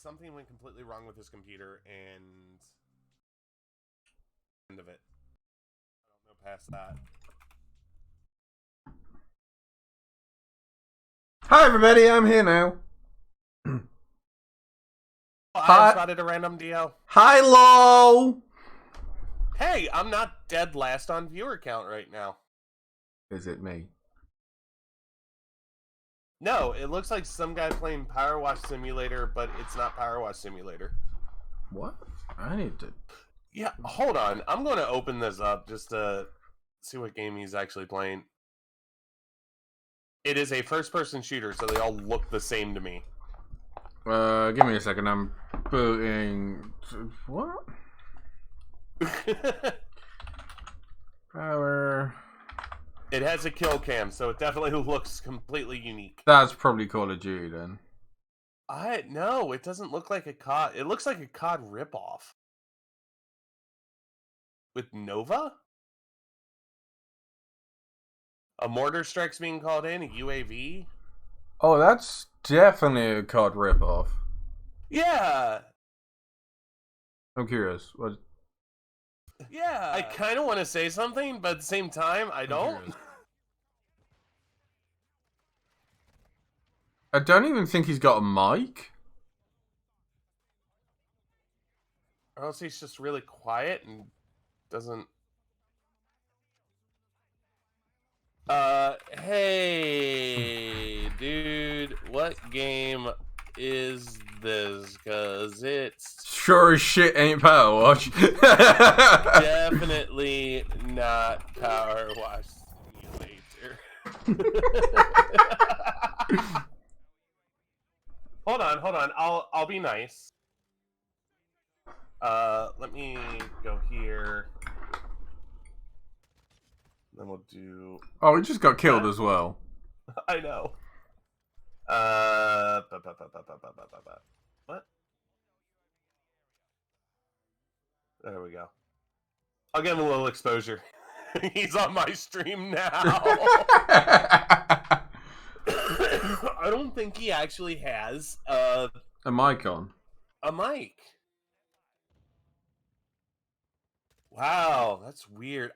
something went completely wrong with his computer, and end of it. I don't know past that. Hi everybody, I'm here now. I spotted a random DL. Hi, Lo. Hey, I'm not dead last on viewer count right now. Is it me? No, it looks like some guy playing Power Wash Simulator, but it's not Power Wash Simulator. What? I need to... Yeah, hold on. I'm going to open this up just to see what game he's actually playing. It is a first-person shooter, so they all look the same to me. Give me a second. I'm booting... What? Power... It has a kill cam, so it definitely looks completely unique. That's probably Call of Duty then. No, it doesn't look like a COD. It looks like a COD ripoff. With Nova? A mortar strike's being called in, a UAV? Oh, that's definitely a COD ripoff. Yeah! I'm curious. What? Yeah! I kind of want to say something, but at the same time, I don't. I don't even think he's got a mic. Or else he's just really quiet and doesn't... Hey, dude, what game is this? Cause it's Sure as shit ain't Power Wash. definitely not Power Wash Simulator. Hold on. I'll be nice. Let me go here. Then we'll do... Oh, he just got killed as well. I know. What? There we go. I'll give him a little exposure. He's on my stream now. I don't think he actually has a mic on. A mic. Wow, that's weird.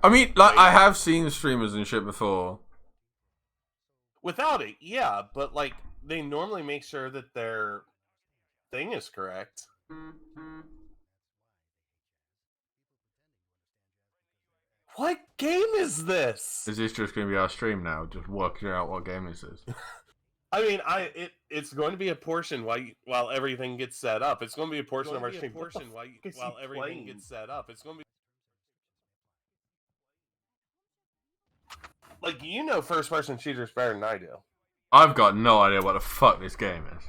I mean, like, I have seen streamers and shit before. Without it, yeah, but, like, they normally make sure that their thing is correct. What game is this? Is this just going to be our stream now? Just working out what game this is? I mean, it's going to be a portion while everything gets set up. It's going to be a portion of our stream. While everything gets set up. It's going to be... Like, you know first-person shooters better than I do. I've got no idea what the fuck this game is.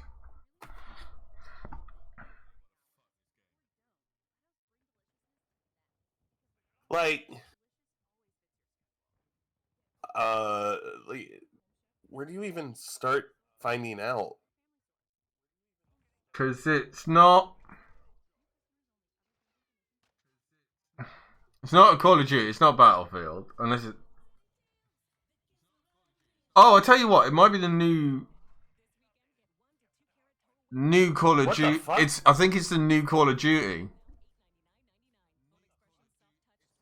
Like, where do you even start finding out? Because it's not... It's not a Call of Duty. It's not Battlefield. Unless it... Oh, I'll tell you what. It might be the new Call of Duty. I think it's the new Call of Duty.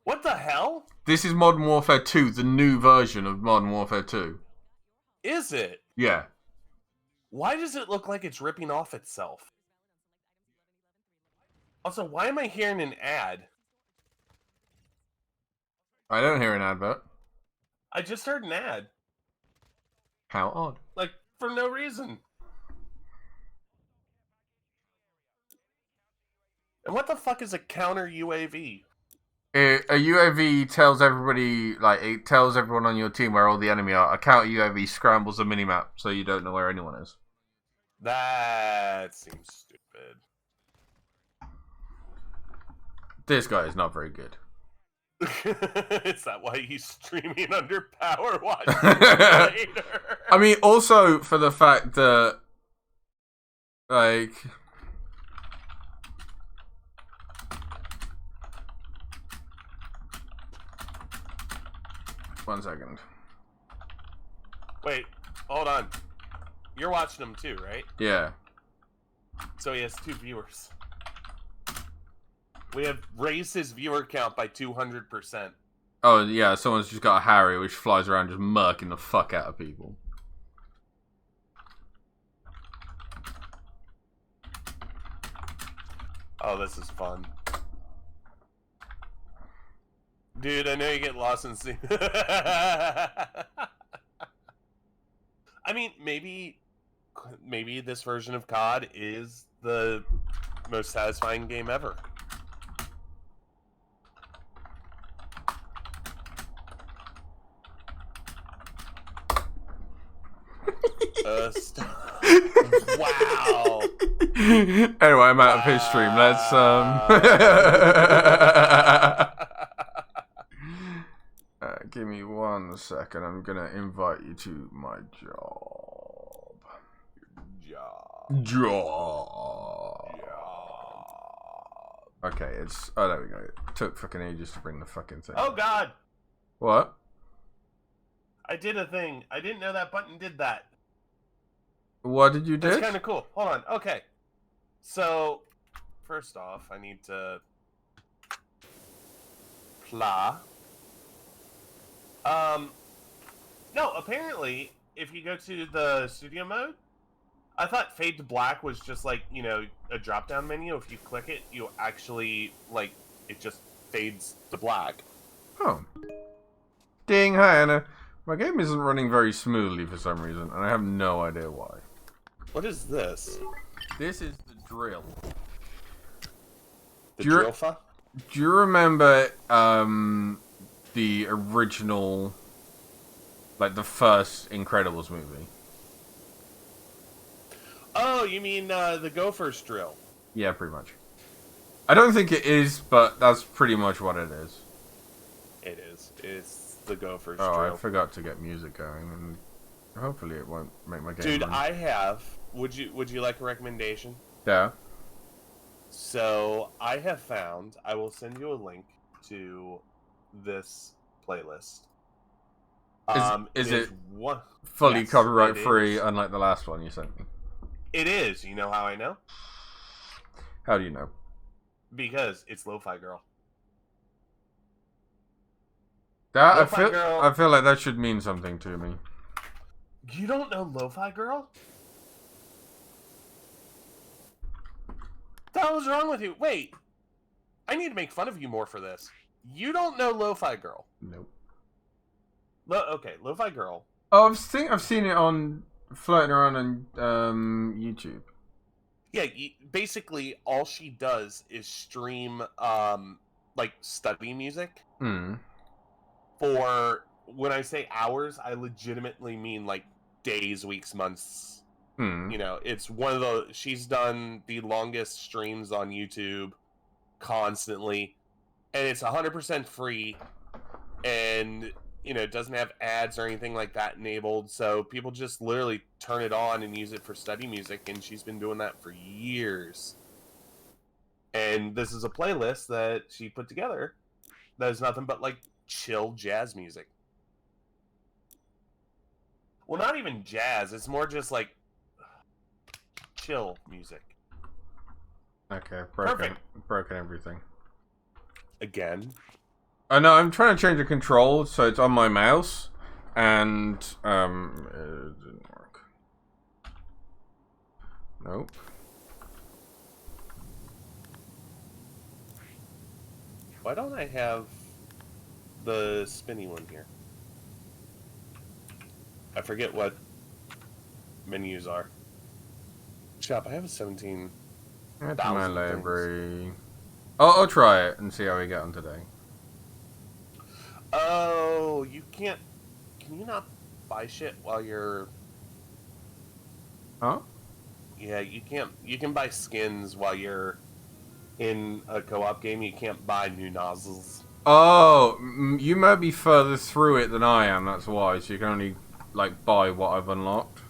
What the hell? This is Modern Warfare 2, the new version of Modern Warfare 2. Is it? Yeah. Why does it look like it's ripping off itself? Also, why am I hearing an ad? I don't hear an advert. I just heard an ad. How odd. Like, for no reason. And what the fuck is a counter UAV? A UAV tells everybody, like, it tells everyone on your team where all the enemy are. A counter UAV scrambles the minimap so you don't know where anyone is. That seems stupid. This guy is not very good. Is that why he's streaming under Power Wash? I mean, also for the fact that, like... One second. Wait, hold on. You're watching them too, right? Yeah. So he has 2 viewers. We have raised his viewer count by 200%. Oh, yeah, someone's just got a Harry which flies around just murking the fuck out of people. Oh, this is fun. Dude, I know you get lost in sea. I mean, maybe this version of COD is the most satisfying game ever. Wow. Anyway, I'm out of his stream. Let's give me 1 second. I'm gonna invite you to my job. Okay, it's there we go. It took fucking ages to bring the fucking thing. Oh god. What? I did a thing. I didn't know that button did that. What did you do? That's kind of cool. Hold on. Okay. So, first off, I need to pla. No, apparently, if you go to the studio mode, I thought Fade to Black was just like, you know, a drop-down menu. If you click it, you actually, like, it just fades to black. Oh. Ding, hi Anna. My game isn't running very smoothly for some reason, and I have no idea why. What is this? This is the drill. The drill-fa? Do you remember the original, like the first Incredibles movie? Oh, you mean the Gopher's drill? Yeah, pretty much. I don't think it is, but that's pretty much what it is. It is. It's the Gopher's drill. Oh, I forgot to get music going, and hopefully it won't make my game Dude, run. I have. Would you like a recommendation? Yeah. So I have found. I will send you a link to this playlist. Is it one fully yes, copyright free, is. unlike the last one you sent me? It is. You know how I know? How do you know? Because it's Lo-Fi Girl. That Lo-Fi Girl. I feel like that should mean something to me. You don't know Lo-Fi Girl? What the hell is wrong with you? Wait. I need to make fun of you more for this. You don't know Lo-Fi Girl. Nope. Okay, Lo-Fi Girl. Oh, I've seen it on floating around on YouTube. Yeah, basically all she does is stream like study music. For when I say hours, I legitimately mean like days, weeks, months. You know, it's one of the she's done the longest streams on YouTube constantly, and it's 100% free, and you know, it doesn't have ads or anything like that enabled, so people just literally turn it on and use it for study music, and she's been doing that for years. And this is a playlist that she put together that is nothing but like chill jazz music. Well, not even jazz, it's more just like chill music. Okay, Perfect. broken everything. Again. I know, I'm trying to change the control so it's on my mouse, and it didn't work. Nope. Why don't I have the spinny one here? I forget what menus are. Shop, I have a 17. Add to my library. I'll try it and see how we get on today. Oh, you can't. Can you not buy shit while you're? Huh? Yeah, you can't. You can buy skins while you're in a co-op game. You can't buy new nozzles. Oh, you might be further through it than I am. That's why. So you can only like buy what I've unlocked.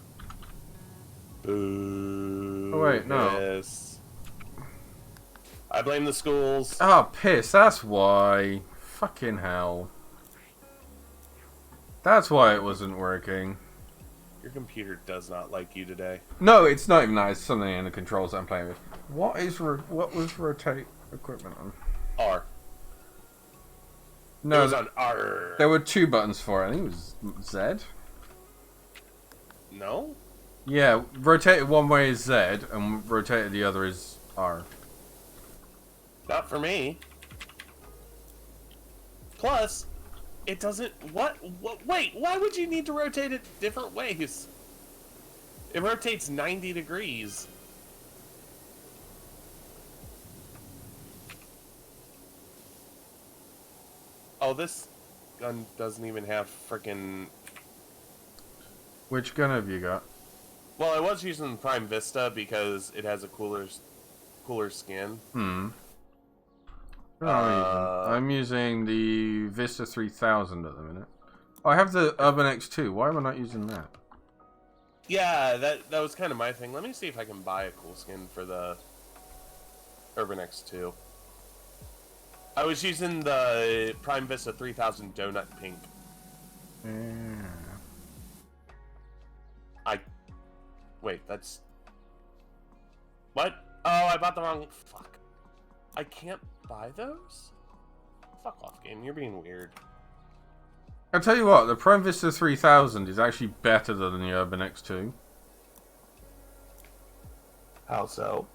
Boo. Oh wait, no. Yes. I blame the schools. Oh, piss. That's why. Fucking hell. That's why it wasn't working. Your computer does not like you today. No, it's not even that. It's something in the controls that I'm playing with. What was rotate equipment on? R. No, it was on R. There were 2 buttons for it. I think it was Z. No? Yeah, rotated one way is Z, and rotated the other is R. Not for me. Plus, it doesn't... What? Wait, why would you need to rotate it different ways? It rotates 90 degrees. Oh, this gun doesn't even have frickin'... Which gun have you got? Well, I was using the Prime Vista because it has a cooler skin. I'm using the Vista 3000 at the minute. Oh, I have the Urban X2. Why am I not using that? Yeah, that was kind of my thing. Let me see if I can buy a cool skin for the Urban X2. I was using the Prime Vista 3000 Donut Pink. Yeah. Wait, that's... What? Oh, I bought the wrong... Fuck. I can't buy those? Fuck off, game. You're being weird. I'll tell you what, the Prime Vista 3000 is actually better than the Urban X2. How so?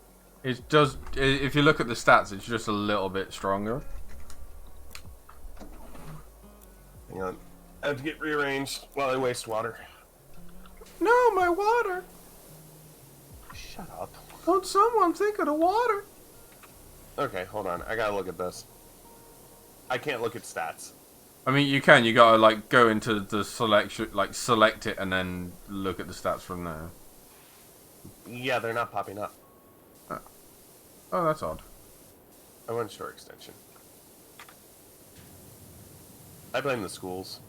It does... If you look at the stats, it's just a little bit stronger. Hang on. I have to get rearranged while I waste water. No, my water! Shut up. Won't someone think of the water? Okay, hold on. I gotta look at this. I can't look at stats. I mean, you can. You gotta, like, go into the selection, like, select it and then look at the stats from there. Yeah, they're not popping up. Oh, that's odd. I want short extension. I blame the schools.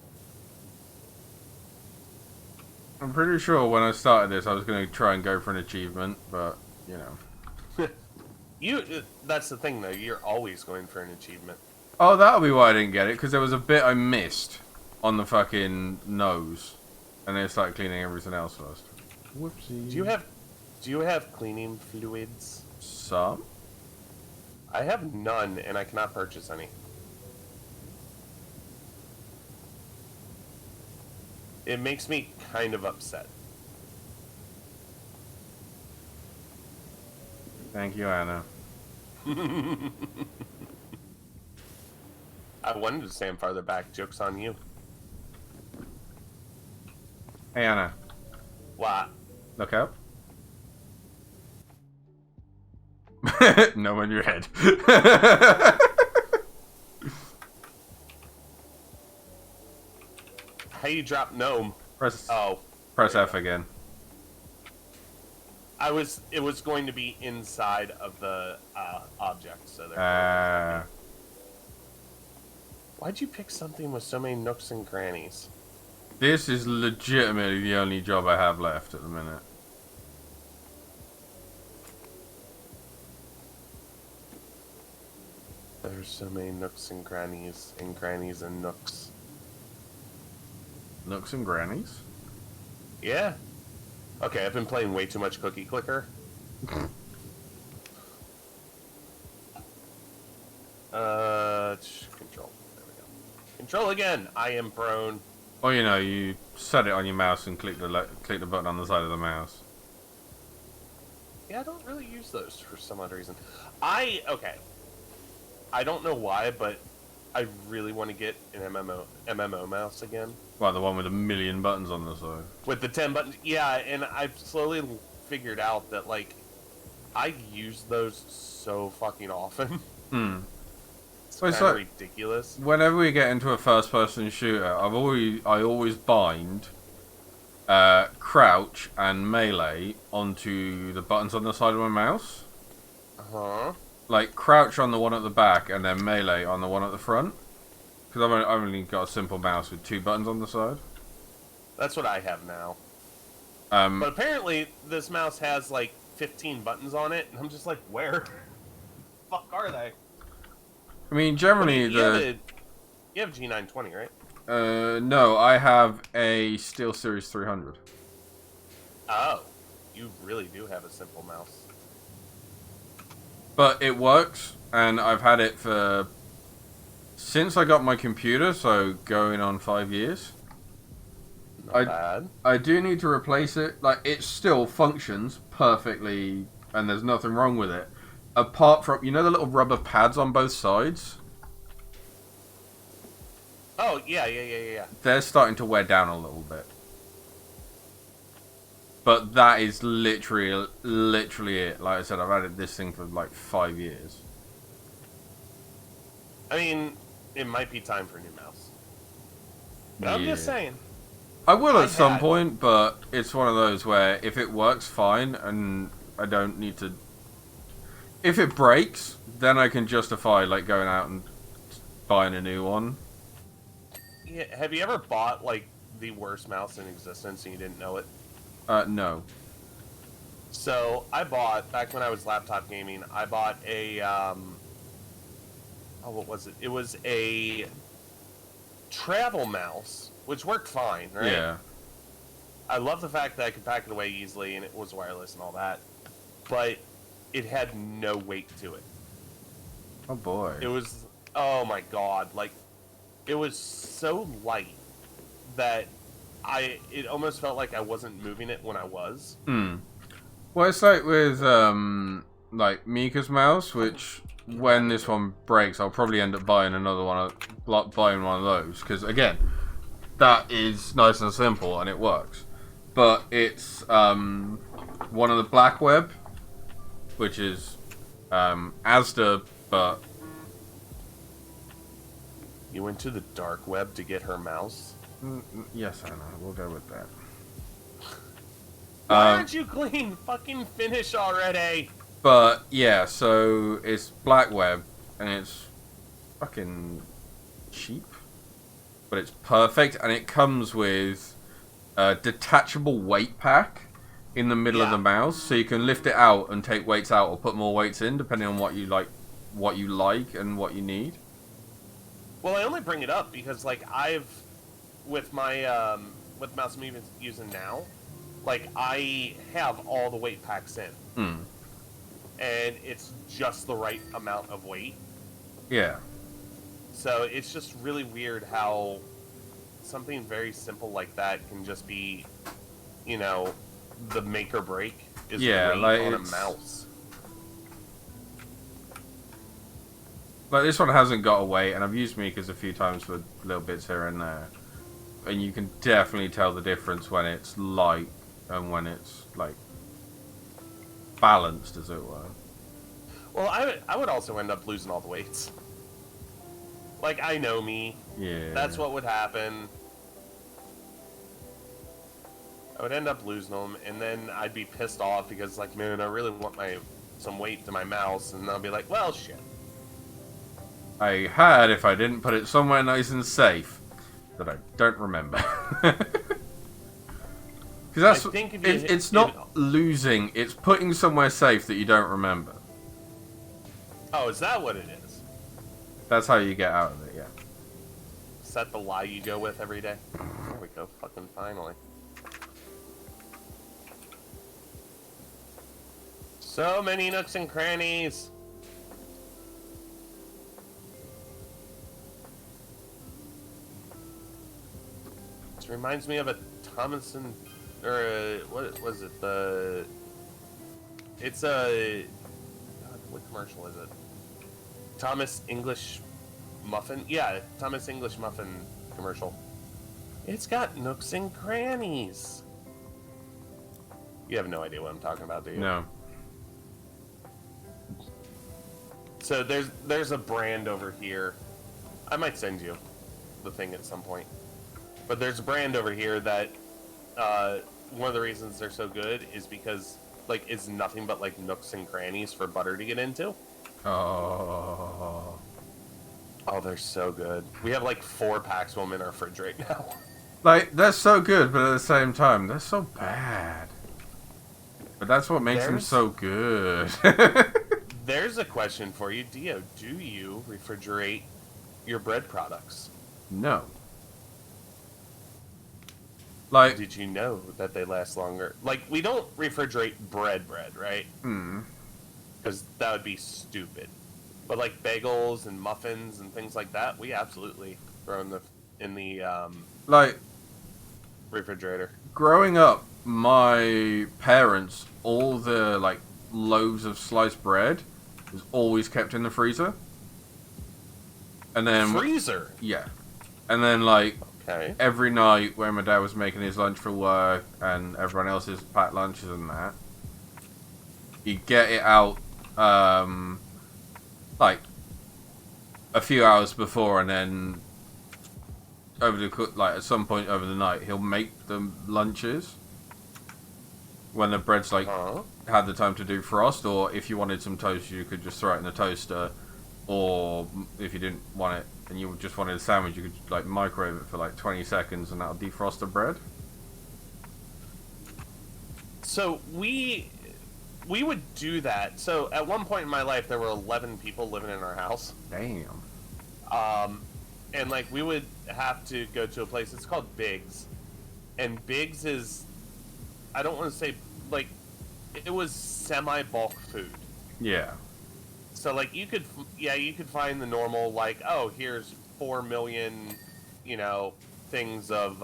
I'm pretty sure when I started this, I was going to try and go for an achievement, but, you know. That's the thing, though. You're always going for an achievement. Oh, that'll be why I didn't get it, because there was a bit I missed on the fucking nose. And then I started cleaning everything else first. Whoopsie. Do you have cleaning fluids? Some? I have none, and I cannot purchase any. It makes me kind of upset. Thank you, Anna. I wanted to stand farther back. Joke's on you. Hey, Anna. What? Look out. No on your head. How you drop gnome? Press Press F again. It was going to be inside of the object, so there. Why'd you pick something with so many nooks and crannies? This is legitimately the only job I have left at the minute. There's so many nooks and crannies and nooks. Nooks and grannies? Yeah. Okay, I've been playing way too much Cookie Clicker. Control. There we go. Control again. I am prone. Or, you know, you set it on your mouse and click the button on the side of the mouse. Yeah, I don't really use those for some odd reason. Okay. I don't know why, but I really want to get an MMO mouse again. Well, the one with a million buttons on the side. With the 10 buttons, yeah, and I've slowly figured out that, like, I use those so fucking often. It's kind of ridiculous. Whenever we get into a first-person shooter, I always bind crouch and melee onto the buttons on the side of my mouse. Like crouch on the one at the back and then melee on the one at the front. Because I've only got a simple mouse with 2 buttons on the side. That's what I have now. But apparently this mouse has like 15 buttons on it, and I'm just like, where the fuck are they? I mean, generally you have G920, right? No, I have a SteelSeries 300. Oh, you really do have a simple mouse. But it works, and I've had it for... since I got my computer, so going on 5 years. Not bad. I do need to replace it. Like, it still functions perfectly, and there's nothing wrong with it. Apart from, you know the little rubber pads on both sides? Oh, yeah. They're starting to wear down a little bit. But that is literally it. Like I said, I've had this thing for like 5 years. I mean, it might be time for a new mouse. But I'm just saying. I will at some point, but it's one of those where if it works, fine, and I don't need to... If it breaks, then I can justify like going out and buying a new one. Yeah, have you ever bought like the worst mouse in existence and you didn't know it? No. So I bought, back when I was laptop gaming, I bought a what was it? It was a travel mouse, which worked fine, right? Yeah. I love the fact that I could pack it away easily and it was wireless and all that, but it had no weight to it. Oh boy. It was, oh my god, like, it was so light that it almost felt like I wasn't moving it when I was. Well, it's like with, like, Mika's mouse, which, when this one breaks, I'll probably end up buying another one, buying one of those, because, again, that is nice and simple, and it works. But it's, one of the Black Web, which is, Asda, but... You went to the dark web to get her mouse? Yes, I know. We'll go with that. Why aren't you clean? Fucking finish already! But, yeah, so it's Black Web, and it's fucking cheap. But it's perfect, and it comes with a detachable weight pack in the middle of the mouse, so you can lift it out and take weights out or put more weights in, depending on what you like and what you need. Well, I only bring it up because, like, with my, with the mouse I'm even using now, like, I have all the weight packs in. And it's just the right amount of weight. Yeah. So it's just really weird how something very simple like that can just be, you know, the make or break is like on a mouse. Like, this one hasn't got a weight, and I've used Mika's a few times for little bits here and there. And you can definitely tell the difference when it's light and when it's, like, balanced, as it were. Well, I would also end up losing all the weights. Like, I know me. Yeah. That's what would happen. I would end up losing them, and then I'd be pissed off because, like, man, I really want some weight to my mouse, and I'll be like, well, shit. I had if I didn't put it somewhere nice and safe that I don't remember. Because it's not losing, it's putting somewhere safe that you don't remember. Oh, is that what it is? That's how you get out of it, yeah. Is that the lie you go with every day? There we go, fucking finally. So many nooks and crannies! This reminds me of a Thomason, or what was it? It's a, God, what commercial is it? Thomas English Muffin? Yeah, Thomas English Muffin commercial. It's got nooks and crannies. You have no idea what I'm talking about, do you? No. So there's a brand over here. I might send you the thing at some point. But there's a brand over here that one of the reasons they're so good is because, like, it's nothing but, like, nooks and crannies for butter to get into. Oh, they're so good. We have, like, 4 packs of them in our fridge right now. Like, they're so good, but at the same time, they're so bad. But that's what makes them so good. There's a question for you, Dio. Do you refrigerate your bread products? No. Like, did you know that they last longer? Like, we don't refrigerate bread, right? Because that would be stupid. But like bagels and muffins and things like that, we absolutely throw in the like refrigerator. Growing up, my parents, all the like loaves of sliced bread was always kept in the freezer. And then freezer. Yeah. And then like okay. Every night when my dad was making his lunch for work and everyone else's packed lunches and that, he'd get it out like a few hours before, and then at some point over the night he'll make the lunches when the bread's like had the time to do frost, or if you wanted some toast you could just throw it in the toaster, or if you didn't want it and you just wanted a sandwich, you could like microwave it for like 20 seconds and that'll defrost the bread. So we would do that. So at one point in my life there were 11 people living in our house. Damn. And like we would have to go to a place, it's called Biggs. And Biggs is, I don't want to say, like, it was semi-bulk food. Yeah. So like you could find the normal, like, oh, here's 4 million, things of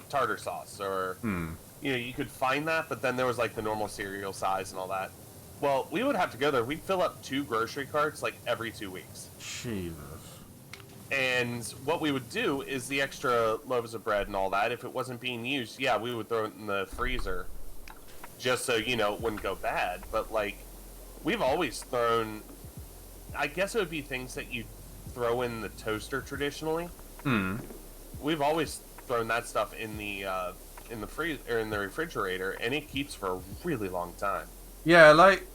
tartar sauce, or you could find that, but then there was like the normal cereal size and all that. Well, we would have to go there. We'd fill up 2 grocery carts like every 2 weeks. Jesus. And what we would do is the extra loaves of bread and all that, if it wasn't being used, yeah, we would throw it in the freezer just so, it wouldn't go bad. But, like, we've always thrown, I guess it would be things that you throw in the toaster traditionally. We've always thrown that stuff in the refrigerator, and it keeps for a really long time. Yeah, like,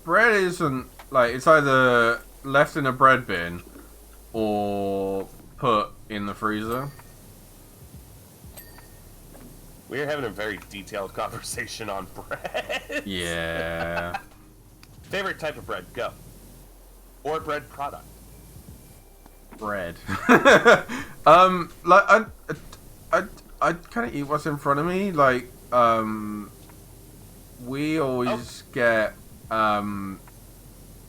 bread isn't, like, it's either left in a bread bin or put in the freezer. We're having a very detailed conversation on bread. Yeah. Favorite type of bread? Go. Or bread product? Bread. Like, I kind of eat what's in front of me. Like, we always get, I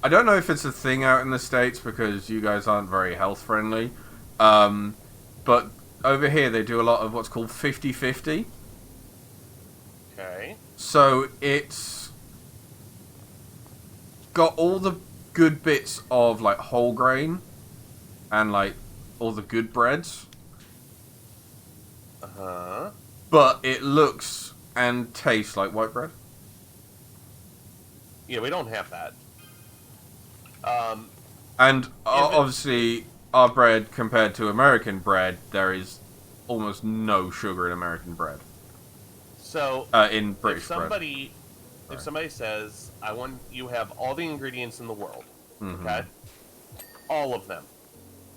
don't know if it's a thing out in the States because you guys aren't very health friendly, but over here they do a lot of what's called 50-50. Okay. So it's got all the good bits of like whole grain and like all the good breads. But it looks and tastes like white bread. Yeah, we don't have that. And obviously, our bread compared to American bread, there is almost no sugar in American bread. So, in British if somebody says, "I want you have all the ingredients in the world," okay, all of them,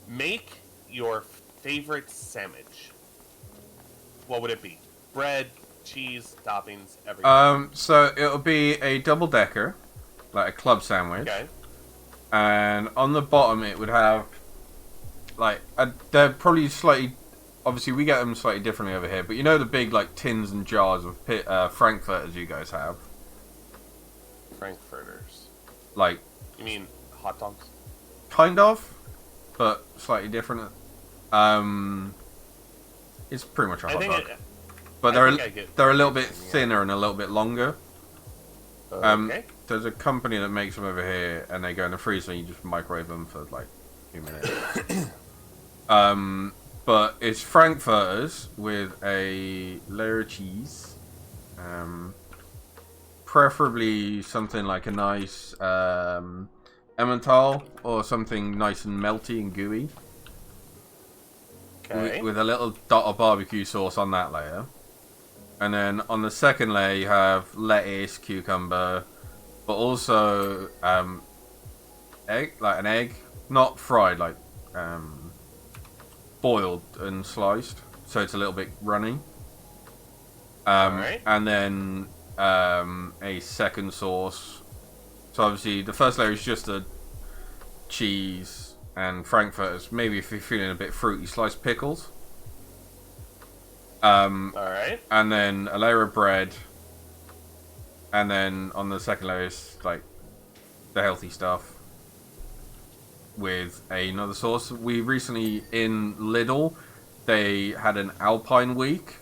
make your favorite sandwich. What would it be? Bread, cheese, toppings, everything. So it'll be a double-decker, like a club sandwich. Okay. And on the bottom it would have, like, they're probably slightly, obviously we get them slightly differently over here, but you know the big, like, tins and jars of frankfurters you guys have? Frankfurters. Like... You mean hot dogs? Kind of, but slightly different. It's pretty much a hot dog. But they're a little bit thinner and a little bit longer. Okay. There's a company that makes them over here, and they go in the freezer, and you just microwave them for like a few minutes. But it's frankfurters with a layer of cheese. Preferably something like a nice Emmental, or something nice and melty and gooey. Okay. With a little dot of barbecue sauce on that layer. And then on the second layer you have lettuce, cucumber, but also egg, like an egg, not fried, like boiled and sliced, so it's a little bit runny. Right. And then a second sauce. So obviously the first layer is just the cheese and frankfurters. Maybe if you're feeling a bit fruity, sliced pickles. Alright. And then a layer of bread. And then on the second layer is like the healthy stuff with another sauce. We recently, in Lidl, they had an Alpine week.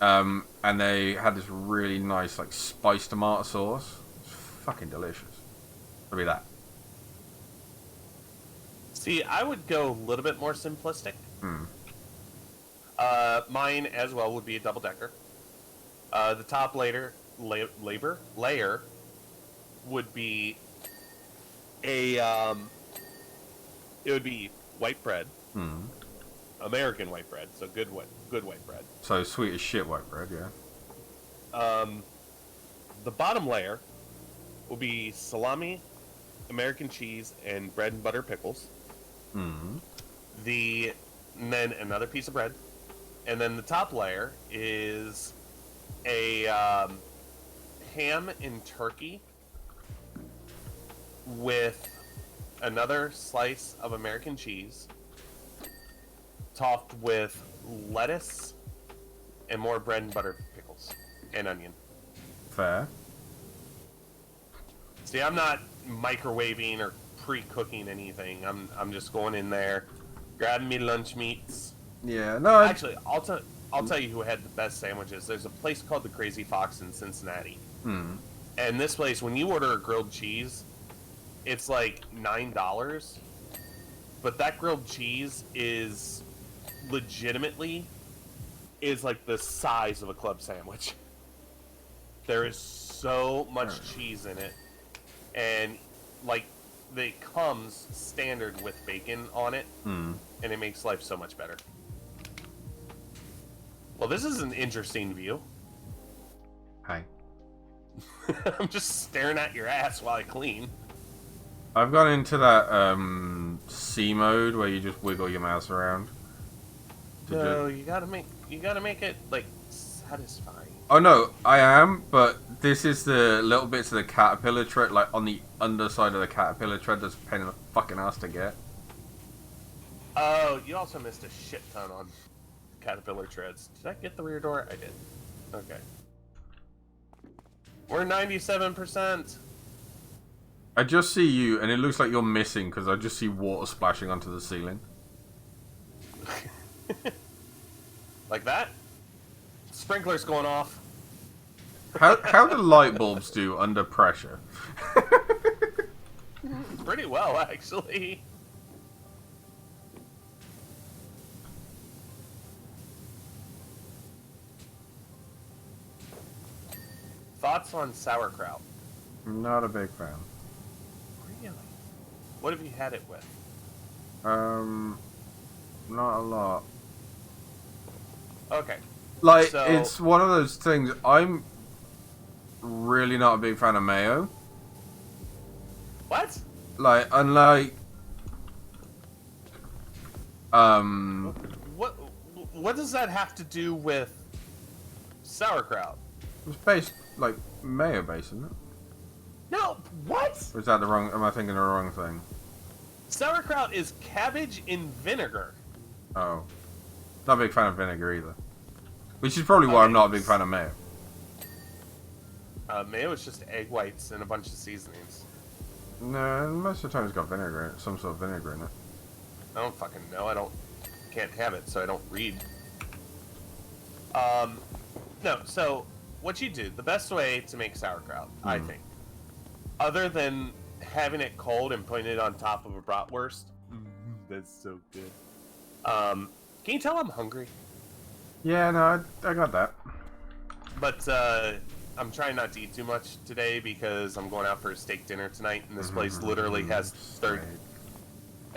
And they had this really nice like spiced tomato sauce. It's fucking delicious. It'll be that. See, I would go a little bit more simplistic. Mine as well would be a double decker. The top layer would be a it would be white bread, American white bread, so good white bread. So sweet as shit white bread, yeah. The bottom layer will be salami, American cheese, and bread and butter pickles. And then another piece of bread, and then the top layer is a ham and turkey with another slice of American cheese, topped with lettuce and more bread and butter pickles and onion. Fair. See, I'm not microwaving or pre-cooking anything. I'm just going in there, grabbing me lunch meats. Yeah, no. Actually, I'll tell you who had the best sandwiches. There's a place called the Crazy Fox in Cincinnati. And this place, when you order a grilled cheese, it's like $9. But that grilled cheese is legitimately like the size of a club sandwich. There is so much cheese in it, and like it comes standard with bacon on it, and it makes life so much better. Well, this is an interesting view. Hi. I'm just staring at your ass while I clean. I've gone into that C mode where you just wiggle your mouse around. No, you gotta make it like satisfying. Oh no, I am, but this is the little bits of the caterpillar tread, like on the underside of the caterpillar tread that's a pain in the fucking ass to get. Oh, you also missed a shit ton on caterpillar treads. Did I get the rear door? I did. Okay. We're 97%. I just see you, and it looks like you're missing because I just see water splashing onto the ceiling. Like that? Sprinklers going off. How do light bulbs do under pressure? Pretty well, actually. Thoughts on sauerkraut? Not a big fan. Really? What have you had it with? Not a lot. Okay. Like, so, it's one of those things, I'm really not a big fan of mayo. What? Like, unlike... What does that have to do with sauerkraut? It's based, like, mayo based, isn't it? No, what? Or is that the wrong... Am I thinking the wrong thing? Sauerkraut is cabbage in vinegar. Oh. Not a big fan of vinegar either. Which is probably why I'm not a big fan of mayo. Mayo is just egg whites and a bunch of seasonings. No, most of the time it's got vinegar in it. Some sort of vinegar in it. I don't fucking know. Can't have it, so I don't read. No, so what you do, the best way to make sauerkraut, I think, other than having it cold and putting it on top of a bratwurst, that's so good. Can you tell I'm hungry? Yeah, no, I got that. But I'm trying not to eat too much today because I'm going out for a steak dinner tonight, and this place literally has 30.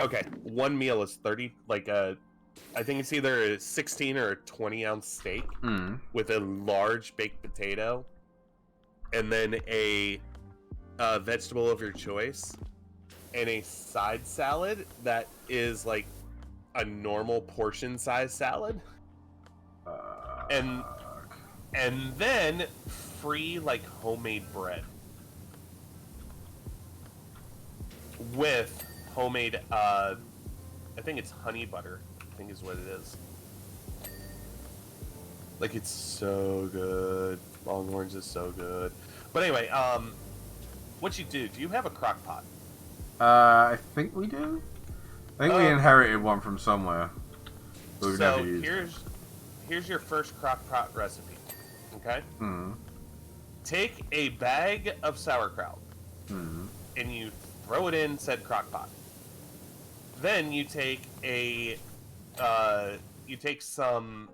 Okay, one meal is 30, like I think it's either a 16 or a 20-ounce steak with a large baked potato, and then a vegetable of your choice, and a side salad that is like a normal portion size salad, and then free like homemade bread with homemade I think it's honey butter, I think is what it is. Like, it's so good. Longhorns is so good. But anyway, what you do you have a crock pot? I think we do. I think we inherited one from somewhere. But we've never used it. Here's your first crock pot recipe. Okay? Hmm. Take a bag of sauerkraut. Hmm. And you throw it in said crock pot. Then you take some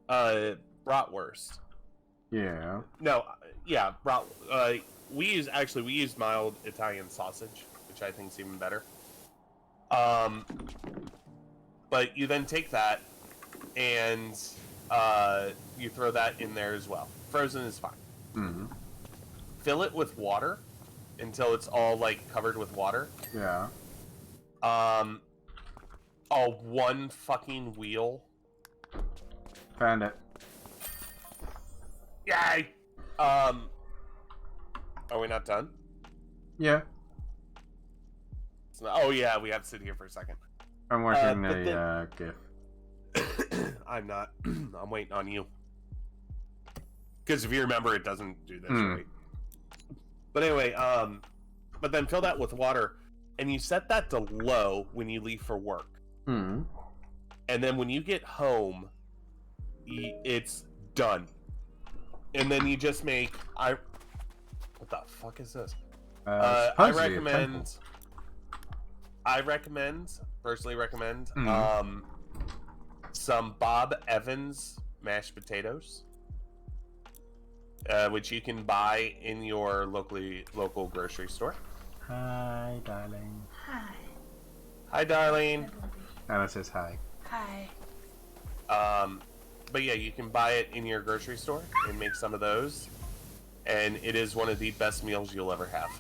bratwurst. Yeah. No, yeah, we use mild Italian sausage, which I think is even better. But you then take that and you throw that in there as well. Frozen is fine. Hmm. Fill it with water until it's all like covered with water. Yeah. One fucking wheel. Found it. Yay! Are we not done? Yeah. Oh yeah, we have to sit here for a second. I'm watching a GIF. I'm not. I'm waiting on you. Because if you remember, it doesn't do this, right? But anyway, but then fill that with water, and you set that to low when you leave for work. Hmm. And then when you get home, it's done. And then you just make what the fuck is this? I personally recommend some Bob Evans mashed potatoes, which you can buy in your local grocery store. Hi, darling. Hi. Hi, darling. Anna says hi. Hi. But yeah, you can buy it in your grocery store and make some of those, and it is one of the best meals you'll ever have.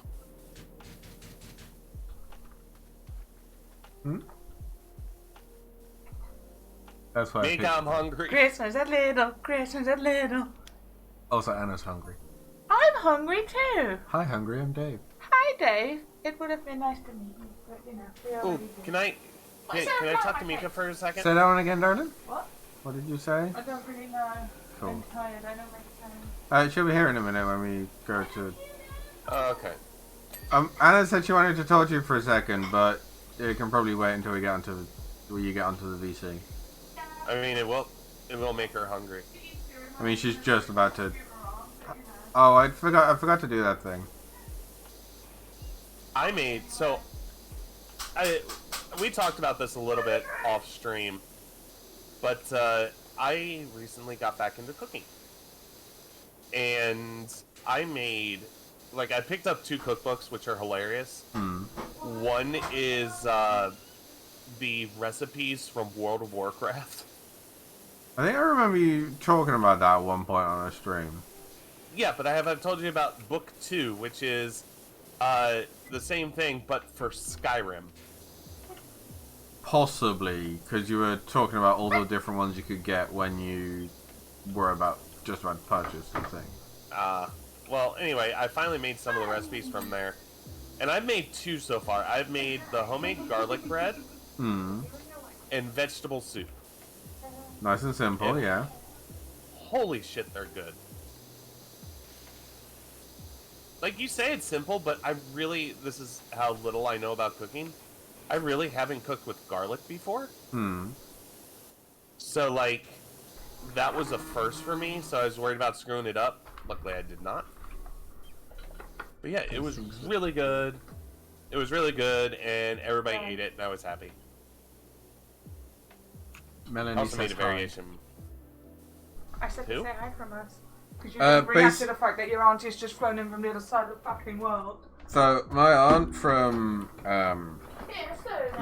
That's why. Make I'm hungry. Christmas a little, Christmas a little. Also, Anna's hungry. I'm hungry too. Hi, hungry. I'm Dave. Hi, Dave. It would have been nice to meet you, but you know, we already did. Can I talk to Mika for a second? Say that one again, darling. What? What did you say? I don't really know. Cool. I'm tired. I don't make time. She'll be here in a minute when we go to. Okay. Anna said she wanted to talk to you for a second, but it can probably wait until we get onto the VC. I mean, it will make her hungry. I mean, she's just about to. Oh, I forgot to do that thing. We talked about this a little bit off stream, but I recently got back into cooking, and I picked up 2 cookbooks which are hilarious. One is the recipes from World of Warcraft. I think I remember you talking about that at one point on a stream. Yeah, but I've told you about book 2, which is the same thing but for Skyrim. Possibly, because you were talking about all the different ones you could get when you were just about to purchase the thing. Well, anyway, I finally made some of the recipes from there. And I've made 2 so far. I've made the homemade garlic bread and vegetable soup. Nice and simple, yeah. Holy shit, they're good. Like, you say it's simple, but this is how little I know about cooking. I really haven't cooked with garlic before. So, like, that was a first for me, so I was worried about screwing it up. Luckily, I did not. But yeah, it was really good. It was really good, and everybody ate it, and I was happy. Melanie I also made a variation. I said Who? to say hi from us. Because you didn't react to the fact that your auntie's just flown in from the other side of the fucking world. So, my aunt from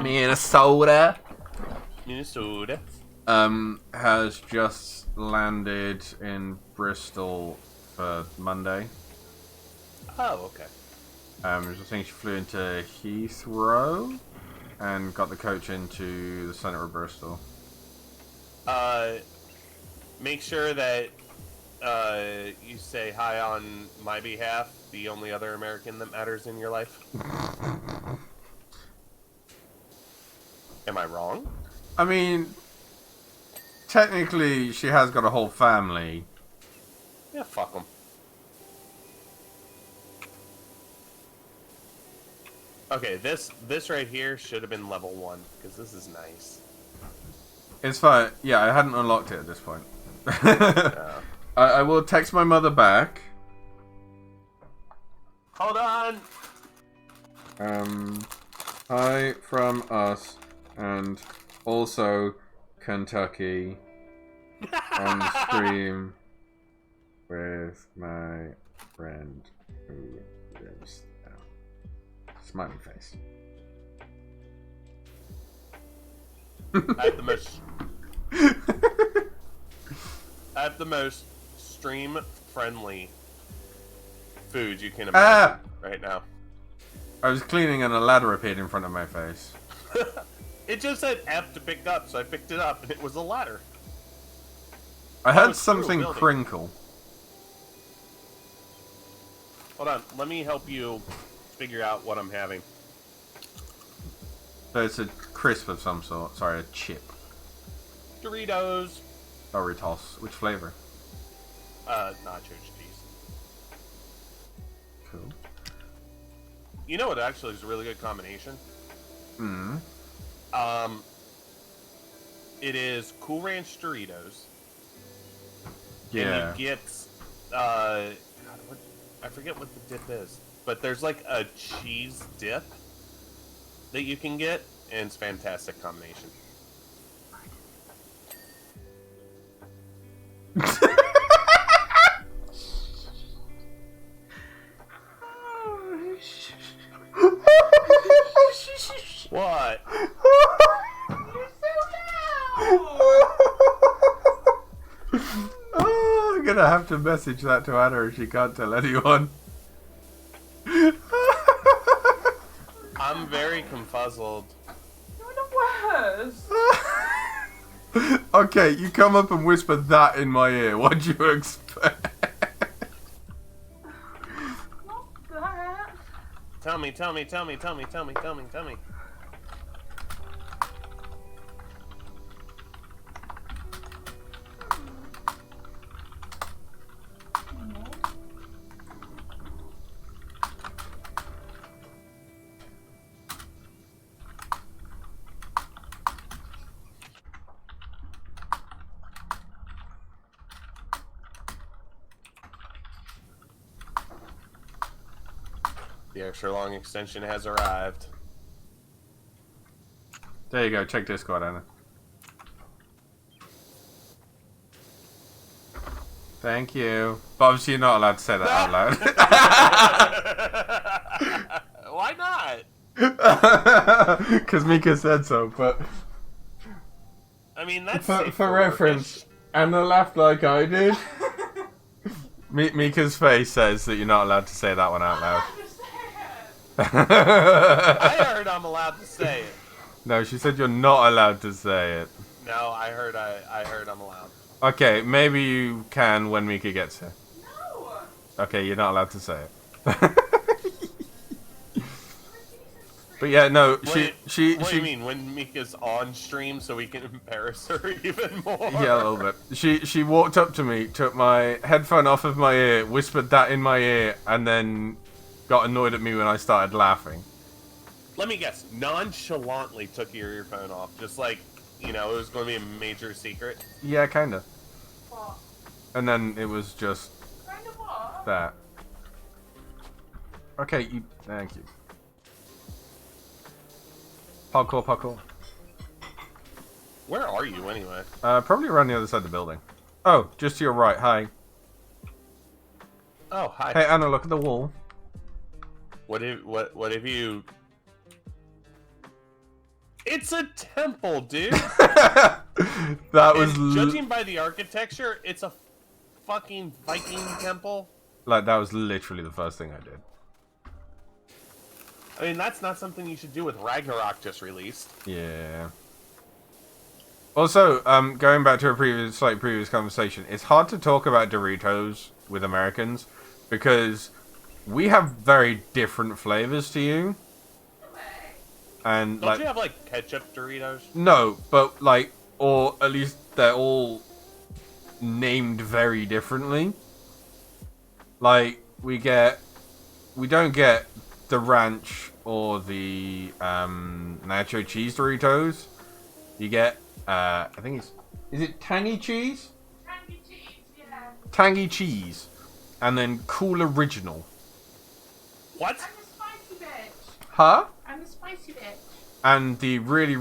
Minnesota. Minnesota. Has just landed in Bristol for Monday. Oh, okay. I think she flew into Heathrow and got the coach into the centre of Bristol. Make sure that you say hi on my behalf, the only other American that matters in your life. Am I wrong? I mean, technically, she has got a whole family. Yeah, fuck them. Okay, this right here should have been level 1, because this is nice. It's fine. Yeah, I hadn't unlocked it at this point. Yeah. I will text my mother back. Hold on! Hi from us, and also Kentucky on stream with my friend who lives there. Smiley face. I have the most stream-friendly food you can imagine right now. I was cleaning and a ladder appeared in front of my face. It just said F to pick up, so I picked it up, and it was a ladder. I heard something crinkle. Hold on, let me help you figure out what I'm having. So it's a crisp of some sort. Sorry, a chip. Doritos. Doritos. Which flavor? Nacho cheese. Cool. You know what actually is a really good combination? It is Cool Ranch Doritos. Yeah. And you get, God, I forget what the dip is, but there's like a cheese dip that you can get, and it's a fantastic combination. What? Oh, I'm gonna have to message that to Anna if she can't tell anyone. I'm very confuzzled. You're the worst. Okay, you come up and whisper that in my ear. What do you expect? Not that. Tell me. The extra long extension has arrived. There you go. Check Discord, Anna. Thank you. But obviously you're not allowed to say that out loud. Why not? Because Mika said so, but... I mean, that's For reference, Anna laughed like I did. Mika's face says that you're not allowed to say that one out loud. I heard I'm allowed to say it. No, she said you're not allowed to say it. No, I heard I'm allowed. Okay, maybe you can when Mika gets here. No. Okay, you're not allowed to say it. But yeah, no, What do you mean, when Mika's on stream so we can embarrass her even more? Yeah, a little bit. She walked up to me, took my headphone off of my ear, whispered that in my ear, and then got annoyed at me when I started laughing. Let me guess, nonchalantly took your earphone off, just like, you know, it was going to be a major secret? Yeah, kinda. What? And then it was just Kind of what? that. Okay, thank you. Parkour. Where are you, anyway? Probably around the other side of the building. Oh, just to your right, hi. Oh, hi. Hey, Anna, look at the wall. What have you... It's a temple, dude! That was... Judging by the architecture, it's a fucking Viking temple. Like, that was literally the first thing I did. I mean, that's not something you should do with Ragnarok just released. Yeah. Also, going back to a previous conversation, it's hard to talk about Doritos with Americans because we have very different flavors to you. And Don't you have like ketchup Doritos? No, but like or at least they're all named very differently. Like, we don't get the ranch or the nacho cheese Doritos. You get, I think is it tangy cheese? Tangy cheese, yeah. Tangy cheese. And then cool original. What? And the spicy bitch. Huh? And the spicy bitch. And the really,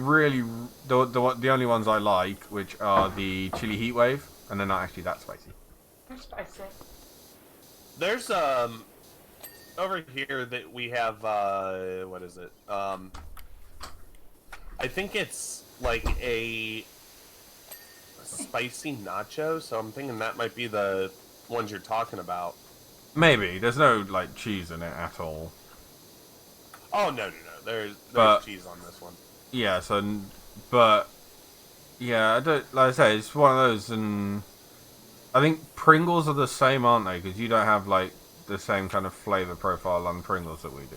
the only ones I like, which are the chili heat wave, and they're not actually that spicy. They're spicy. There's over here that we have what is it? I think it's like a spicy nacho, so I'm thinking that might be the ones you're talking about. Maybe. There's no like cheese in it at all. Oh no. There's cheese on this one. Yeah, but yeah, I don't, like I say, it's one of those, and I think Pringles are the same, aren't they? Because you don't have like the same kind of flavor profile on Pringles that we do.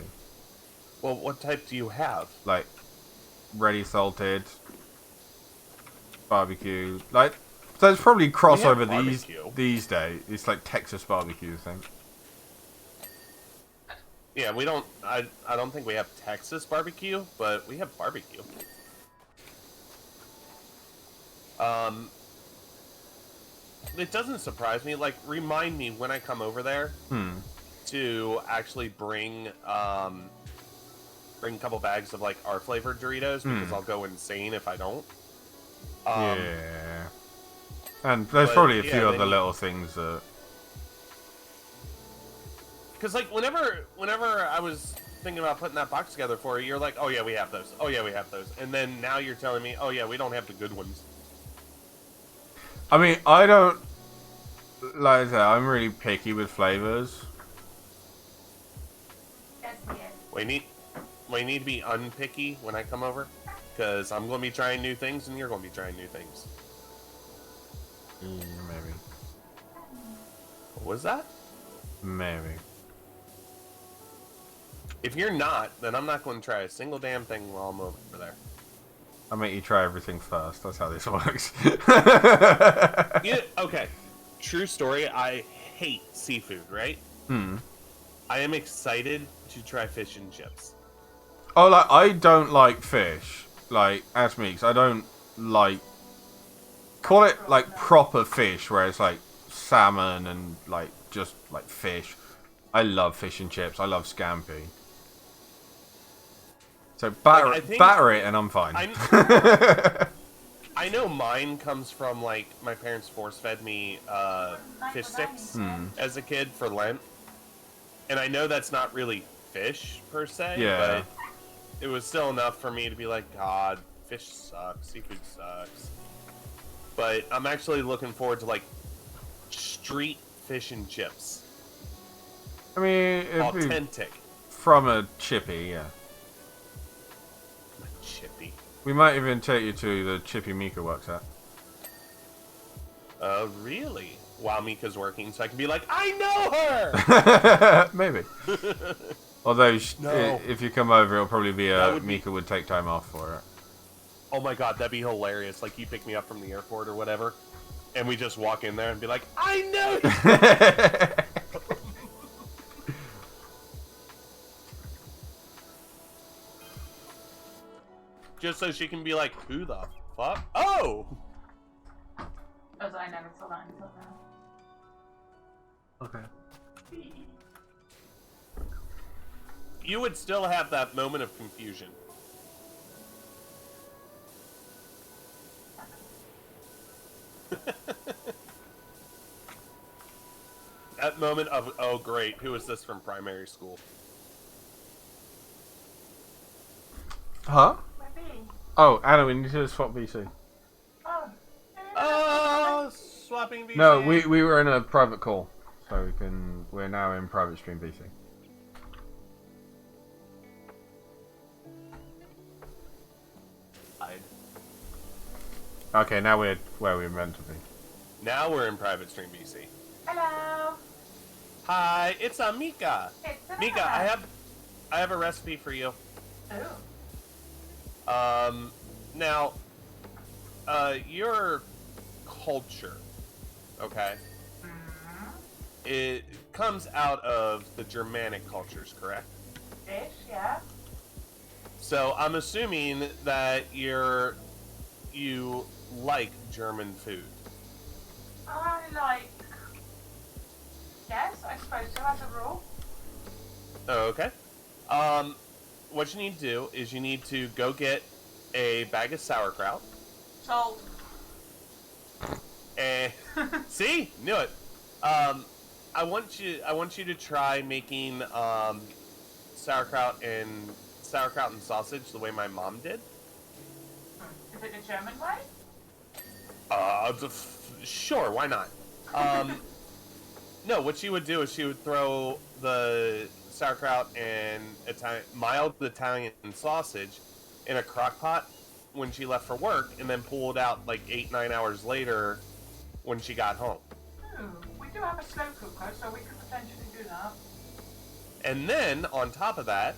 Well, what type do you have? Like ready salted, barbecue, like, so it's probably crossover these days. It's like Texas barbecue, I think. Yeah, we don't. I don't think we have Texas barbecue, but we have barbecue. It doesn't surprise me. Like, remind me when I come over there to actually bring a couple bags of like our flavored Doritos because I'll go insane if I don't. Yeah, and there's probably a few other little things that. Because like whenever I was thinking about putting that box together for you, you're like, oh yeah, we have those. Oh yeah, we have those. And then now you're telling me, oh yeah, we don't have the good ones. I mean, I don't, like I said, I'm really picky with flavors. We need to be unpicky when I come over, because I'm going to be trying new things and you're going to be trying new things. Maybe. What was that? Maybe. If you're not, then I'm not going to try a single damn thing while I'm over there. I'll make you try everything first. That's how this works. Yeah, okay. True story. I hate seafood, right? I am excited to try fish and chips. Oh, like, I don't like fish. Like, ask me, 'cause I don't like... Call it, like, proper fish, where it's, like, salmon and, like, just, like, fish. I love fish and chips. I love scampi. So batter it and I'm fine. I know mine comes from, like, my parents force-fed me fish sticks as a kid for Lent. And I know that's not really fish, per se, but it was still enough for me to be like, God, fish sucks, seafood sucks. But I'm actually looking forward to, like, street fish and chips. I mean, authentic. From a chippy, yeah. Chippy. We might even take you to the chippy Mika works at. Really? While Mika's working, so I can be like, I know her! Maybe. Although, if you come over, it'll probably be Mika would take time off for it. Oh my god, that'd be hilarious. Like, you pick me up from the airport or whatever, and we just walk in there and be like, I know you! Just so she can be like, who the fuck? Oh! As I never saw that until now. Okay. You would still have that moment of confusion. That moment of, oh great, who is this from primary school? Huh? Oh, Anna, we need to swap VC. Oh, swapping VC. No, we were in a private call, so we're now in private stream VC. Okay, now we're where we're meant to be. Now we're in private stream VC. Hello. Hi, it's Mika. Mika, I have a recipe for you. Oh. Now, your culture, okay? Mm-hmm. It comes out of the Germanic cultures, correct? Ish, yeah. So I'm assuming that you like German food. I like... Yes, I suppose so, as a rule. Okay. What you need to do is you need to go get a bag of sauerkraut. Salt. And see, knew it. I want you to try making sauerkraut and sausage the way my mom did. Is it the German way? Sure, why not? No, what she would do is she would throw the sauerkraut and mild Italian sausage in a crock pot when she left for work, and then pull it out like 8-9 hours later when she got home. We do have a slow cooker, so we could potentially do that. And then on top of that,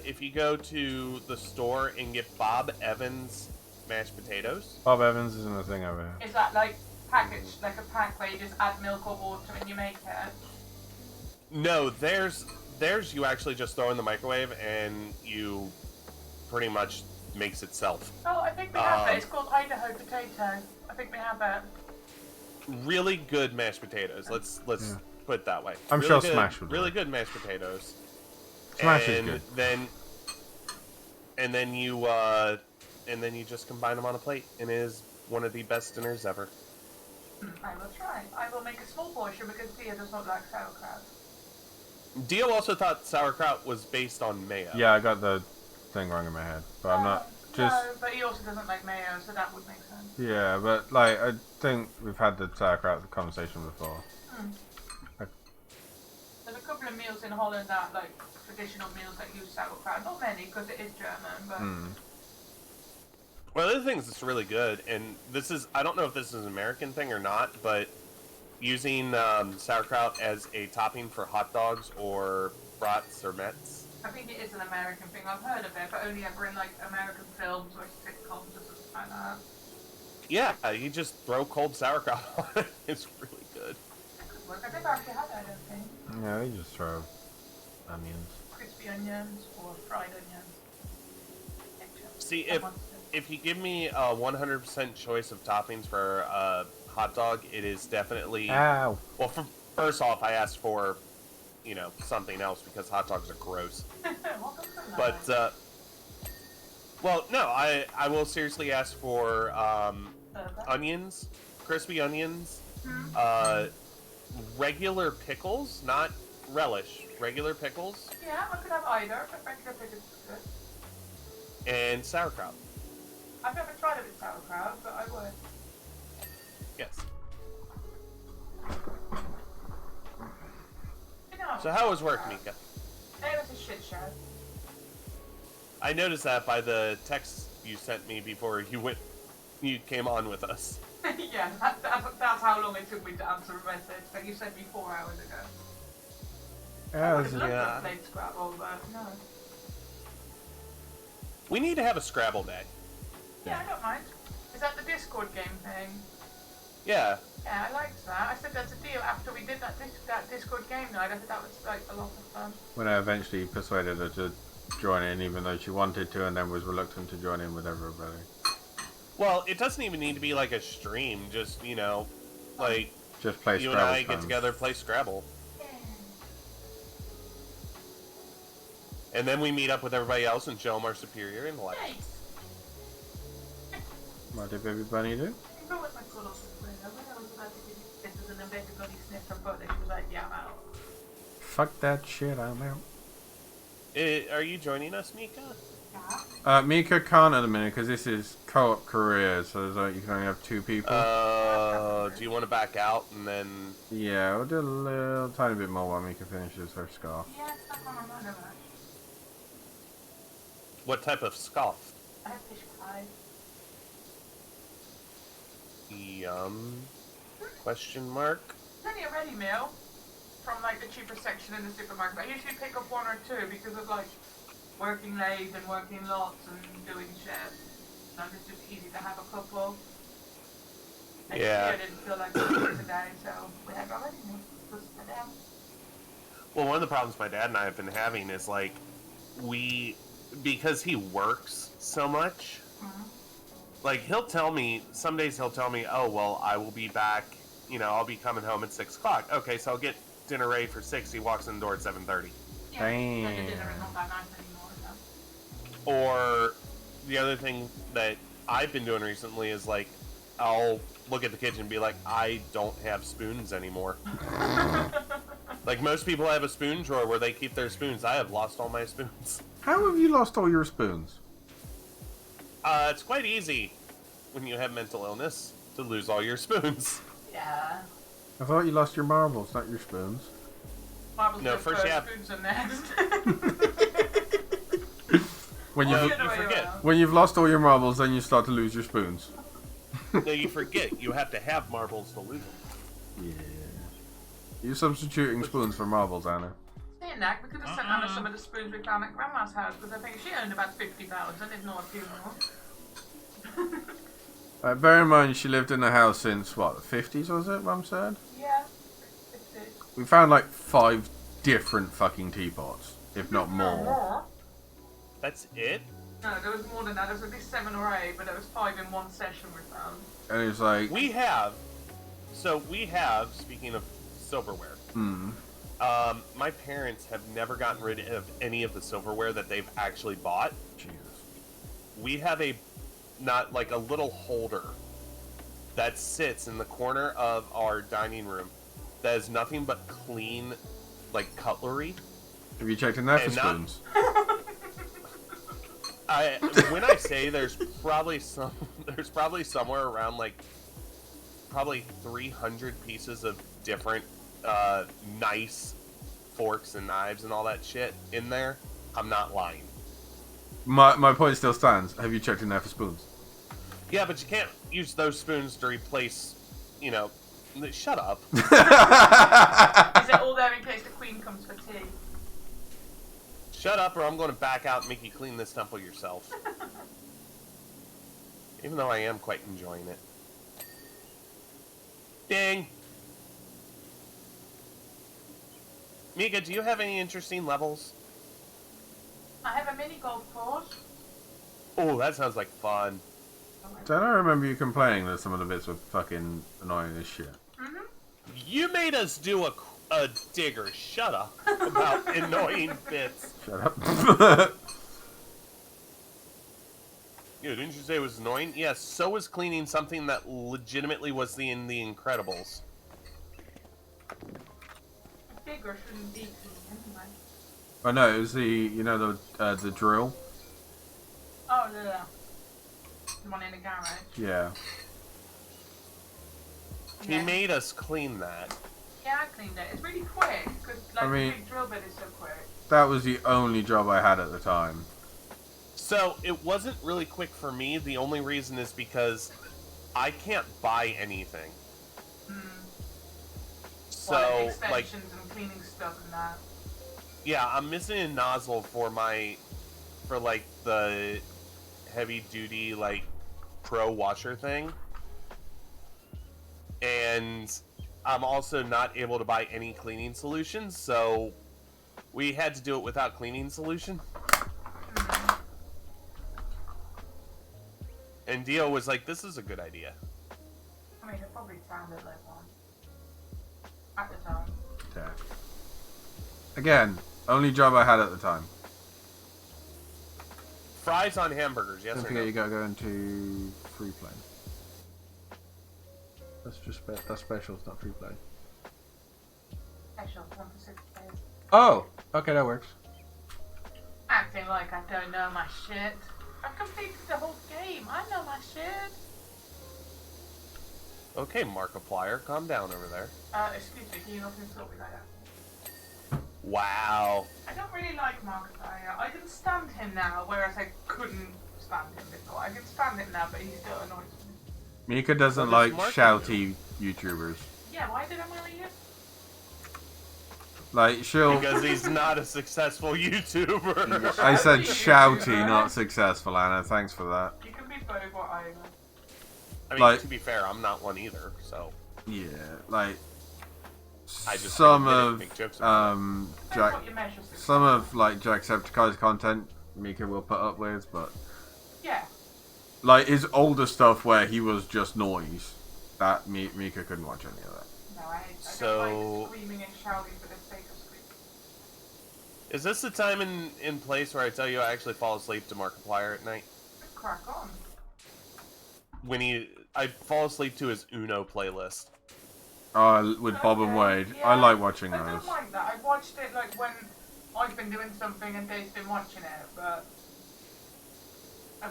if you go to the store and get Bob Evans mashed potatoes. Bob Evans isn't a thing over here. Is that like packaged, like a pack where you just add milk or water and you make it? No, there's you actually just throw in the microwave and you pretty much makes itself. Oh, I think we have it. It's called Idaho potato. I think we have it. Really good mashed potatoes. Let's put it that way. I'm really sure good, Smash would really work. good mashed potatoes. Smash and is good. Then you just combine them on a plate, and it is one of the best dinners ever. I will try. I will make a small portion because Thea does not like sauerkraut. Dio also thought sauerkraut was based on mayo. Yeah, I got the thing wrong in my head, but I'm not just. No, but he also doesn't like mayo, so that would make sense. Yeah, but like I think we've had the sauerkraut conversation before. There's a couple of meals in Holland that like traditional meals that use sauerkraut. Not many because it is German, but. Well, the other thing that's really good, and this is, I don't know if this is an American thing or not, but using sauerkraut as a topping for hot dogs or brats or mets. I think it is an American thing. I've heard of it, but only ever in like American films or sitcoms or something like that. Yeah, you just throw cold sauerkraut on it. It's really good. That could work. I've never actually had that, I don't think. Yeah, they just throw onions. Crispy onions or fried onions. See, if you give me a 100% choice of toppings for a hot dog, it is definitely... Ow! Well, first off, I asked for, something else because hot dogs are gross. But, well, no, I will seriously ask for onions, crispy onions, regular pickles, not relish, regular pickles. Yeah, I could have either, but regular pickles is good. And sauerkraut. I've never tried it with sauerkraut, but I would. Yes. So how was work, Mika? It was a shit show. I noticed that by the text you sent me before you came on with us. Yeah, that's how long it took me to answer a message that you sent me 4 hours ago. I would have loved to play Scrabble, but no. We need to have a Scrabble day. Yeah, I don't mind. Is that the Discord game thing? Yeah. Yeah, I liked that. I said that's a deal after we did that Discord game night. I said that was like a lot of fun. When I eventually persuaded her to join in, even though she wanted to, and then was reluctant to join in with everybody. Well, it doesn't even need to be like a stream. Just like just play you Scrabble. And I get together, play Scrabble. Yeah. And then we meet up with everybody else and show them our superior intellect. Nice. What did Baby Bunny do? When I was about to give kisses and then Baby Bunny sniffed her butt and she was like, yeah, I'm out. Fuck that shit, I'm out. Are you joining us, Mika? Yeah. Mika can't at the minute because this is co-op career, so you can only have 2 people. Do you want to back out and then... Yeah, we'll do a little tiny bit more while Mika finishes her scarf. Yeah, that's what I'm on about. What type of scoff? I have fish pie. Yum. Question mark. It's only a ready meal from like the cheaper section in the supermarket. I usually pick up 1 or 2 because of like working late and working lots and doing shit. it's just easy to have a couple. Yeah. I didn't feel like it today, so we had already put it down. Well, one of the problems my dad and I have been having is like because he works so much. Like some days he'll tell me, oh well, I will be back. I'll be coming home at 6 o'clock. Okay, so I'll get dinner ready for 6. He walks in the door at 7:30. Yeah, dinner is not that nice anymore. So. Or the other thing that I've been doing recently is like, I'll look at the kitchen and be like, I don't have spoons anymore. Like most people have a spoon drawer where they keep their spoons. I have lost all my spoons. How have you lost all your spoons? It's quite easy when you have mental illness to lose all your spoons. Yeah. I thought you lost your marbles, not your spoons. Marbles no, first you have... spoons are next. When you've lost all your marbles, then you start to lose your spoons. No, you forget. You have to have marbles to lose them. Yeah. You're substituting spoons for marbles, Anna. Saying that, we could have sent Anna some of the spoons we found at Grandma's house, because I think she owned about 50 pounds. I didn't know a few more. Bear in mind, she lived in the house since, what, the 50s, was it, Mum said? Yeah, 50s. We found like 5 different fucking teapots, if not more. That's it? No, there was more than that. There was at least 7 or 8, but there was 5 in one session we found. And it's like... We have, speaking of silverware, my parents have never gotten rid of any of the silverware that they've actually bought. Jesus. We have a little holder that sits in the corner of our dining room that is nothing but clean, like, cutlery. Have you checked in there for spoons? When I say there's probably somewhere around like probably 300 pieces of different nice forks and knives and all that shit in there. I'm not lying. My point still stands. Have you checked in there for spoons? Yeah, but you can't use those spoons to replace, shut up. Is it all there in case the Queen comes for tea? Shut up, or I'm going to back out and make you clean this temple yourself. Even though I am quite enjoying it. Ding! Mika, do you have any interesting levels? I have a mini golf course. Oh, that sounds like fun. Don't I remember you complaining that some of the bits were fucking annoying as shit? You made us do a digger. Shut up about annoying bits. Shut up. Yeah, didn't you say it was annoying? Yes, so was cleaning something that legitimately was in The Incredibles. A digger shouldn't be clean anyway. Oh no, it was the drill. Oh, yeah. The one in the garage. Yeah. He made us clean that. Yeah, I cleaned it. It's really quick, because the big drill bit is so quick. That was the only job I had at the time. So, it wasn't really quick for me. The only reason is because I can't buy anything. So, extensions and cleaning stuff and that. Yeah, I'm missing a nozzle for the heavy duty, pro washer thing. And I'm also not able to buy any cleaning solutions, so we had to do it without cleaning solution. And Dio was like, this is a good idea. I mean, it probably sounded like one. At the time. Yeah. Again, only job I had at the time. Fries on hamburgers, yes Don't or forget no? you gotta go into free play. That's just that's special, it's not free play. Special, 1 for 6 days. Oh! Okay, that works. Acting like I don't know my shit. I've completed the whole game. I know my shit. Okay, Markiplier, calm down over there. Excuse me, can you not insult me like that? Wow. I don't really like Markiplier. I can stand him now, whereas I couldn't stand him before. I can stand him now, but he still annoys me. Mika doesn't like shouty YouTubers. Yeah, why did I marry you? Like, she'll... Because he's not a successful YouTuber. I said shouty, not successful, Anna. Thanks for that. You can be both. both what I. I mean, to be fair, I'm not one either. So. Yeah, like. I just some of Jacksepticeye's content Mika will put up with, but yeah, like his older stuff where he was just noise, that Mika couldn't watch any of that. No, I don't like screaming and shouting for the sake of screaming. Is this the time in place where I tell you I actually fall asleep to Markiplier at night? Crack on. I fall asleep to his Uno playlist. With Bob and Wade. Yeah, I like watching those. I don't like that. I've watched it like when I've been doing something and Dave's been watching it, but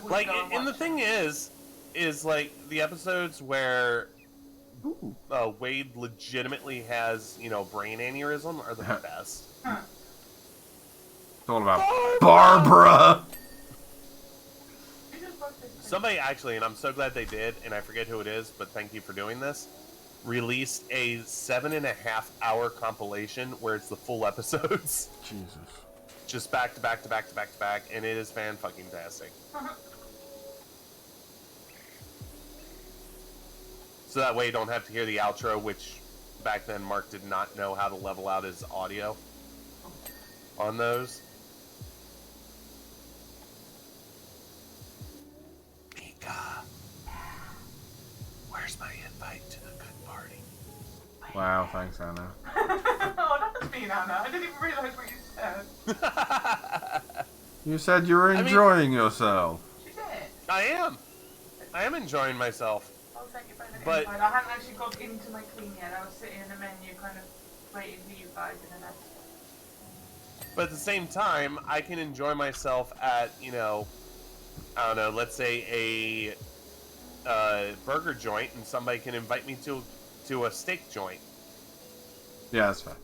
like, and the thing is like the episodes where Wade legitimately has, brain aneurysm are the best. It's all about Barbara. Somebody actually, and I'm so glad they did, and I forget who it is, but thank you for doing this, released a 7.5-hour compilation where it's the full episodes. Jesus. Just back to back to back to back to back, and it is fan-fucking-tastic. So that way you don't have to hear the outro, which back then Mark did not know how to level out his audio on those. Mika, where's my invite to the good party? Wow, thanks, Anna. Oh, that was mean, Anna. I didn't even realise what you said. You said you were enjoying yourself. She did. I am enjoying myself. I'll thank you for the invite. I hadn't actually got into my clean yet. I was sitting in the menu kind of waiting for you guys and then But at the same time, I can enjoy myself at, I don't know, let's say a burger joint, and somebody can invite me to a steak joint. Yeah, that's fine.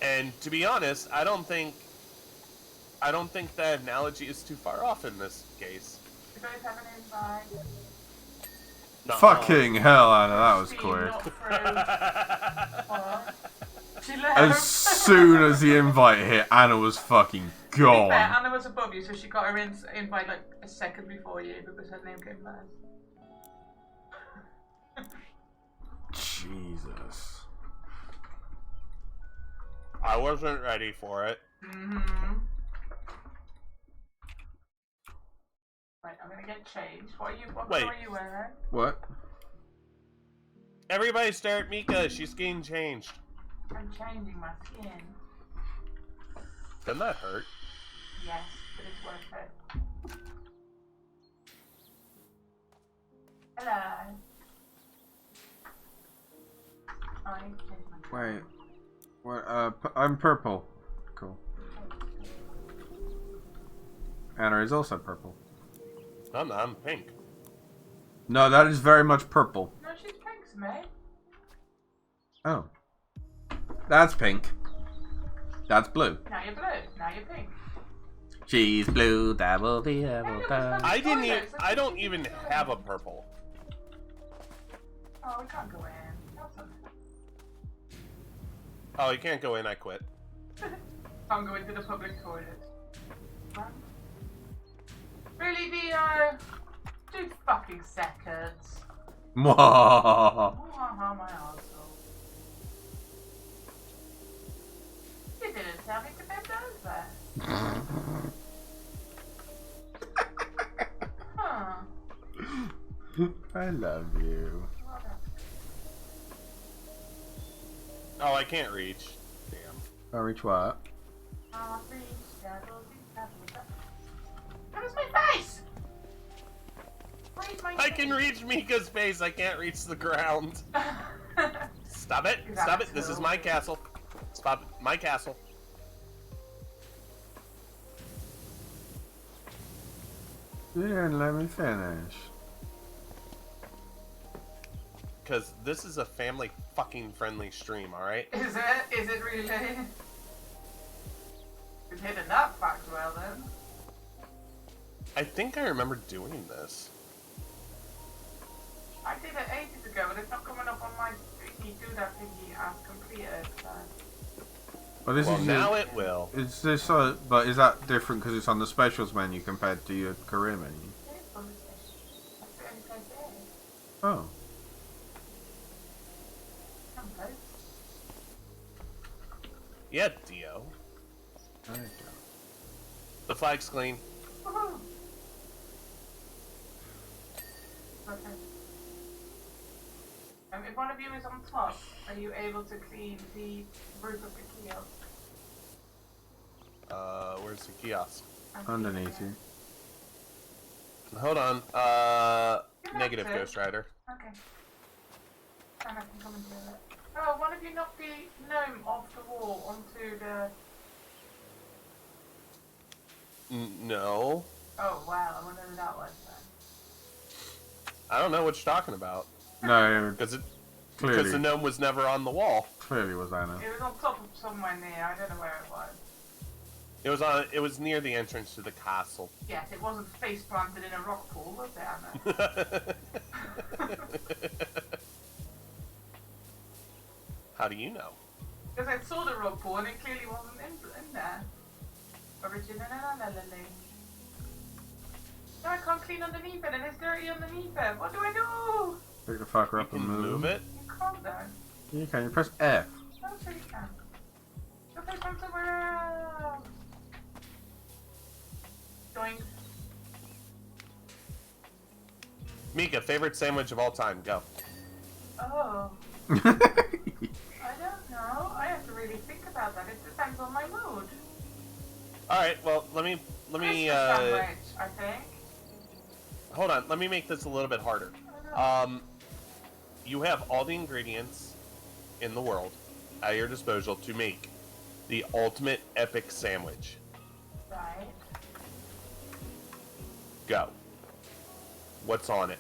And to be honest, I don't think that analogy is too far off in this case. You guys have an invite? Fucking hell, Anna, that was quick. As soon as the invite hit, Anna was fucking gone. Fair, Anna was above you, so she got her invite like a second before you because her name came first. Jesus. I wasn't ready for it. Mm-hmm. Right, I'm gonna get changed. What color are you wearing? What? Everybody stare at Mika. She's getting changed. I'm changing my skin. Doesn't that hurt? Yes, but it's worth it. Hello. Wait. What? I'm purple. Cool. Anna is also purple. No, I'm pink. No, that is very much purple. No, she's pink to me. Oh. That's pink. That's blue. Now you're blue. Now you're pink. She's blue, that will be I don't even have a purple. Oh, we can't go in. Oh, you can't go in, I quit. I'm going to the public toilet. Really, Dio? 2 fucking seconds. Mwah. Oh, my arsehole. You didn't tell me to bend over. Huh. I love you. Oh, I can't reach. Damn. I reach what? Where's my face? Where's my I can reach Mika's face. I can't reach the ground. Stop it. Stop it. This is my castle. Stop it. My castle. You didn't let me finish. Because this is a family fucking friendly stream, alright? Is it? Is it really? You've hidden that fact well then. I think I remember doing this. I did it ages ago, but it's not coming up on my thingy, do that thingy as completed, so. Well, this is now it will. Is this? But is that different because it's on the specials menu compared to your career menu? Oh. Yeah, Dio. The flag's clean. Okay. If one of you is on top, are you able to clean the roof of the kiosk? Where's the kiosk? Underneath you. Hold on. Negative, Ghost Rider. Okay. And I can come and do it. Oh, one of you knocked the gnome off the wall onto the... No. Oh, wow. I wonder who that was then. I don't know what you're talking about. No, because clearly the gnome was never on the wall. Clearly was Anna. It was on top of somewhere near. I don't know where it was. It was near the entrance to the castle. Yes, it wasn't face planted in a rock pool, was it, Anna? How do you know? Because I saw the rock pool and it clearly wasn't in there. Originally. No, I can't clean underneath it and it's dirty underneath it. What do I do? Pick the fucker up and move it. You can't though. You can. You press F. No, sure you can. Go play from somewhere else. Doink. Mika, favorite sandwich of all time? Go. Oh. I don't know. I have to really think about that. It depends on my mood. All right. Well, let me. Sandwich, I think. Hold on. Let me make this a little bit harder. You have all the ingredients in the world at your disposal to make the ultimate epic sandwich. Right. Go. What's on it?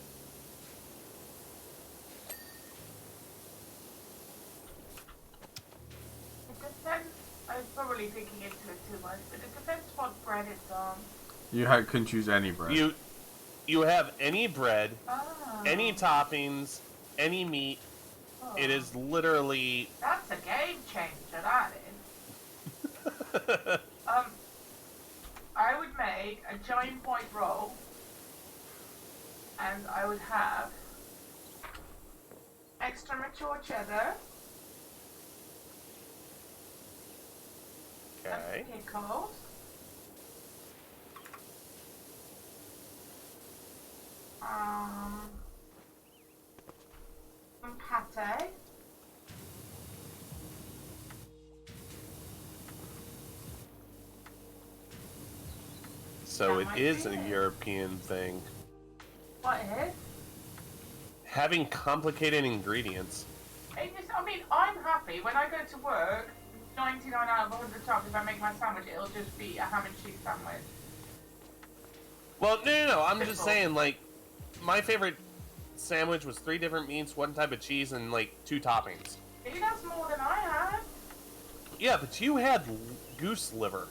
It depends. I was probably thinking into it too much, but it depends what bread it's on. You couldn't choose any bread. You have any bread, Oh. any toppings, any meat. Oh. It is literally. That's a game changer, that is. I would make a giant white roll, and I would have extra mature cheddar. Okay. And pickles. Some pate. So That it might is be a it. European thing. What is? Having complicated ingredients. I mean, I'm happy when I go to work. 99 out of 100 times, if I make my sandwich, it'll just be a ham and cheese sandwich. Well, no. I'm just saying, like, my favorite sandwich was 3 different meats, 1 type of cheese, and, like, 2 toppings. See, that's more than I had. Yeah, but you had goose liver.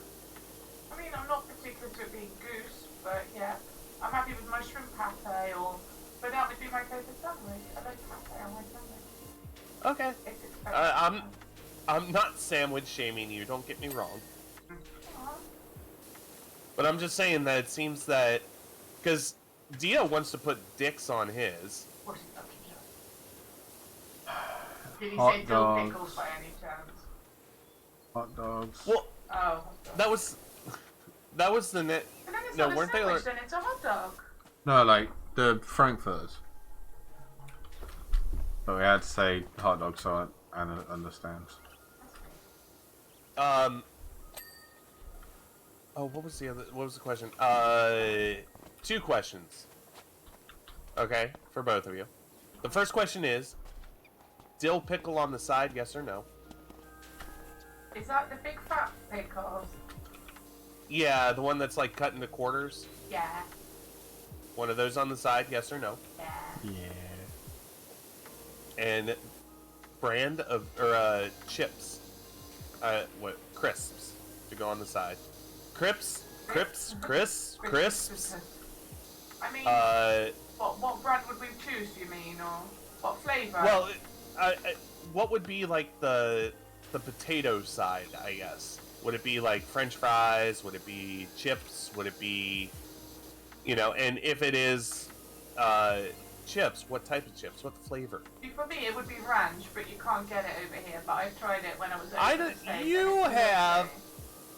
I mean, I'm not particular to it being goose, but yeah. I'm happy with mushroom pate, but that would be my favourite sandwich. I like pate on my sandwich. Okay. If it's very I'm not sandwich shaming you, don't get me wrong. But I'm just saying that it seems that... Because Dio wants to put dicks on his. What is that? Did he Hot say dill dogs. pickles by any chance? Hot dogs. Well, Oh. that was the net... But then it's No, not a weren't they sandwich, like- then it's a hot dog. No, like the Frankfurters. But we had to say hot dog so Anna understands. Oh, what was the question? 2 questions. Okay, for both of you. The first question is, dill pickle on the side, yes or no? Is that the big fat pickles? Yeah, the one that's like cut into quarters. Yeah. One of those on the side, yes or no? Yeah. Yeah. And brand of chips. Crisps to go on the side. Crisps. I mean, Uh, what brand would we choose, do you mean? Or what flavour? well, what would be like the the potato side, I guess? Would it be like French fries? Would it be chips? Would it be, and if it is chips, what type of chips? What flavor? For me, it would be ranch, but you can't get it over here. But I've tried it when I was over the States.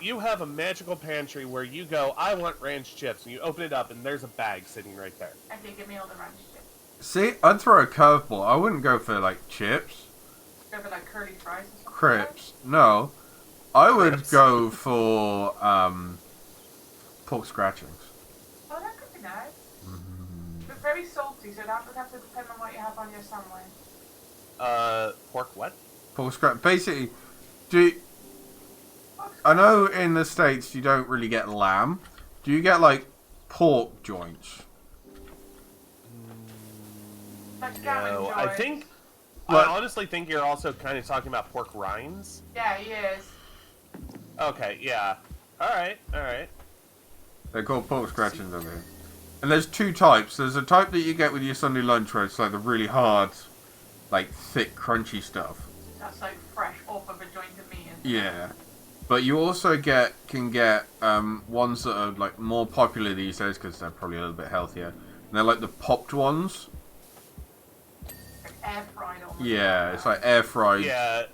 You have a magical pantry where you go, I want ranch chips, and you open it up, and there's a bag sitting right there. Okay, give me all the ranch chips. See, I'd throw a curveball. I wouldn't go for, like, chips. Go for, like, curly fries or something? Crips. No. I would Crips. go for, pork scratchings. Oh, that could be nice. But very salty, so that would have to depend on what you have on your sandwich. Pork what? Pork scratch. Basically, I know in the States you don't really get lamb. Do you get, like, pork joints? Like gammon joints. I honestly think you're also kind of talking about pork rinds. Yeah, he is. Okay, yeah. Alright. They're called pork scratchings over here. And there's two types. There's a type that you get with your Sunday lunch where it's like the really hard, like thick, crunchy stuff. That's like fresh off of a joint of meat. Yeah. But you also can get ones that are like more popular these days because they're probably a little bit healthier. And they're like the popped ones. Like air fried almost. Yeah, it's like air fried. Yeah,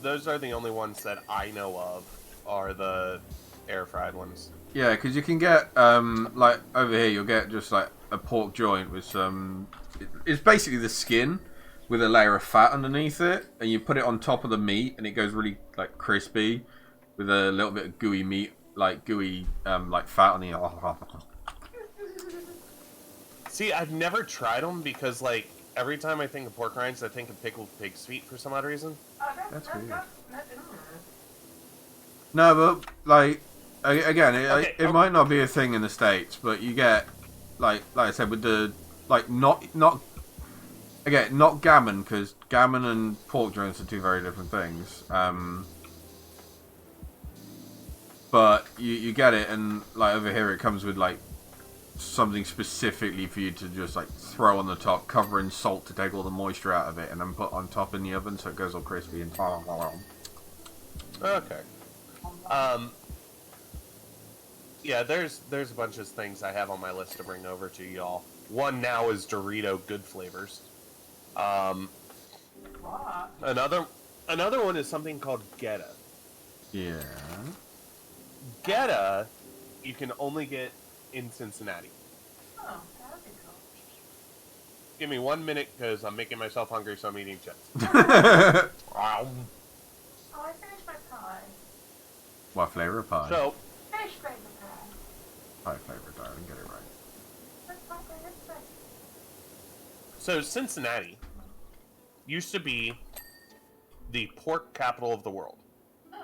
those are the only ones that I know of are the air fried ones. Yeah, because you can get, like, over here, you'll get just, like, a pork joint with some... It's basically the skin with a layer of fat underneath it, and you put it on top of the meat, and it goes really, like, crispy with a little bit of gooey meat, like, like, fat on the... See, I've never tried them because, like, every time I think of pork rinds, I think of pickled pig's feet for some odd reason. Oh, That's weird. That's No, but, like... Again, it might not be a thing in the States, but you get, like I said, with the, like, not gammon, because gammon and pork joints are two very different things. But you get it, and, like, over here it comes with, like, something specifically for you to just, like, throw on the top, cover in salt to take all the moisture out of it, and then put on top in the oven so it goes all crispy and... Okay. Yeah, there's a bunch of things I have on my list to bring over to y'all. One now is Dorito Good Flavors. Another one is something called Geta. Yeah. Geta, you can only get in Cincinnati. Oh, that'd be cool. Give me 1 minute because I'm making myself hungry, so I'm eating chips. Oh, I finished my pie. What flavor of pie? So, Fish flavor pie. Pie flavor, darling, get it right. So Cincinnati used to be the pork capital of the world. Oh,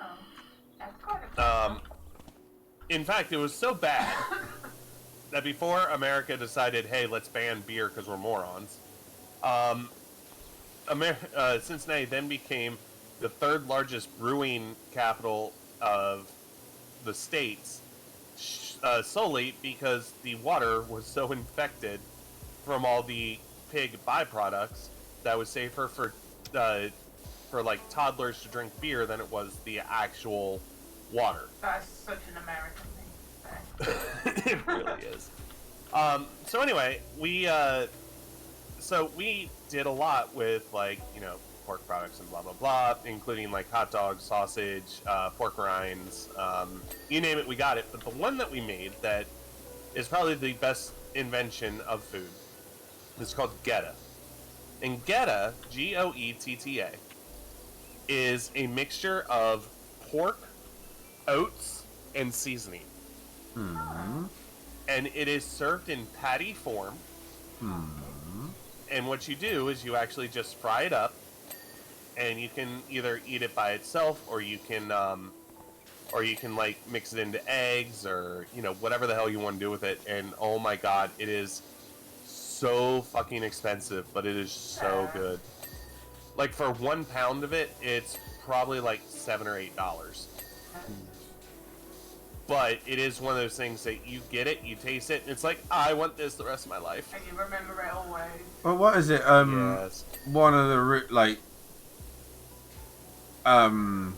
that's quite a In fact, it was so bad that before America decided, hey, let's ban beer because we're morons, Cincinnati then became the third largest brewing capital of the states, solely because the water was so infected from all the pig byproducts that was safer for like toddlers to drink beer than it was the actual water. That's such an American thing to say. It really is. So anyway, we did a lot with, like, pork products and blah blah blah, including like hot dogs, sausage, pork rinds, you name it, we got it. But the one that we made that is probably the best invention of food is called Geta. And Geta, Goetta, is a mixture of pork, oats, and seasoning. Hmm. And it is served in patty form. And what you do is you actually just fry it up, and you can either eat it by itself, or you can like mix it into eggs, or whatever the hell you want to do with it. And oh my god, it is so fucking expensive, but it is so good. Like, for 1 pound of it, it's probably like $7 or $8. But it is one of those things that you get it, you taste it, and it's like, I want this the rest of my life. And you remember it always. Well, what is it? Yes. One of the I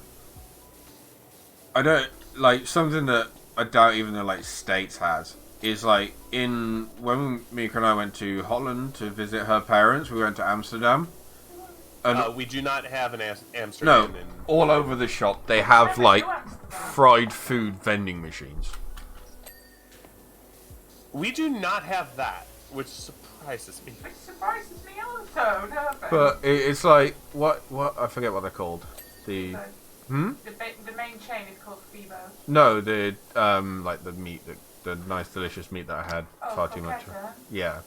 don't like something that I doubt even the like States has is like when Mika and I went to Holland to visit her parents, we went to Amsterdam. And we do not have an Amsterdam. No, all over the shop they have like fried food vending machines. We do not have that, which surprises me. Which surprises me also, doesn't it? But it's like what I forget what they're called. The The main chain is called Fibo. No, the like the meat, the nice delicious meat that I had far too much. Yeah.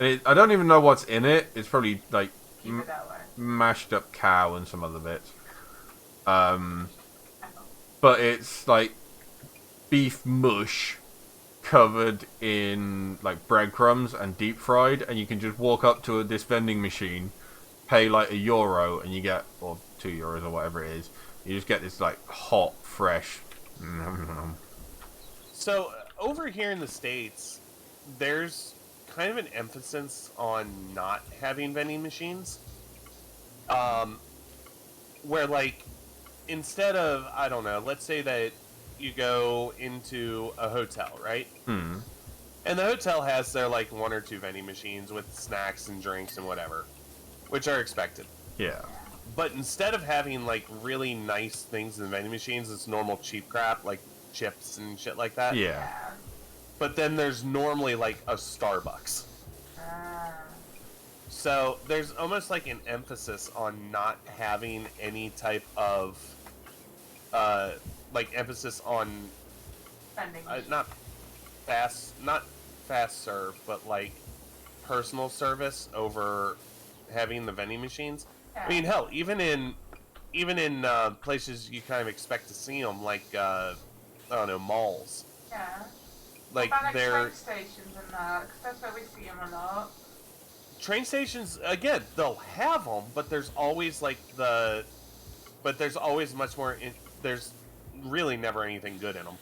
I don't even know what's in it. It's probably like mashed up cow and some other bits. But it's like beef mush covered in like breadcrumbs and deep fried, and you can just walk up to this vending machine, pay like €1, and you get, or €2 or whatever it is. You just get this like hot, fresh. So over here in the States, there's kind of an emphasis on not having vending machines. Where like instead of, I don't know, let's say that you go into a hotel, right? Hmm. And the hotel has their like 1 or 2 vending machines with snacks and drinks and whatever, which are expected. Yeah. But instead of having like really nice things in the vending machines, it's normal cheap crap like chips and shit like that. Yeah. But then there's normally like a Starbucks. So there's almost like an emphasis on not having any type of like emphasis on not fast serve, but like personal service over having the vending machines. Yeah. I mean, hell, even in places you kind of expect to see them, like I don't know, malls. Yeah. Like they're train stations and that, because that's where we see them a lot. Train stations, again, they'll have them, but there's always like there's always much more. There's really never anything good in them,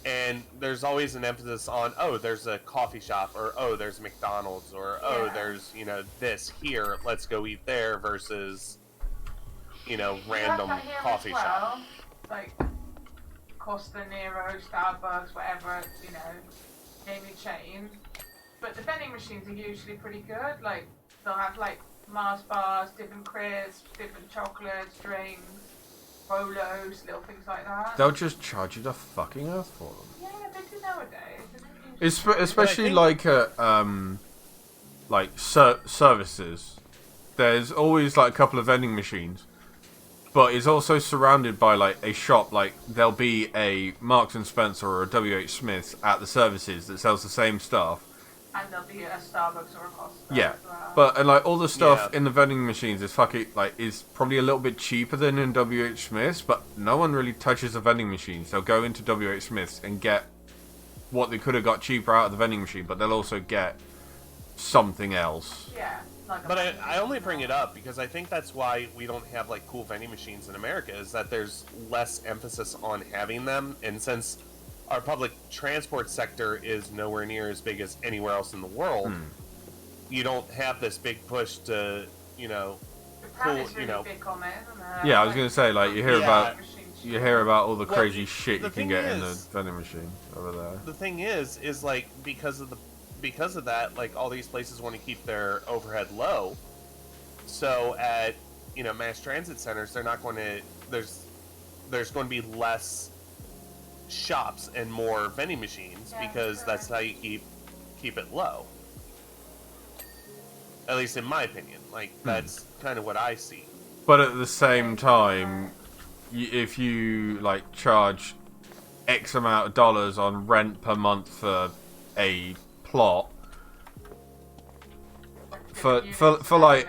and there's always an emphasis on, oh, there's a coffee shop, or oh, there's McDonald's, or oh, there's this here, let's go eat there, versus random coffee shop. Like Costa, Nero, Starbucks, whatever, name your chain. But the vending machines are usually pretty good. Like, they'll have, like, Mars bars, different crisps, different chocolates, drinks, Rolos, little things like that. They'll just charge you the fucking earth for them. Yeah, they do nowadays. Especially like services. There's always, like, a couple of vending machines. But it's also surrounded by, like, a shop. Like, there'll be a Marks and Spencer or a WH Smith's at the services that sells the same stuff. And there'll be a Starbucks or a Costa. Yeah, as well. but and like all the stuff in the vending machines is is probably a little bit cheaper than in WH Smith's, but no one really touches the vending machines. They'll go into WH Smith's and get what they could have got cheaper out of the vending machine, but they'll also get something else. Yeah. But I only bring it up because I think that's why we don't have like cool vending machines in America, is that there's less emphasis on having them, and since our public transport sector is nowhere near as big as anywhere else in the world, you don't have this big push to, big on it, isn't it? Yeah, I was gonna say, like, you hear about all the crazy shit you can get in the vending machine over there. The thing is like because of that, like all these places want to keep their overhead low. So at mass transit centers, they're not going to there's going to be less shops and more vending machines, because that's how you keep it low. At least in my opinion, like that's kind of what I see. But at the same time, if you like charge X amount of dollars on rent per month for a plot, for like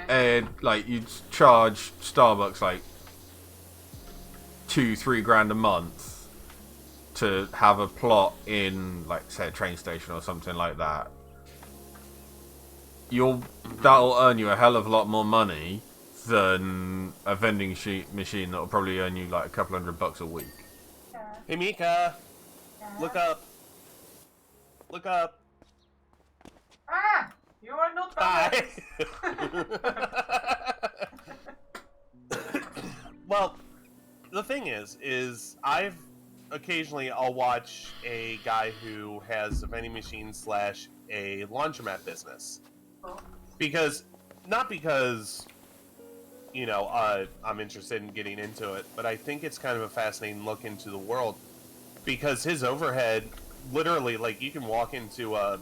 you'd charge Starbucks like $2-3 grand a month to have a plot in, like, say, a train station or something like that. That'll earn you a hell of a lot more money than a vending machine that'll probably earn you like a couple $100 a week. Hey Mika, look up. Look up. Ah, you are not bad. Well, the thing is I've occasionally I'll watch a guy who has a vending machine slash a laundromat business because not because I'm interested in getting into it, but I think it's kind of a fascinating look into the world because his overhead literally, like, you can walk into a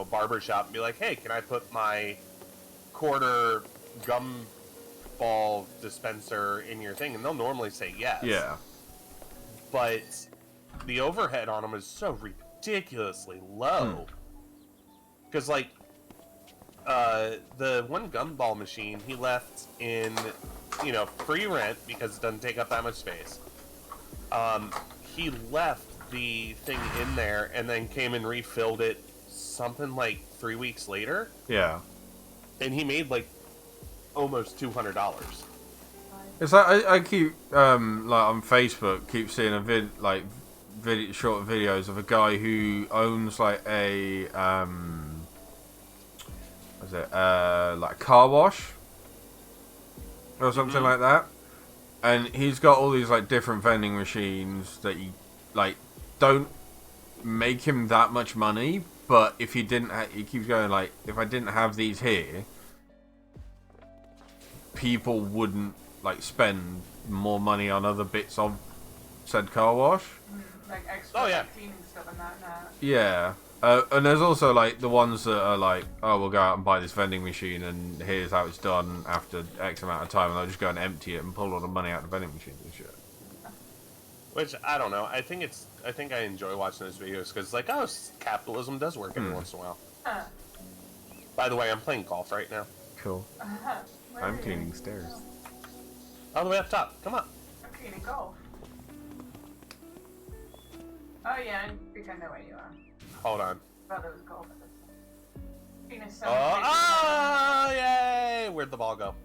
barber shop and be like, hey, can I put my quarter gum ball dispenser in your thing, and they'll normally say yes. Yeah. But the overhead on them is so ridiculously low. Because, like, the one gumball machine he left in, free rent because it doesn't take up that much space. He left the thing in there and then came and refilled it something like 3 weeks later. Yeah. And he made, like, almost $200. It's like I keep like on Facebook keep seeing short videos of a guy who owns like a like a car wash or something like that, and he's got all these like different vending machines that you like don't make him that much money, but if he didn't he keeps going like, if I didn't have these here, people wouldn't like spend more money on other bits of said car wash. Like extra like, cleaning stuff and that. Yeah. And there's also like the ones that are like, oh, we'll go out and buy this vending machine and here's how it's done after X amount of time, and they'll just go and empty it and pull all the money out of the vending machine and shit. Which, I don't know. I think I enjoy watching those videos because, like, capitalism does work every once in a while. By the way, I'm playing golf right now. Cool. I'm cleaning stairs. All the way up top. Come on. I'm cleaning golf. Oh yeah, I think I know where you are. Hold on. Well, there was golf. Oh, yay! Where'd the ball go?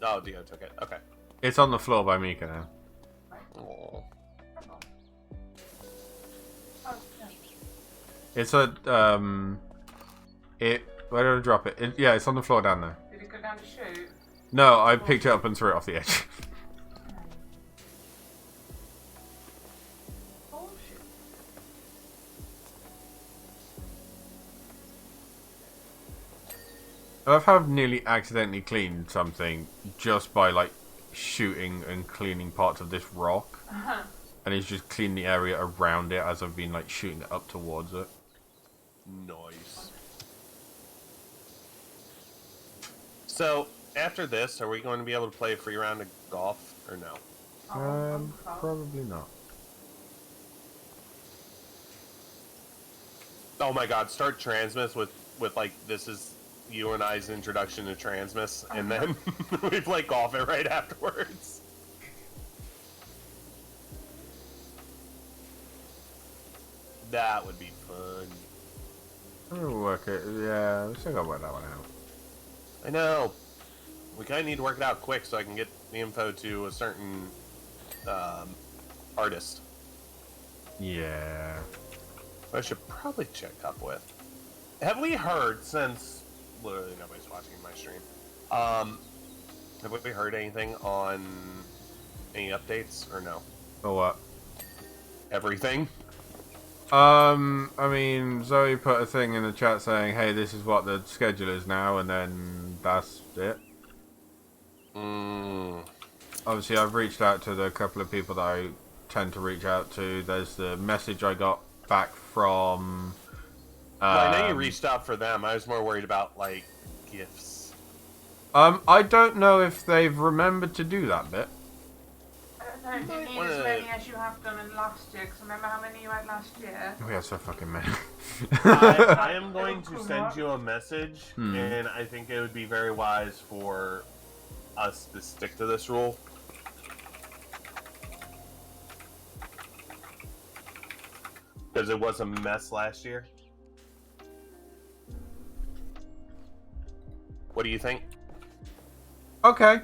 Oh, Dio took it. Okay. It's on the floor by Mika now. Oh. It's a where did I drop it? Yeah, it's on the floor down there. Did it go down to shoot? No, I picked it up and threw it off the edge. I've nearly accidentally cleaned something just by like shooting and cleaning parts of this rock, and it's just cleaned the area around it as I've been like shooting it up towards it. Nice. So after this, are we going to be able to play a free round of golf or no? Probably not. Oh my God! Start Transmis with like, this is you and I's introduction to Transmis, and then we play golf it right afterwards. That would be fun. I'm gonna work it. Yeah, we still gotta work that one out. I know. We kind of need to work it out quick so I can get the info to a certain artist. Yeah. I should probably check up with. Have we heard, since literally nobody's watching my stream, have we heard anything on any updates or no? Or what? Everything? I mean, Zoe put a thing in the chat saying, hey, this is what the schedule is now, and then that's it. Obviously, I've reached out to the couple of people that I tend to reach out to. There's the message I got back from... well, I know you reached out for them. I was more worried about, like, gifts. I don't know if they've remembered to do that bit. I don't know, do you need as many as you have done in last year? Because remember how many you had last year? We had so fucking many. I am going to send you a message, and I think it would be very wise for us to stick to this rule. Because it was a mess last year. What do you think? Okay.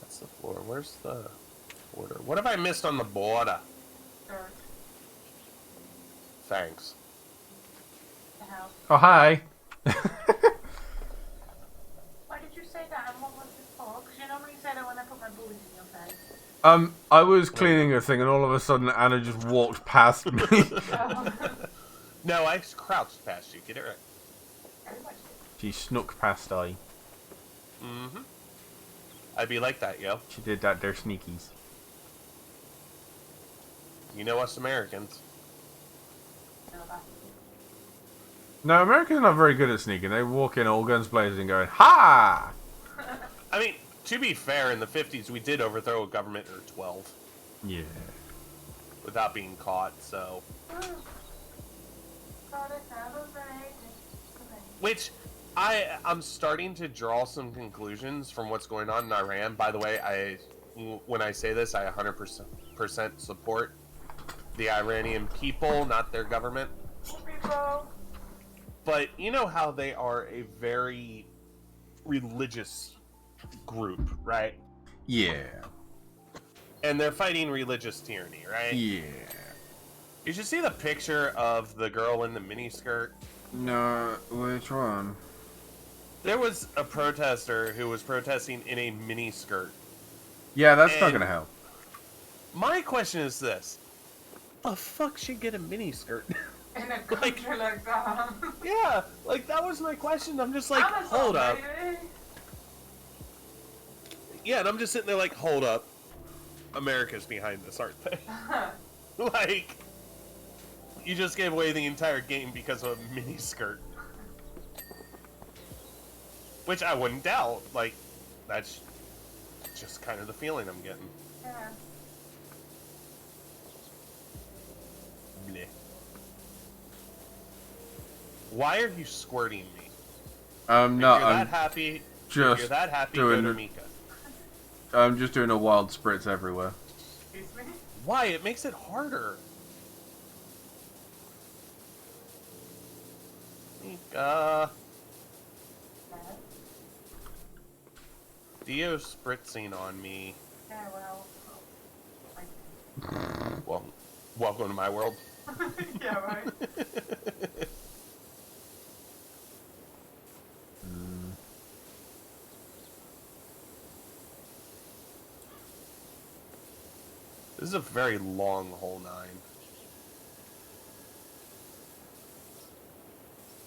That's the floor. Where's the border? What have I missed on the border? thanks. The hell? Oh, hi. Why did you say that, and what was it for? Because you normally say that when I put my boys in your face. I was cleaning a thing and all of a sudden Anna just walked past me. Oh. No, I crouched past you. Get it right. Everybody She snuck past I. Mm-hmm. I'd be like that, yo. She did that, they're sneakies. You know us Americans. know that. No, Americans are not very good at sneaking. They walk in all guns blazing going, ha! I mean, to be fair, in the 50s, we did overthrow a government or 12 Yeah. without being caught, so... Which, I'm starting to draw some conclusions from what's going on in Iran. By the way, when I say this, I 100% support the Iranian people, not their government. But you know how they are a very religious group, right? Yeah. And they're fighting religious tyranny, right? Yeah. You should see the picture of the girl in the miniskirt. No, which one? There was a protester who was protesting in a miniskirt. Yeah, that's not And- gonna help. My question is this. The fuck should get a miniskirt? In a country like that. Yeah, like that was my question. I'm just like, Amazon, hold up. baby. Yeah, and I'm just sitting there like, hold up. America's behind this, aren't they? Like, you just gave away the entire game because of a miniskirt. Which I wouldn't doubt. Like, that's just kind of the feeling I'm getting. Yeah. Bleh. Why are you squirting me? No, If you're that I'm happy, just if you're that happy, doing go to it. Mika. I'm just doing a wild spritz everywhere. Excuse me? Why? It makes it harder. Mika. No. Dio spritzing on me. Yeah, well. Well, welcome to my world. Yeah, right. This is a very long hole 9.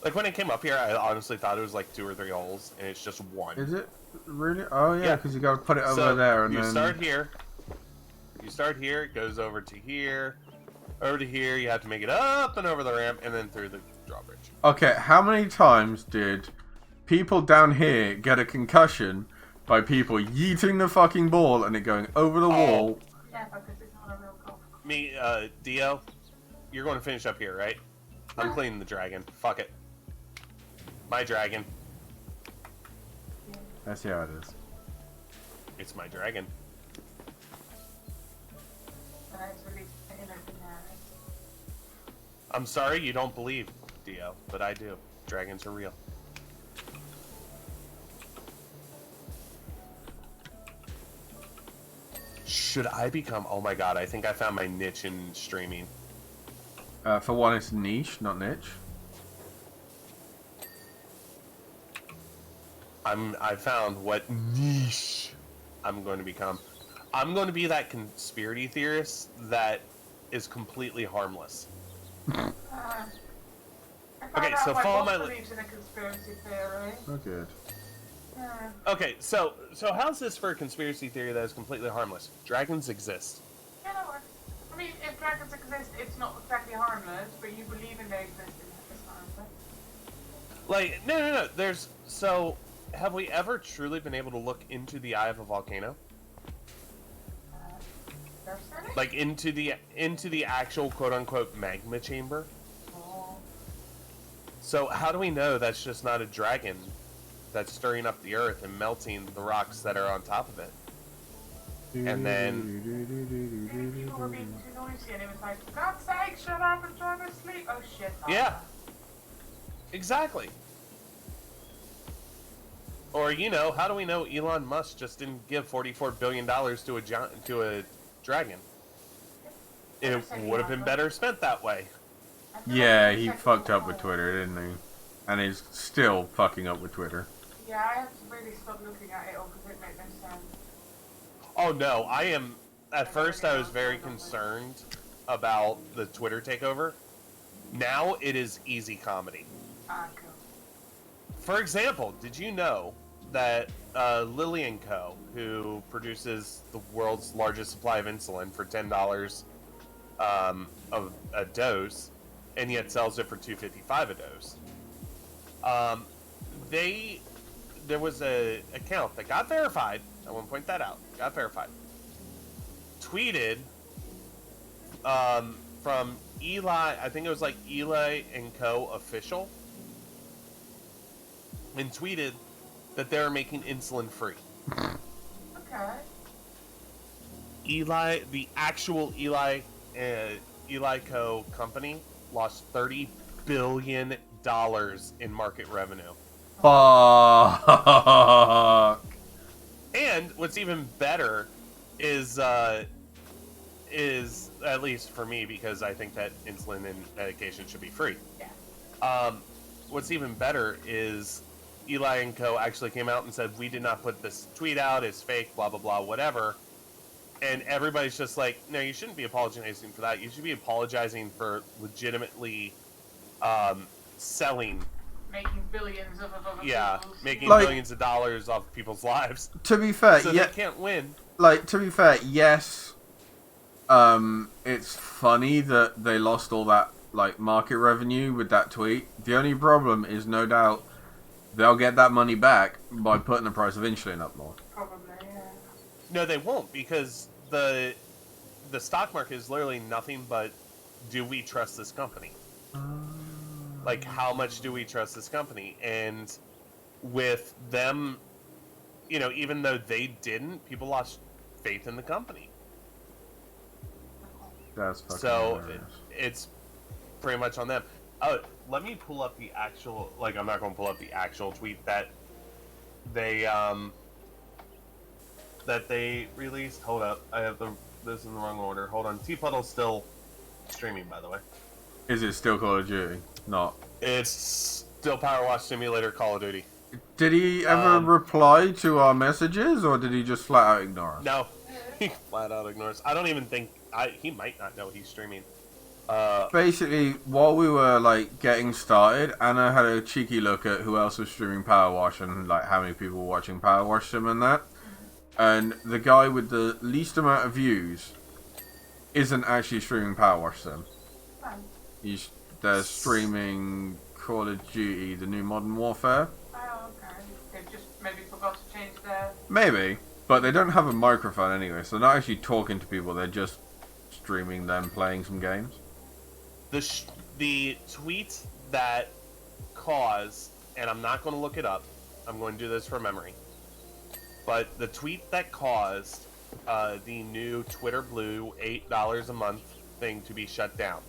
Like when it came up here, I honestly thought it was like 2 or 3 holes, and it's just 1. Is it really? Oh yeah, Yeah. because you got to put it over So there and you then. start here. You start here. It goes over to here. Over to here. You have to make it up and over the ramp, and then through the drawbridge. Okay, how many times did people down here get a concussion by people yeeting the fucking ball and it going over the wall? Yeah, because it's not a real golf course. Me, Dio, you're going to finish up here, right? I'm cleaning the dragon. Fuck it. My dragon. I see how it is. It's my dragon. And it's released in open air. I'm sorry you don't believe, Dio, but I do. Dragons are real. Should I become... Oh my god, I think I found my niche in streaming. For one, it's niche, not niche. I found what niche I'm going to become. I'm going to be that conspiracy theorist that is completely harmless. Okay, so follow my... believes in a conspiracy theory. Oh, good. Yeah. Okay, so how's this for a conspiracy theory that is completely harmless? Dragons exist. Yeah, no worries. I mean, if dragons exist, it's not exactly harmless, but you believe in their existence. It's not harmless. Like, no. There's... So, have we ever truly been able to look into the eye of a volcano? Personally? Like, into the actual quote-unquote magma chamber? Oh. So, how do we know that's just not a dragon that's stirring up the earth and melting the rocks that are on top of it? And then... People were being too noisy, and it was like, for God's sake, shut up and try to sleep. Oh shit. Yeah. Exactly. Or, you know, how do we know Elon Musk just didn't give $44 billion to a dragon? It would have been better spent that way. Yeah, he fucked up with Twitter, didn't he? And he's still fucking up with Twitter. Yeah, I have to really stop looking at it all because it makes no sense. Oh no, I am. At first, I was very concerned about the Twitter takeover. Now it is easy comedy. Ah, cool. For example, did you know that Lilly & Co., who produces the world's largest supply of insulin for $10 of a dose, and yet sells it for $2.55 a dose? There was a account that got verified. I want to point that out. Got verified. Tweeted from Eli. I think it was like Eli & Co. official. And tweeted that they're making insulin free. Okay. The actual Eli Co. company lost $30 billion in market revenue. Fuck. And what's even better is at least for me, because I think that insulin and medication should be free. Yeah. What's even better is Eli & Co. actually came out and said, we did not put this tweet out, it's fake, blah, blah, blah, whatever. And everybody's just like, no, you shouldn't be apologizing for that. You should be apologizing for legitimately selling. Making billions of other people's... making billions of dollars off people's lives. To be fair, so yeah, they can't win. Like, to be fair, yes, it's funny that they lost all that, like, market revenue with that tweet. The only problem is, no doubt, they'll get that money back by putting the price of insulin up more. Probably, yeah. No, they won't, because the stock market is literally nothing but, do we trust this company? Like, how much do we trust this company? And with them, you know, even though they didn't, people lost faith in the company. That's fucking so hilarious. it's pretty much on them. Oh, let me pull up the actual, like, I'm not going to pull up the actual tweet that they released. Hold up, I have this in the wrong order. Hold on, T-Puddle's still streaming, by the way. Is it still Call of Duty? Not. It's still Power Wash Simulator Call of Duty. Did he ever reply to our messages, or did he just flat out ignore us? No, he flat out ignores. I don't even think he might not know he's streaming. Basically, while we were like getting started, Anna had a cheeky look at who else was streaming Power Wash and like how many people were watching Power Wash Sim and that. And the guy with the least amount of views isn't actually streaming Power Wash Sim. They're streaming Call of Duty, the new Modern Warfare. Oh, okay. They just maybe forgot to change their... Maybe, but they don't have a microphone anyway, so they're not actually talking to people, they're just streaming them playing some games. The tweet that caused, and I'm not going to look it up, I'm going to do this from memory, but the tweet that caused the new Twitter Blue $8 a month thing to be shut down.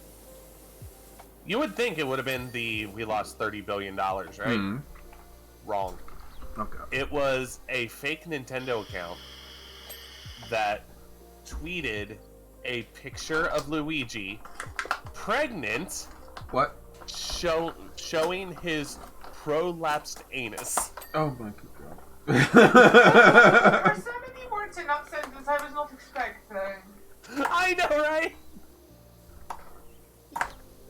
You would think it would have been we lost $30 billion, right? Mm. Wrong. Okay. It was a fake Nintendo account that tweeted a picture of Luigi pregnant. What? Showing his prolapsed anus. Oh my god. There were so many words in that sentence I was not expecting. I know, right?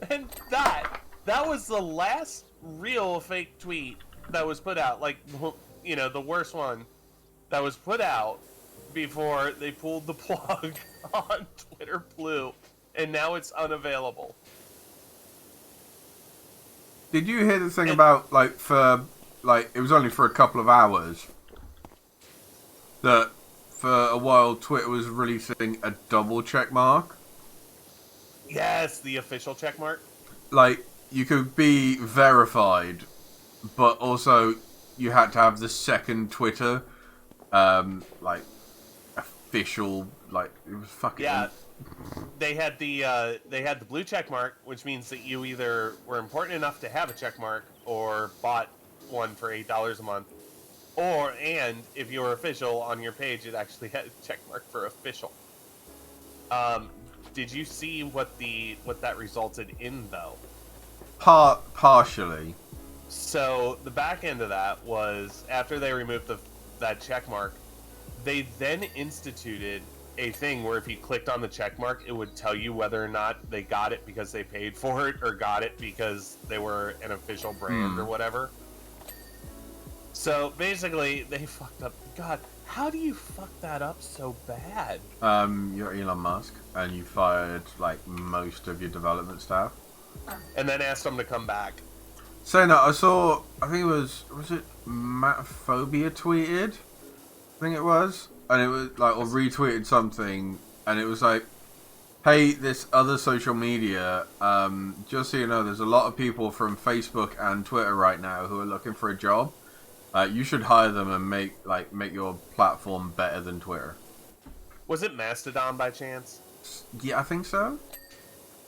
And that was the last real fake tweet that was put out. Like, you know, the worst one that was put out before they pulled the plug on Twitter Blue, and now it's unavailable. Did you hear the thing about, like, it was only for a couple of hours, that for a while Twitter was releasing a double check mark? Yes, the official check mark. Like, you could be verified, but also you had to have the second Twitter, like, official, like, it was fucking... Yeah, they had the blue check mark, which means that you either were important enough to have a check mark or bought one for $8 a month, and if you were official on your page, it actually had a check mark for official. did you see what that resulted in though? Partially. So the back end of that was after they removed that check mark, they then instituted a thing where if you clicked on the check mark, it would tell you whether or not they got it because they paid for it or got it because they were an official brand or whatever. So basically, they fucked up. God, how do you fuck that up so bad? You're Elon Musk, and you fired like most of your development staff, and then asked them to come back. Saying that, I think it was it Mattphobia tweeted? I think it was. And it was like, or retweeted something, and it was like, hey, this other social media, just so you know, there's a lot of people from Facebook and Twitter right now who are looking for a job. You should hire them and make your platform better than Twitter. Was it Mastodon by chance? Yeah, I think so.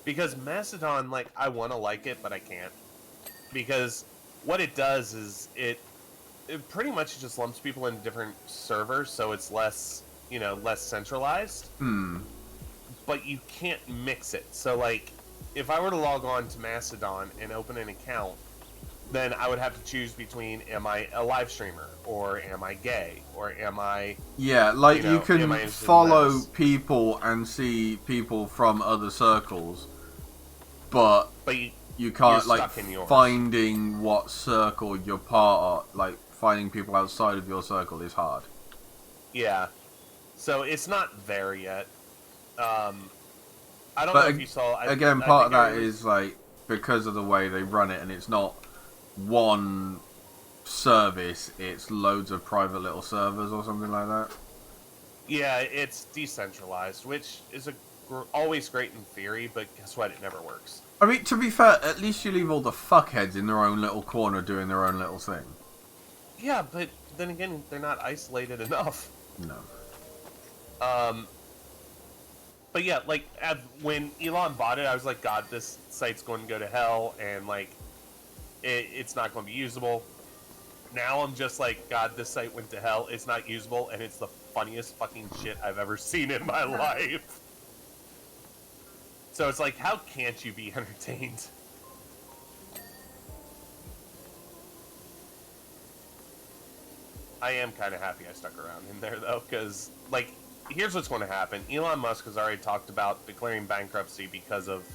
Because Mastodon, like, I want to like it, but I can't. Because what it does is it pretty much just lumps people into different servers, so it's less centralized. But you can't mix it. So, like, if I were to log on to Mastodon and open an account, then I would have to choose between, am I a live streamer, or am I gay, or am I... Yeah, like, you can follow people and see people from other circles, but you can't, like, finding what circle you're part of, like, finding people outside of your circle is hard. Yeah. So it's not there yet. I don't know if you saw... Again, part of that is, like, because of the way they run it, and it's not one service, it's loads of private little servers or something like that. Yeah, it's decentralized, which is always great in theory, but guess what? It never works. I mean, to be fair, at least you leave all the fuckheads in their own little corner doing their own little thing. Yeah, but then again, they're not isolated enough. No. But yeah, like, when Elon bought it, I was like, God, this site's going to go to hell, and, like, it's not going to be usable. Now I'm just like, God, this site went to hell, it's not usable, and it's the funniest fucking shit I've ever seen in my life. So it's like, how can't you be entertained? I am kind of happy I stuck around in there, though, because, like, here's what's going to happen. Elon Musk has already talked about declaring bankruptcy because of,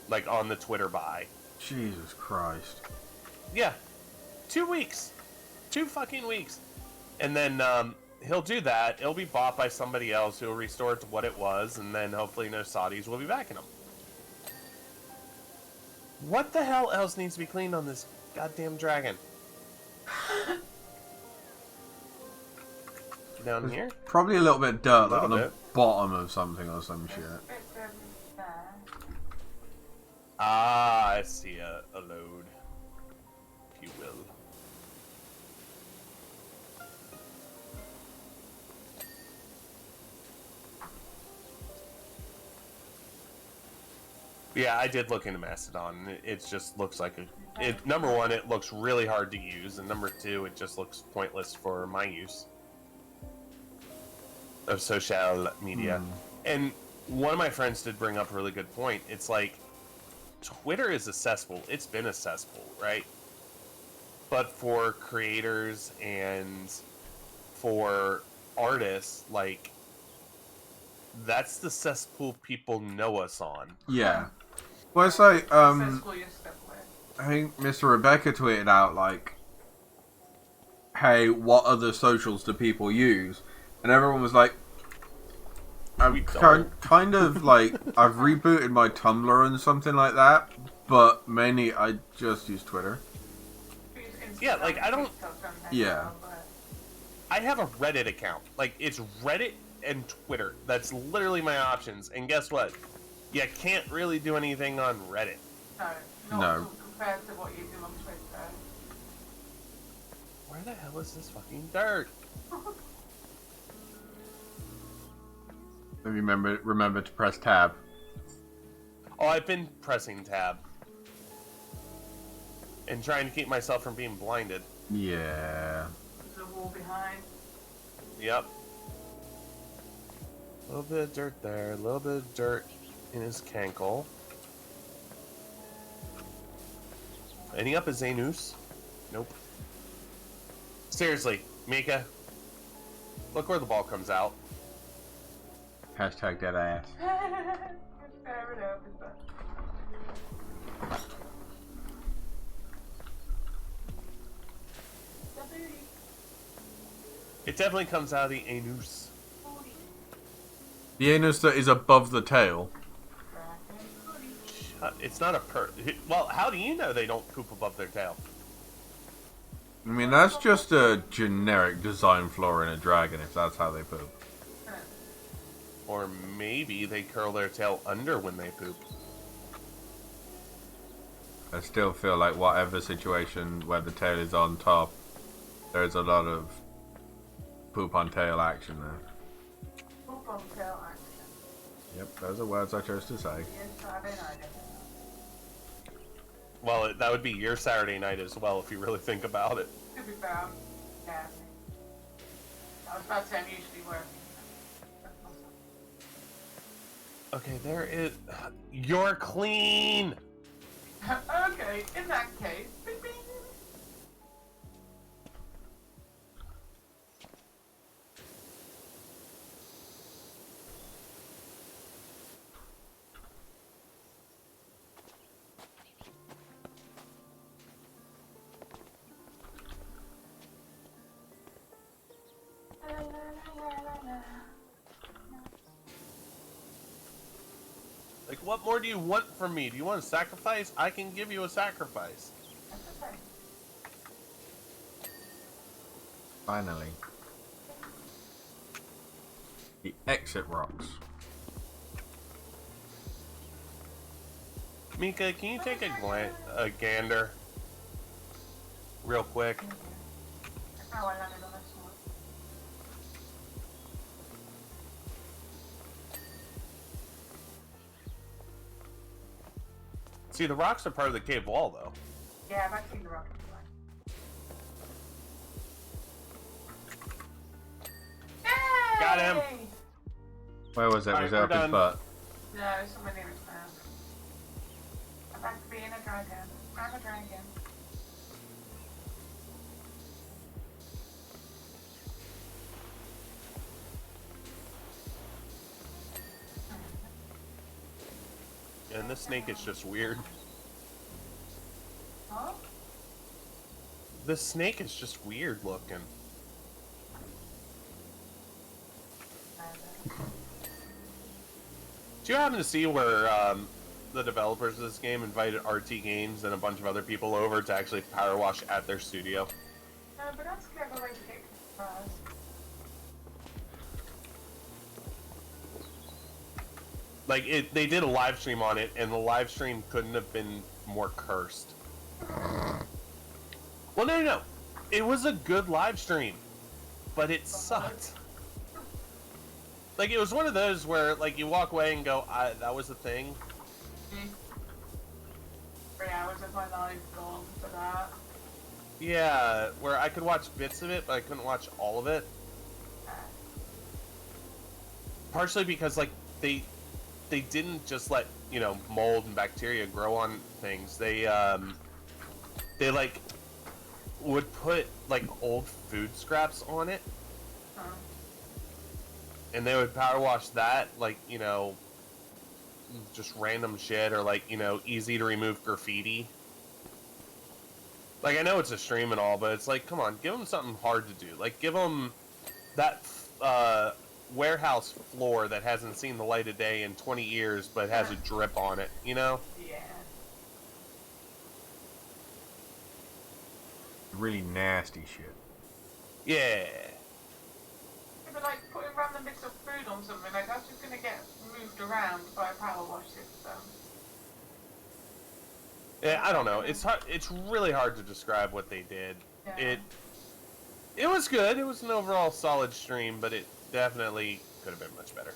like, on the Twitter buy. Jesus Christ. Yeah. 2 weeks. 2 fucking weeks. And then, he'll do that. It'll be bought by somebody else who will restore it to what it was, and then hopefully no Saudis will be backing him. What the hell else needs to be cleaned on this goddamn dragon? Down There's here? Probably a little bit of dirt on the bottom of something or some shit. Ah, I see a load, if you will. Yeah, I did look into Mastodon. It just looks like number one, it looks really hard to use, and number two, it just looks pointless for my use of social media. And one of my friends did bring up a really good point. It's like, Twitter is accessible. It's been accessible, right? But for creators and for artists, like, that's the cesspool people know us on. Yeah. Well, it's like, I think Mr. Rebecca tweeted out, like, hey, what other socials do people use? And everyone was like, I'm kind of like, I've rebooted my Tumblr and something like that, but mainly I just use Twitter. Yeah, like, I don't... Yeah. I have a Reddit account. Like, it's Reddit and Twitter. That's literally my options. And guess what? You can't really do anything on Reddit. No. Compared to what you do on Twitter. Where the hell is this fucking dirt? Remember to press tab. Oh, I've been pressing tab. And trying to keep myself from being blinded. Yeah. There's a wall behind. Yep. A little bit of dirt there, a little bit of dirt in his cankle. Any up his anus? Nope. Seriously, Mika, look where the ball comes out. Hashtag dead ass. Fair enough, is that? It definitely comes out of the anus. The anus that is above the tail. It's not a Well, how do you know they don't poop above their tail? I mean, that's just a generic design flaw in a dragon, if that's how they poop. Or maybe they curl their tail under when they poop. I still feel like whatever situation where the tail is on top, there's a lot of poop on tail action there. Poop on tail action. Yep, those are words I chose to say. Yes, Saturday night. Well, that would be your Saturday night as well if you really think about it. To be fair, yeah. I was about to say I'm usually working. Okay, there is... You're clean! Okay, in that case, bing bing. Like, what more do you want from me? Do you want a sacrifice? I can give you a sacrifice. Finally. The exit rocks. Mika, can you take a gander? Real quick. Oh, I landed on this one. See, the rocks are part of the cave wall, though. Yeah, I've actually seen the rocket fly. Got him. Where was it? Alright, Was it up we're his done. butt? No, somewhere near his mouth. I'm back to being a dragon. I'm a dragon. And this snake is just weird. Huh? This snake is just weird looking. Do you happen to see where the developers of this game invited RT Games and a bunch of other people over to actually power wash at their studio? No, but that's clever way to get surprised. Like, they did a live stream on it, and the live stream couldn't have been more cursed. Well, no. It was a good live stream, but it sucked. Like, it was one of those where, like, you walk away and go, that was the thing. 3 hours of my life gone for that. Yeah, where I could watch bits of it, but I couldn't watch all of it. Partially because, like, they didn't just let, mold and bacteria grow on things. They like, would put, like, old food scraps on it. And they would power wash that, like, just random shit, or, like, easy to remove graffiti. Like, I know it's a stream and all, but it's like, come on, give them something hard to do. Like, give them that, warehouse floor that hasn't seen the light of day in 20 years, but has a drip on it, Yeah. Really nasty shit. Yeah. But like putting random bits of food on something, like that's just gonna get moved around by a power wash system. Yeah, I don't know. It's hard. It's really hard to describe what they did. Yeah. It was good. It was an overall solid stream, but it definitely could have been much better.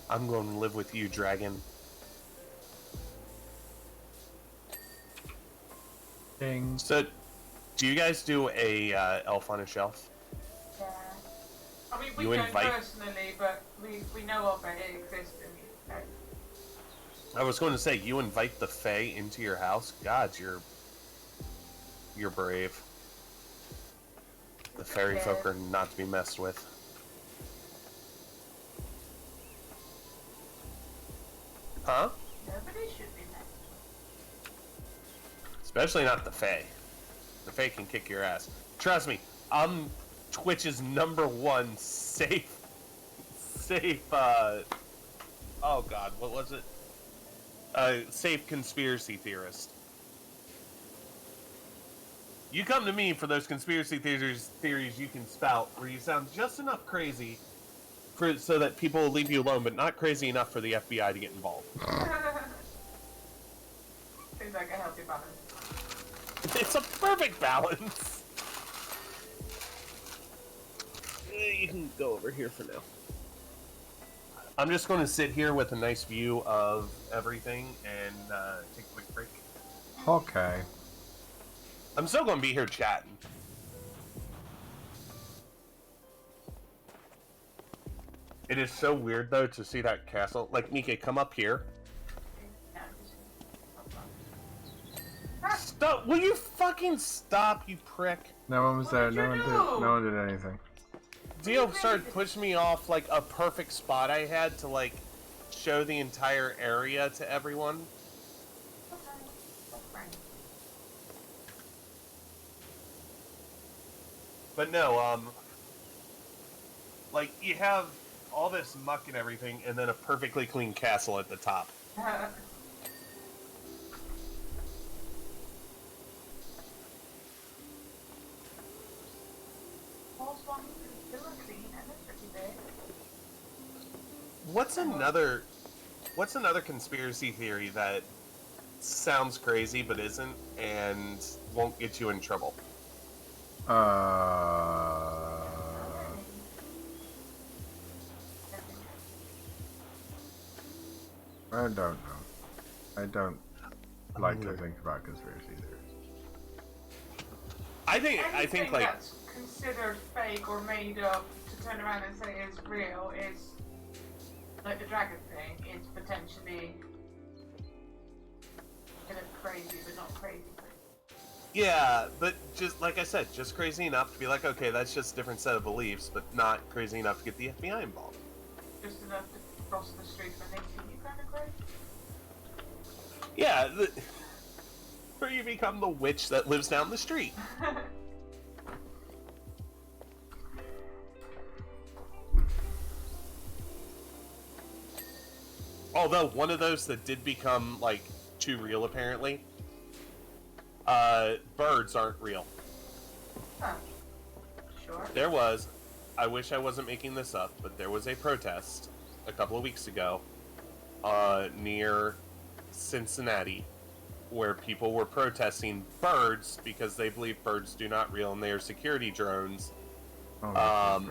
I'm going to live with you, dragon. Ding. So, do you guys do a Elf on a Shelf? Yeah. I mean, we You don't invite- personally, but we know of it. It exists in the UK. I was going to say, you invite the Fae into your house? God, you're brave. The fairy folk are not to be messed with. Huh? Nobody should be messed Especially not the Fae. The Fae can kick your ass. Trust me, I'm Twitch's #1 safe, oh god, what was it? Safe conspiracy theorist. You come to me for those conspiracy theories you can spout, where you sound just enough crazy so that people will leave you alone, but not crazy enough for the FBI to get involved. Seems like a healthy balance. It's a perfect balance. You can go over here for now. I'm just going to sit here with a nice view of everything and take a quick break. Okay. I'm still going to be here chatting. It is so weird, though, to see that castle. Like, Mika, come up here. Stop! Will you fucking stop, you prick? No one was there. What did No you one do? did. No one did anything. Dio started pushing me off, like, a perfect spot I had to, like, show the entire area to everyone. But no, like, you have all this muck and everything, and then a perfectly clean castle at the top. What's another conspiracy theory that sounds crazy but isn't, and won't get you in trouble? I don't know. I don't like to think about conspiracy theories. I think like that's considered fake or made up to turn around and say it's real is like the dragon thing. It's potentially kind of crazy, but not crazy. yeah, but just like I said, just crazy enough to be like, okay, that's just a different set of beliefs, but not crazy enough to get the FBI involved. Just enough to cross the street when they see you, kind of crazy. Yeah, where you become the witch that lives down the street. Although one of those that did become like too real apparently, birds aren't real. Huh. Sure. There was, I wish I wasn't making this up, but there was a protest a couple of weeks ago near Cincinnati where people were protesting birds because they believe birds do not real and they are security drones. Oh my God.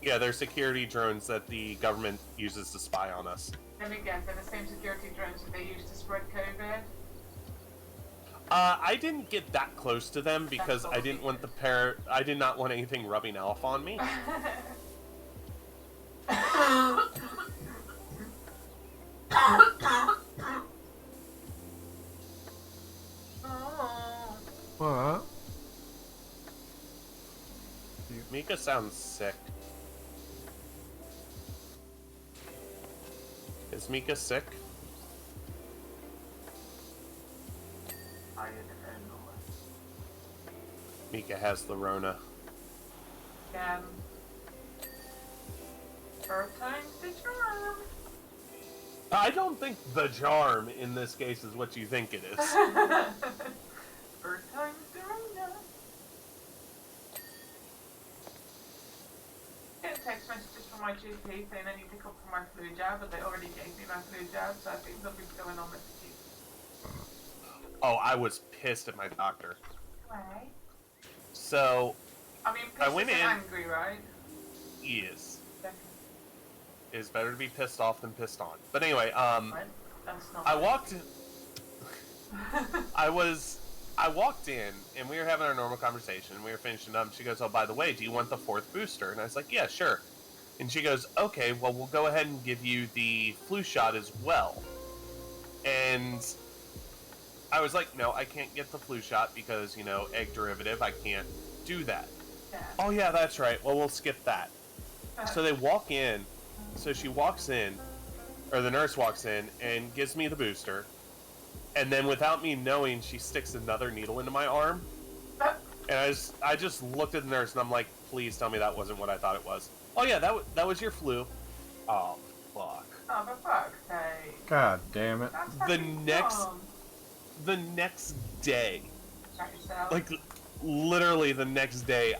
Yeah, they're security drones that the government uses to spy on us. Let me guess, they're the same security drones that they use to spread COVID? I didn't get that close to them because I didn't want I did not want anything rubbing off on me. What? Mika sounds sick. Is Mika sick? I don't know. Mika has the Rona. Birth time's the charm. I don't think the charm in this case is what you think it is. Birth time's the Rona. Get a text messages from my GP saying I need to come for my flu jab, but they already gave me my flu jab, so I think something's going on with the GP. Oh, I was pissed at my doctor. Why? So, I mean, I pissed went and in. angry, right? he is. Definitely. It's better to be pissed off than pissed on. But anyway, What? That's not I right. walked. I was I walked in, and we were having our normal conversation. We were finishing up. She goes, oh, by the way, do you want the 4th booster? And I was like, yeah, sure. And she goes, okay, well, we'll go ahead and give you the flu shot as well. And I was like, no, I can't get the flu shot because, you know, egg derivative, I can't do that. Yeah. Oh, yeah, that's right. Well, we'll skip that. So they walk in. So she walks in, or the nurse walks in and gives me the booster. And then without me knowing, she sticks another needle into my arm. And I just looked at the nurse and I'm like, please tell me that wasn't what I thought it was. Oh yeah, that was your flu. Oh, fuck. Oh, for fuck's sake. God damn it. The next day, Check yourself. like literally the next day,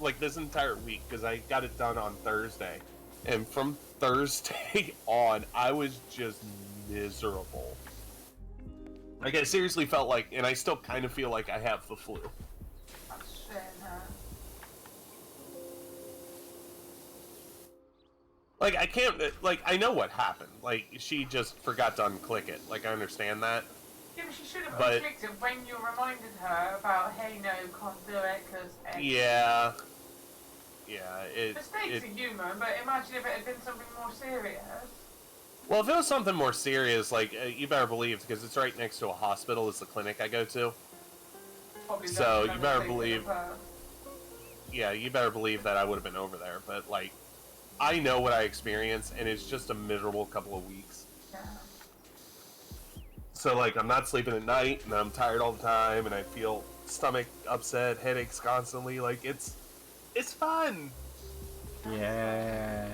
like this entire week, because I got it done on Thursday. And from Thursday on, I was just miserable. Like, I seriously felt like, and I still kind of feel like I have the flu. Oh, shit, huh? Like, I can't, like, I know what happened. Like, she just forgot to unclick it. Like, I understand that. Yeah, but she should have clicked it when you reminded her about, hey, no, can't do it, because... Yeah. Yeah, Mistakes are human, but imagine if it had been something more serious. Well, if it was something more serious, like, you better believe, because it's right next to a hospital, it's the clinic I go to. Probably So, you better believe... Yeah, you better believe that I would have been over there, but, like, I know what I experienced, and it's just a miserable couple of weeks. Yeah. So, like, I'm not sleeping at night, and I'm tired all the time, and I feel stomach upset, headaches constantly, like, it's fun! Yay.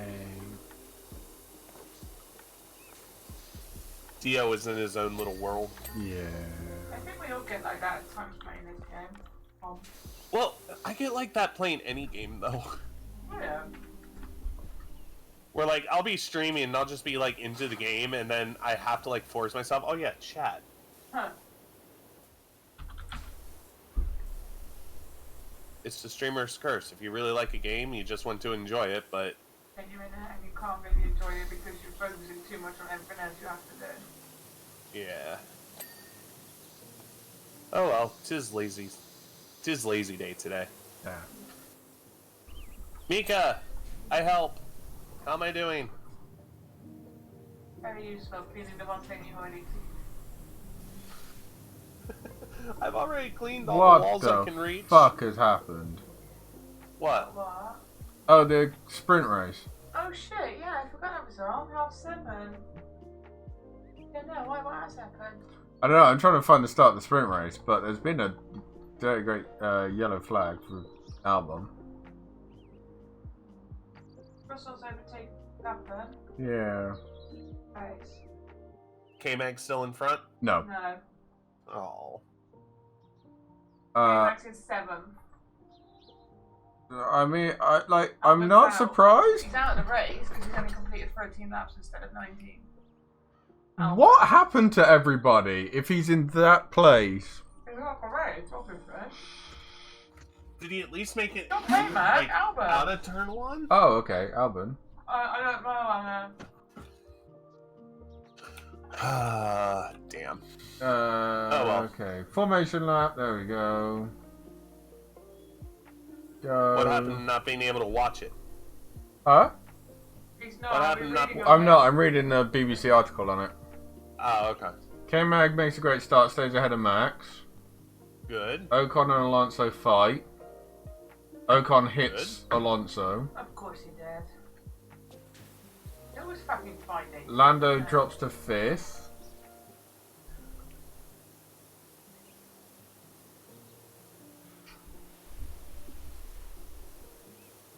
Dio is in his own little world. Yeah. I think we all get like that at times playing this game. Well, I get like that playing any game, though. Yeah. Where, like, I'll be streaming and I'll just be, like, into the game, and then I have to, like, force myself. Oh, yeah, chat. Huh. It's the streamer's curse. If you really like a game, you just want to enjoy it, but... And you're in it and you can't really enjoy it because you're focusing too much on everything else you have to do. Yeah. Oh, well. Tis lazy day today. Yeah. Mika! I help! How am I doing? Very useful, cleaning the one thing you already cleaned. I've already cleaned all the walls I can reach. What the fuck has happened? What? What? Oh, the sprint race. Oh shit, yeah, I forgot that was on. Half 7. Yeah, no, what has happened? I don't know, I'm trying to find the start of the sprint race, but there's been a very great yellow flag for Albon. Russell's overtaken Clapton. Yeah. Right. K-Mag still in front? No. No. Oh. Max is 7th. I mean, I'm Albon's not out. surprised. He's out of the race because he's only completed 13 laps instead of 19. What happened to everybody if he's in that place? He's not great, obviously. Did he at least make it Not K-Mag, like, Albon. out of turn 1? Oh, okay, Albon. I don't know, I Ah, damn. Well. Okay, formation lap, there we go. Go. What happened to not being able to watch it? Huh? He's not. What happened not- I'm not, I'm reading the BBC article on it. Oh, okay. K-Mag makes a great start, stays ahead of Max. Good. Ocon and Alonso fight. Ocon hits Alonso. Of course he did. He always fucking fighting. Lando drops to 5th.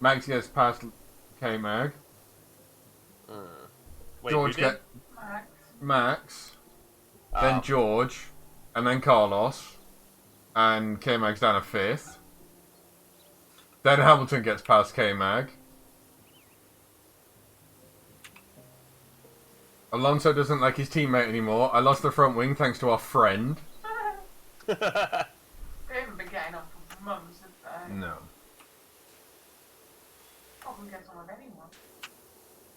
Max gets past K-Mag. Wait, George who did? Max. then Oh. George, and then Carlos, and K-Mag's down to 5th. Then Hamilton gets past K-Mag. Alonso doesn't like his teammate anymore. I lost the front wing thanks to our friend. They haven't been getting off of mums, have they? No. Often gets on with anyone.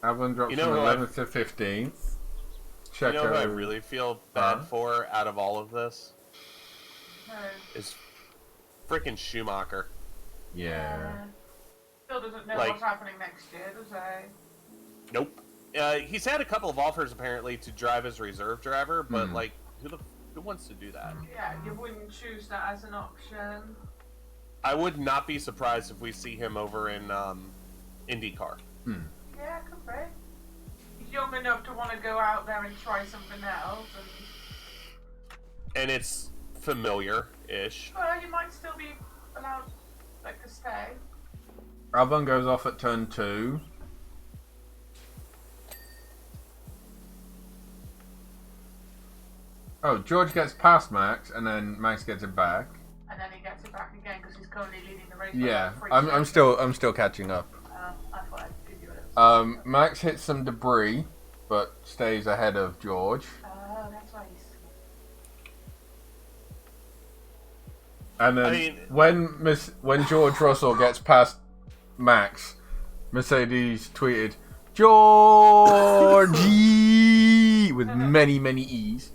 Albon drops You know from who 11th to 15th. You know who I Checo. really feel bad Huh? for out of all of this? is freaking Schumacher. Yeah. Still doesn't know Like- what's happening next year, does he? Nope. He's had a couple of offers apparently to drive as reserve driver, but like, who wants to do that? Yeah, you wouldn't choose that as an option. I would not be surprised if we see him over in IndyCar. Yeah, could be. He's young enough to want to go out there and try something else, And it's familiar-ish. well, you might still be allowed, like, to stay. Albon goes off at turn 2. Oh, George gets past Max, and then Max gets it back. And then he gets it back again because he's currently leading the race. Yeah, by I'm 3 still catching up. I thought I'd give you a little. Max hits some debris, but stays ahead of George. Oh, that's why he's. And then I mean- when George Russell gets past Max, Mercedes tweeted Georgie with many E's.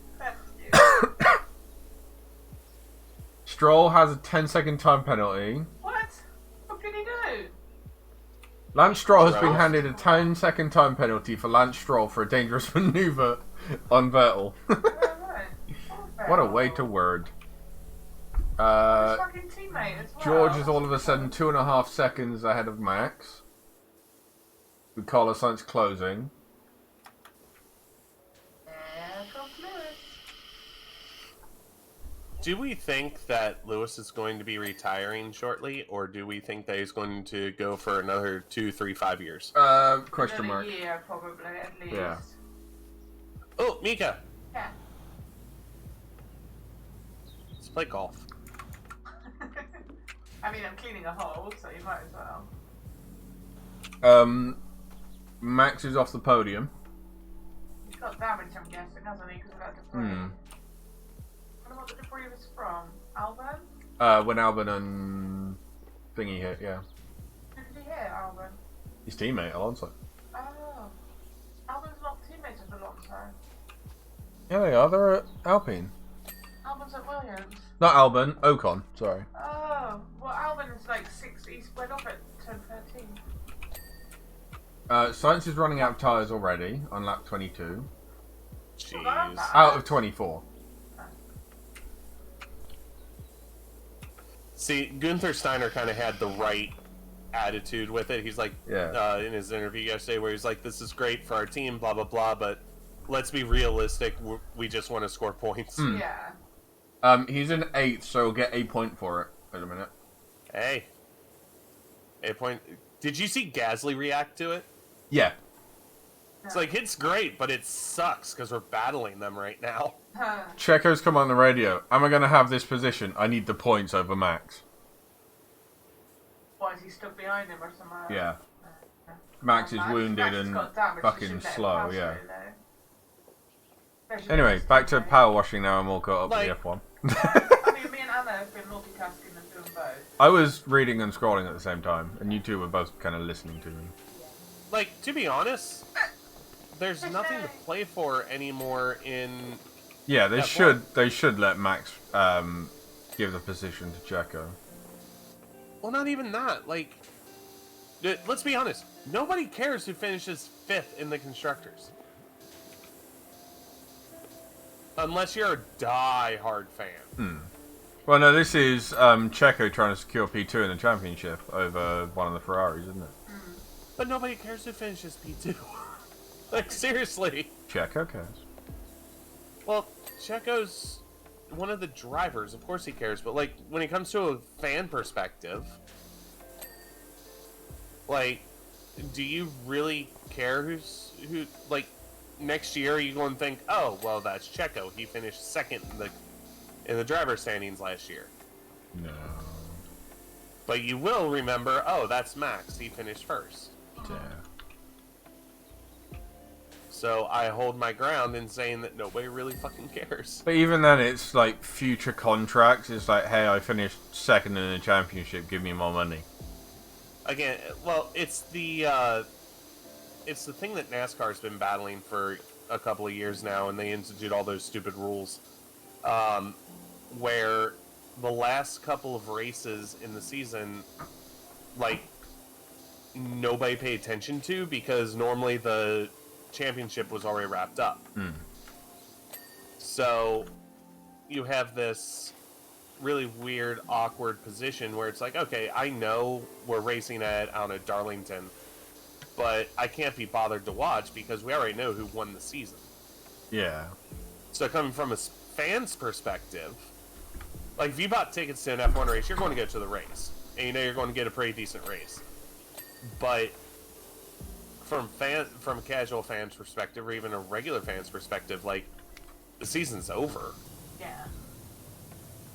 Stroll has a 10-second time penalty. What? What did he do? Lance Stroll has been Stroll? handed a 10-second time penalty for Lance Stroll for a dangerous maneuver on Vettel. What a way to word. His fucking teammate as well. George is all of a sudden 2.5 seconds ahead of Max, with Carlos Sainz closing. There comes Lewis. Do we think that Lewis is going to be retiring shortly, or do we think that he's going to go for another 2, 3, 5 years? Question mark. Another year, probably, at least. Yeah. Oh, Mika, Yeah. let's play golf. I mean, I'm cleaning a hole, so you might as well. Max is off the podium. He's got damage, I'm guessing, hasn't he? Because of that debris. I wonder what the debris was from. Albon? When Albon and Thingy hit, yeah. Who did he hit, Albon? His teammate, Alonso. Oh. Albon's not teammates with Alonso. Yeah, they are. They're at Alpine. Albon's at Williams. Not Albon, Ocon, sorry. Oh. Well, Albon is like 6. He split off at turn 13. Sainz is running out of tyres already on lap 22. Jeez. Out of 24. See, Gunther Steiner kind of had the right attitude with it. He's like, Yeah. in his interview yesterday, where he's like, "This is great for our team, blah blah blah," but let's be realistic. We just want to score points. Yeah. He's in 8th, so he'll get a point for it. Wait a minute. Hey, a point. Did you see Gasly react to it? Yeah. It's like, it's great, but it sucks because we're battling them right now. Checo's come on the radio. Am I going to have this position? I need the points over Max. Why is he stuck behind him or something? Yeah. Max is wounded Max has and got damage, so fucking shouldn't let him slow, pass yeah. through, though. Anyway, back to power washing now and we'll go up Like- with the F1. I mean, me and Anna have been multitasking and doing both. I was reading and scrolling at the same time, and you two were both kind of listening to me. Like, to be honest, there's nothing to play for anymore in. Yeah, they F1. should let Max give the position to Checo. Well, not even that. Like, let's be honest. Nobody cares who finishes 5th in the constructors, unless you're a die-hard fan. Well, no, this is Checo trying to secure P2 in the championship over one of the Ferraris, isn't it? But nobody cares who finishes P2. Like, seriously. Checo cares. Well, Checo's one of the drivers. Of course he cares. But, like, when it comes to a fan perspective, like, do you really care who, like, next year you go and think, oh, well, that's Checo. He finished 2nd in the driver standings last year. No. But you will remember, oh, that's Max. He finished 1st. Yeah. So I hold my ground in saying that nobody really fucking cares. But even then, it's like future contracts. It's like, hey, I finished 2nd in the championship. Give me more money. Again, well, it's the thing that NASCAR's been battling for a couple of years now, and they institute all those stupid rules, where the last couple of races in the season, like, nobody paid attention to because normally the championship was already wrapped up. So you have this really weird, awkward position where it's like, okay, I know we're racing at, I don't know, Darlington, but I can't be bothered to watch because we already know who won the season. Yeah. So coming from a fan's perspective, like, if you bought tickets to an F1 race, you're going to go to the race. And you know you're going to get a pretty decent race. But from a casual fan's perspective, or even a regular fan's perspective, like, the season's over. Yeah.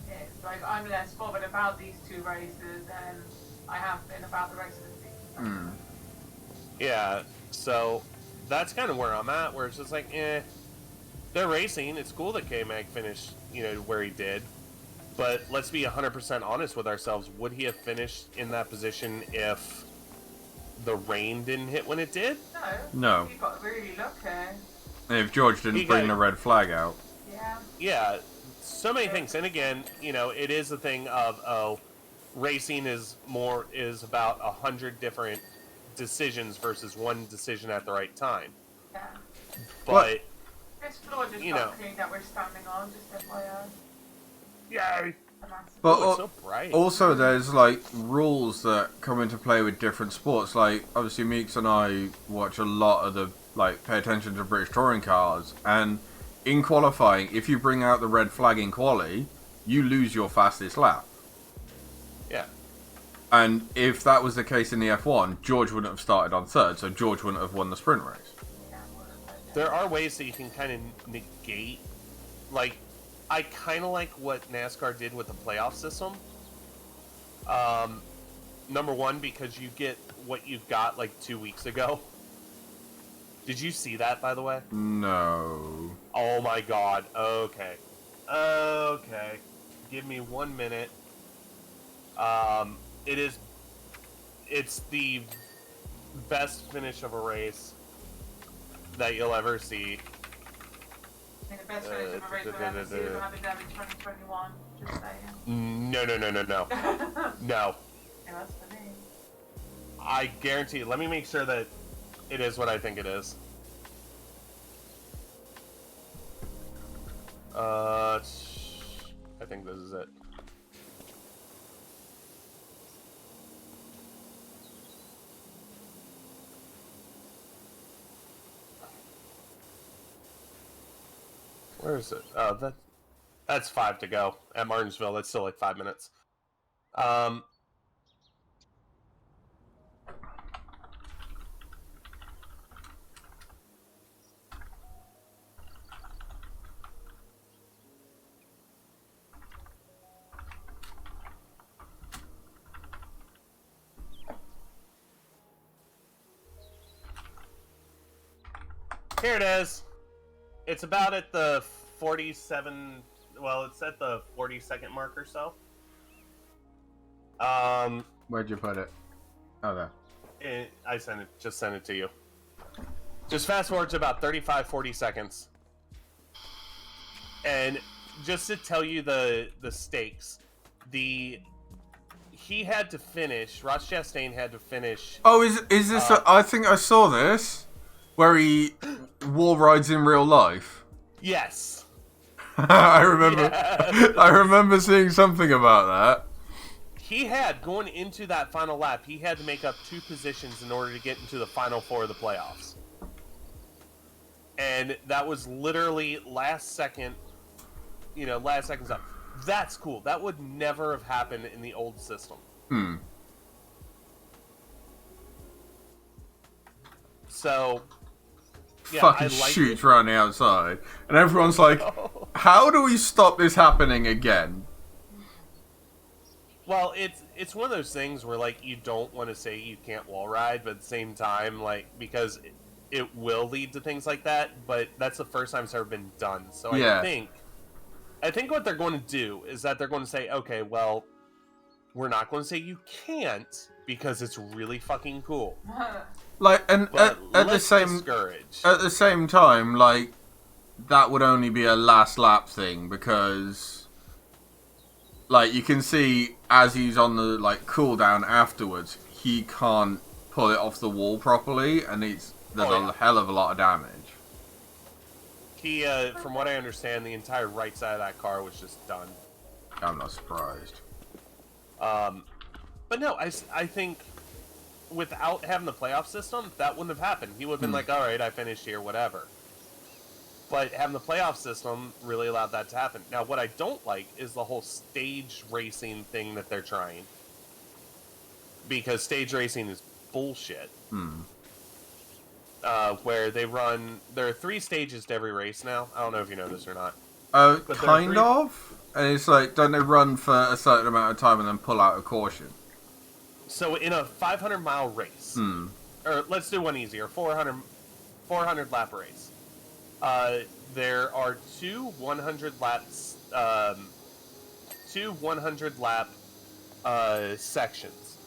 It's like, I'm less bothered about these two races than I have been about the rest of the season. Yeah, so that's kind of where I'm at, where it's just like, they're racing. It's cool that K-Mag finished, you know, where he did. But let's be 100% honest with ourselves. Would he have finished in that position if the rain didn't hit when it did? No. No. He got really lucky. And if George didn't bring the red flag out. Yeah. Yeah, so many things. And again, you know, it is a thing of, oh, racing is about 100 different decisions versus one decision at the right time. Yeah. But This floor just you got know. cleaned that we're standing on, just FYI. Yay! But Oh, it's so bright. also, there's like rules that come into play with different sports. Like, obviously, Meeks and I watch a lot of the, like, pay attention to British touring cars, and in qualifying, if you bring out the red flag in quali, you lose your fastest lap. Yeah. And if that was the case in the F1, George wouldn't have started on third, so George wouldn't have won the sprint race. There are ways that you can kind of negate, like, I kind of like what NASCAR did with the playoff system. Number one, because you get what you've got like 2 weeks ago. Did you see that, by the way? No. Oh my god. Okay. Okay. Give me 1 minute. It's the best finish of a race that you'll ever see. I think the best finish of a race I've ever seen was Abu Dhabi 2021. Just saying. No. No. Yeah, that's for me. I guarantee. Let me make sure that it is what I think it is. I think this is it. Where is it? Oh, that's 5 to go at Martinsville. That's still like 5 minutes. Here it is. It's about at the 47. Well, it's at the 40-second mark or so. Where'd you put it? Oh, there. I just sent it to you. Just fast forward to about 35-40 seconds. And just to tell you the stakes, he had to finish. Ross Chastain had to finish. Oh, is this? I think I saw this, where he wall rides in real life. Yes. I remember. Yeah. I remember seeing something about that. He had, going into that final lap, he had to make up 2 positions in order to get into the final 4 of the playoffs. And that was literally last seconds up. That's cool. That would never have happened in the old system. So, yeah, fucking I like shoots around the outside, and everyone's like, "How do we stop this happening again?" Well, it's one of those things where, like, you don't want to say you can't wall ride, but at the same time, like, because it will lead to things like that. But that's the first time it's ever been done. So Yeah. I think what they're going to do is that they're going to say, okay, well, we're not going to say you can't because it's really fucking cool. Like, and But at the let's same discourage. at the same time, like, that would only be a last lap thing because like, you can see as he's on the, like, cooldown afterwards, he can't pull it off the wall properly, and there's a hell of a lot of damage. He, from what I understand, the entire right side of that car was just done. I'm not surprised. But no, I think without having the playoff system, that wouldn't have happened. He would have been like, alright, I finished here, whatever. But having the playoff system really allowed that to happen. Now, what I don't like is the whole stage racing thing that they're trying. Because stage racing is bullshit. Where they run... There are 3 stages to every race now. I don't know if you know this or not. Kind of. And it's like, don't they run for a certain amount of time and then pull out a caution? So in a 500-mile race, or let's do one easier, 400 lap race. There are 2 100 laps, 2 100 lap sections.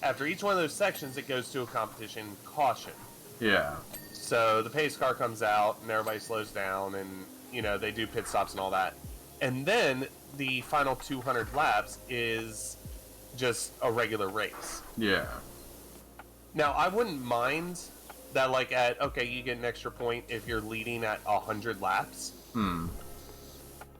After each one of those sections, it goes to a competition caution. Yeah. So the pace car comes out and everybody slows down, and you know they do pit stops and all that. And then the final 200 laps is just a regular race. Yeah. Now, I wouldn't mind that, like, okay, you get an extra point if you're leading at 100 laps.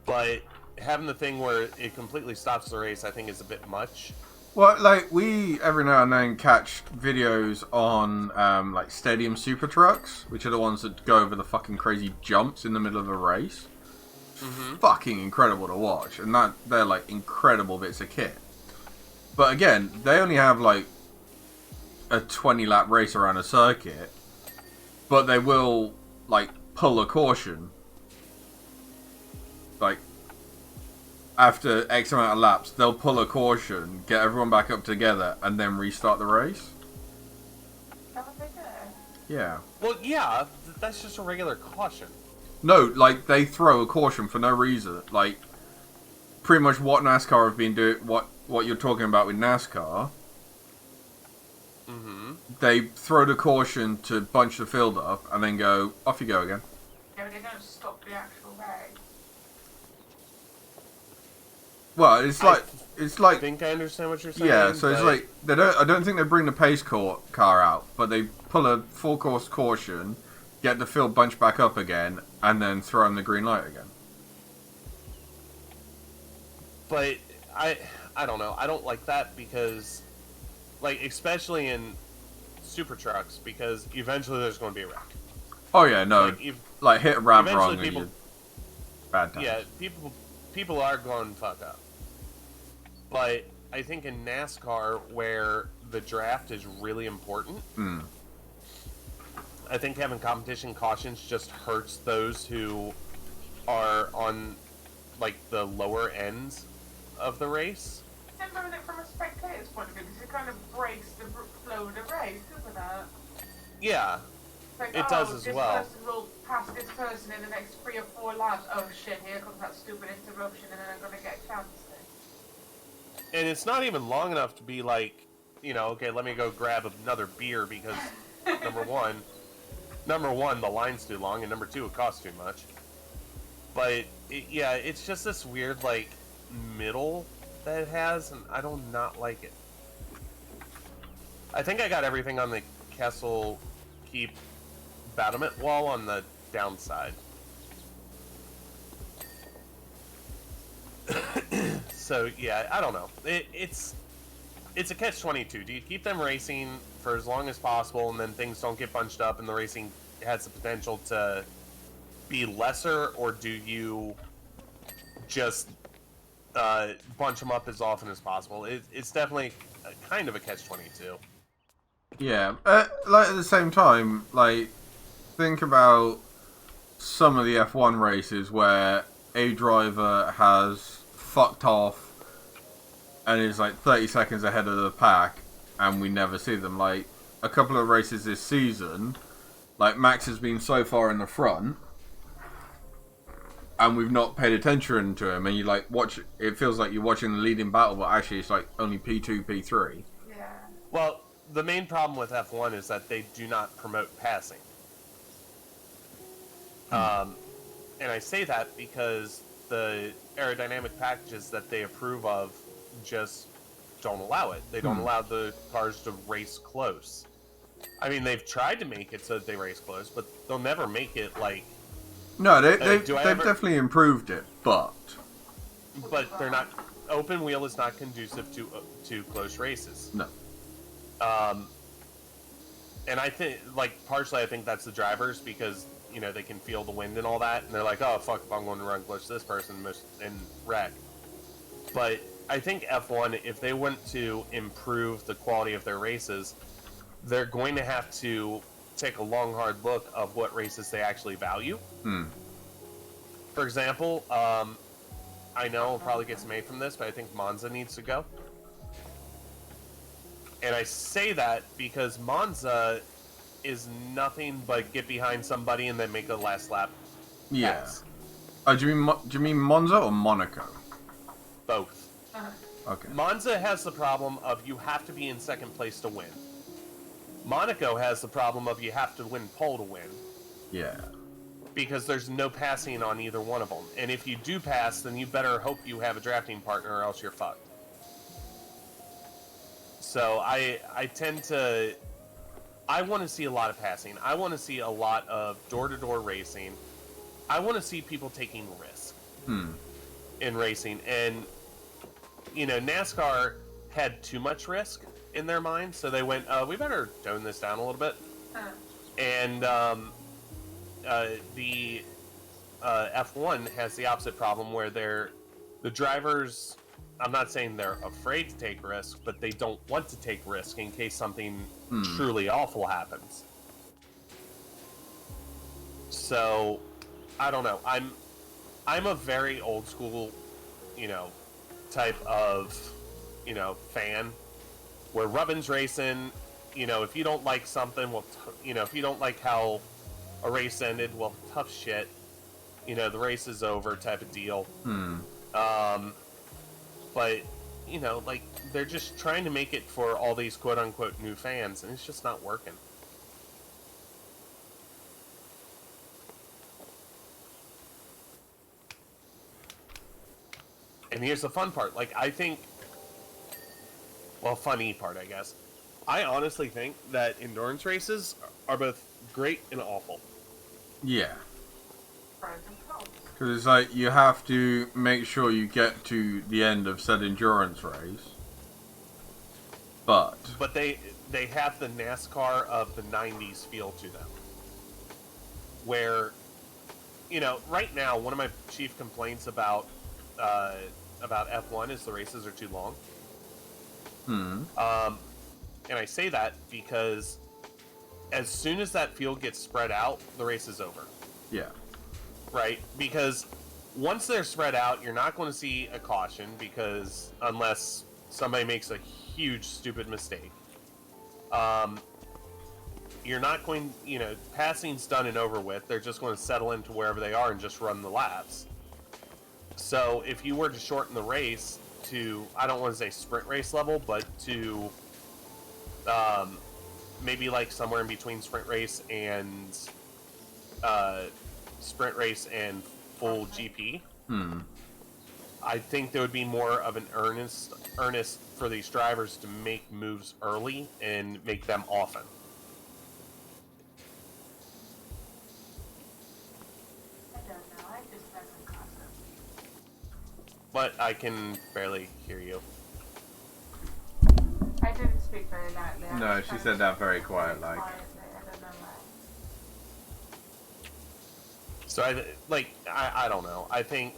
But having the thing where it completely stops the race, I think, is a bit much. Well, like, we every now and then catch videos on, like, stadium super trucks, which are the ones that go over the fucking crazy jumps in the middle of a race. Fucking incredible to watch, and they're, like, incredible bits of kit. But again, they only have, like, a 20-lap race around a circuit, but they will, like, pull a caution. Like, after X amount of laps, they'll pull a caution, get everyone back up together, and then restart the race. That what they do? Yeah. Well, yeah, that's just a regular caution. No, like, they throw a caution for no reason. Like, pretty much what NASCAR have been doing, what you're talking about with NASCAR, they throw the caution to bunch the field up, and then go, off you go again. Yeah, but they don't stop the actual race. Well, it's like I think I understand what you're saying. Yeah, so it's like I don't think they bring the pace car out, but they pull a full course caution, get the field bunched back up again, and then throw in the green light again. But I don't know. I don't like that because, like, especially in super trucks, because eventually there's going to be a wreck. Oh yeah, no, like hit a ramp wrong and people, bad time. Yeah, people are going to fuck up. But I think in NASCAR, where the draft is really important, I think having competition cautions just hurts those who are on, like, the lower ends of the race. And look at it from a spectator's point of view, because it kind of breaks the flow of the race, doesn't it? Yeah, like, it does as well. This person will pass this person in the next 3 or 4 laps. Oh shit, here comes that stupid interruption, and then I'm going to get cancelled. And it's not even long enough to be like, you know, okay, let me go grab another beer because number one, the line's too long, and number 2, it costs too much. But yeah, it's just this weird, like, middle that it has, and I do not like it. I think I got everything on the Castle Keep battlement wall on the downside. So yeah, I don't know. It's a catch-22. Do you keep them racing for as long as possible, and then things don't get bunched up, and the racing has the potential to be lesser, or do you just bunch them up as often as possible? It's definitely kind of a catch-22. Yeah, like at the same time, like, think about some of the F1 races where a driver has fucked off and is like 30 seconds ahead of the pack, and we never see them. Like, a couple of races this season, like, Max has been so far in the front, and we've not paid attention to him, and you, like, watch, it feels like you're watching the leading battle, but actually it's like only P2, P3. Yeah. Well, the main problem with F1 is that they do not promote passing. And I say that because the aerodynamic packages that they approve of just don't allow it. They don't allow the cars to race close. I mean, they've tried to make it so that they race close, but they'll never make it like... No, they've definitely improved it, but they're not... Open wheel is not conducive to close races. No. And I think, like, partially I think that's the drivers, because, you know, they can feel the wind and all that, and they're like, oh, fuck, if I'm going to run close to this person and wreck. But I think F1, if they want to improve the quality of their races, they're going to have to take a long, hard look of what races they actually value. For example, I know I'll probably get some hate from this, but I think Monza needs to go. And I say that because Monza is nothing but get behind somebody and then make a last lap. Yeah. Do you mean Monza or Monaco? Both. Okay. Monza has the problem of you have to be in second place to win. Monaco has the problem of you have to win pole to win. Yeah. Because there's no passing on either one of them. And if you do pass, then you better hope you have a drafting partner or else you're fucked. So I want to see a lot of passing. I want to see a lot of door-to-door racing. I want to see people taking risk in racing. And, you know, NASCAR had too much risk in their mind, so they went, we better tone this down a little bit. And the F1 has the opposite problem, where the drivers, I'm not saying they're afraid to take risks, but they don't want to take risk in case something truly awful happens. So, I don't know. I'm a very old school, you know, type of, you know, fan, where Rubbin's racing, you know, if you don't like something, well, you know, if you don't like how a race ended, well, tough shit. You know, the race is over type of deal. But, you know, like, they're just trying to make it for all these quote-unquote new fans, and it's just not working. And here's the fun part. Like, I think... Well, funny part, I guess. I honestly think that endurance races are both great and awful. Yeah. Because it's like, you have to make sure you get to the end of said endurance race. But they have the NASCAR of the 90s feel to them. Where, you know, right now, one of my chief complaints about F1 is the races are too long. And I say that because as soon as that field gets spread out, the race is over. Yeah. Right? Because once they're spread out, you're not going to see a caution, because unless somebody makes a huge stupid mistake, you're not going, you know, passing's done and over with. They're just going to settle into wherever they are and just run the laps. So if you were to shorten the race to, I don't want to say sprint race level, but to maybe like somewhere in between sprint race and full GP. I think there would be more of an earnest for these drivers to make moves early and make them often. I don't know. I just haven't gossip. But I can barely hear you. I didn't speak very loudly. No, she said that very quiet, like. Quietly. I don't know why. So I don't know. I think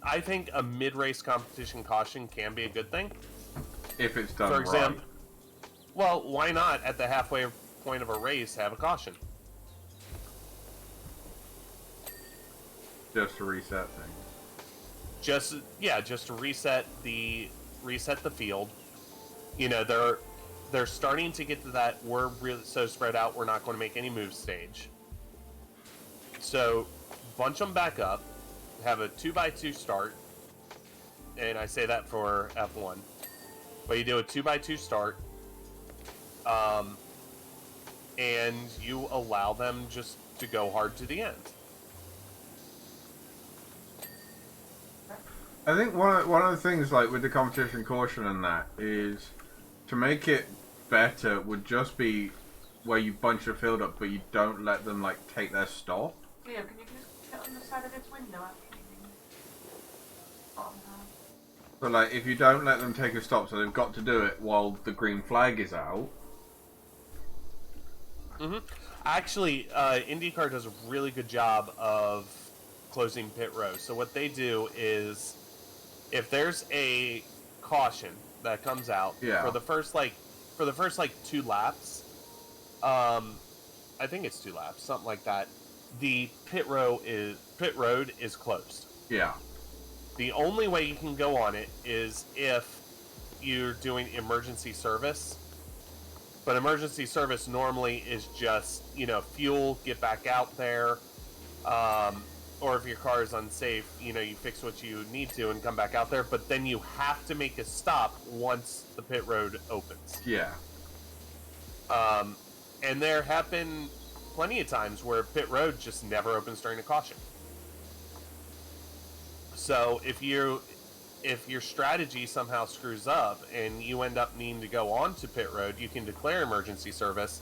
I think a mid-race competition caution can be a good thing. If it's done For example, right. Well, why not at the halfway point of a race have a caution? Just to reset things. Just to reset the field. You know, they're starting to get to that we're really so spread out we're not going to make any moves stage. So bunch them back up, have a 2x2 start, and I say that for F1. But you do a 2x2 start, and you allow them just to go hard to the end. I think one of the things, like, with the competition caution and that, is to make it better would just be where you bunch it filled up, but you don't let them, like, take their stop. Leo, can you just get on the side of this window actually? So, like, if you don't let them take a stop, so they've got to do it while the green flag is out. Actually, IndyCar does a really good job of closing pit row. So what they do is, if there's a caution that comes out for the first 2 laps, I think it's 2 laps, something like that. The pit road is closed. Yeah. The only way you can go on it is if you're doing emergency service. But emergency service normally is just, fuel, get back out there. Or if your car is unsafe, you fix what you need to and come back out there. But then you have to make a stop once the pit road opens. Yeah. And there have been plenty of times where pit road just never opens during a caution. So if your strategy somehow screws up and you end up needing to go on to pit road, you can declare emergency service,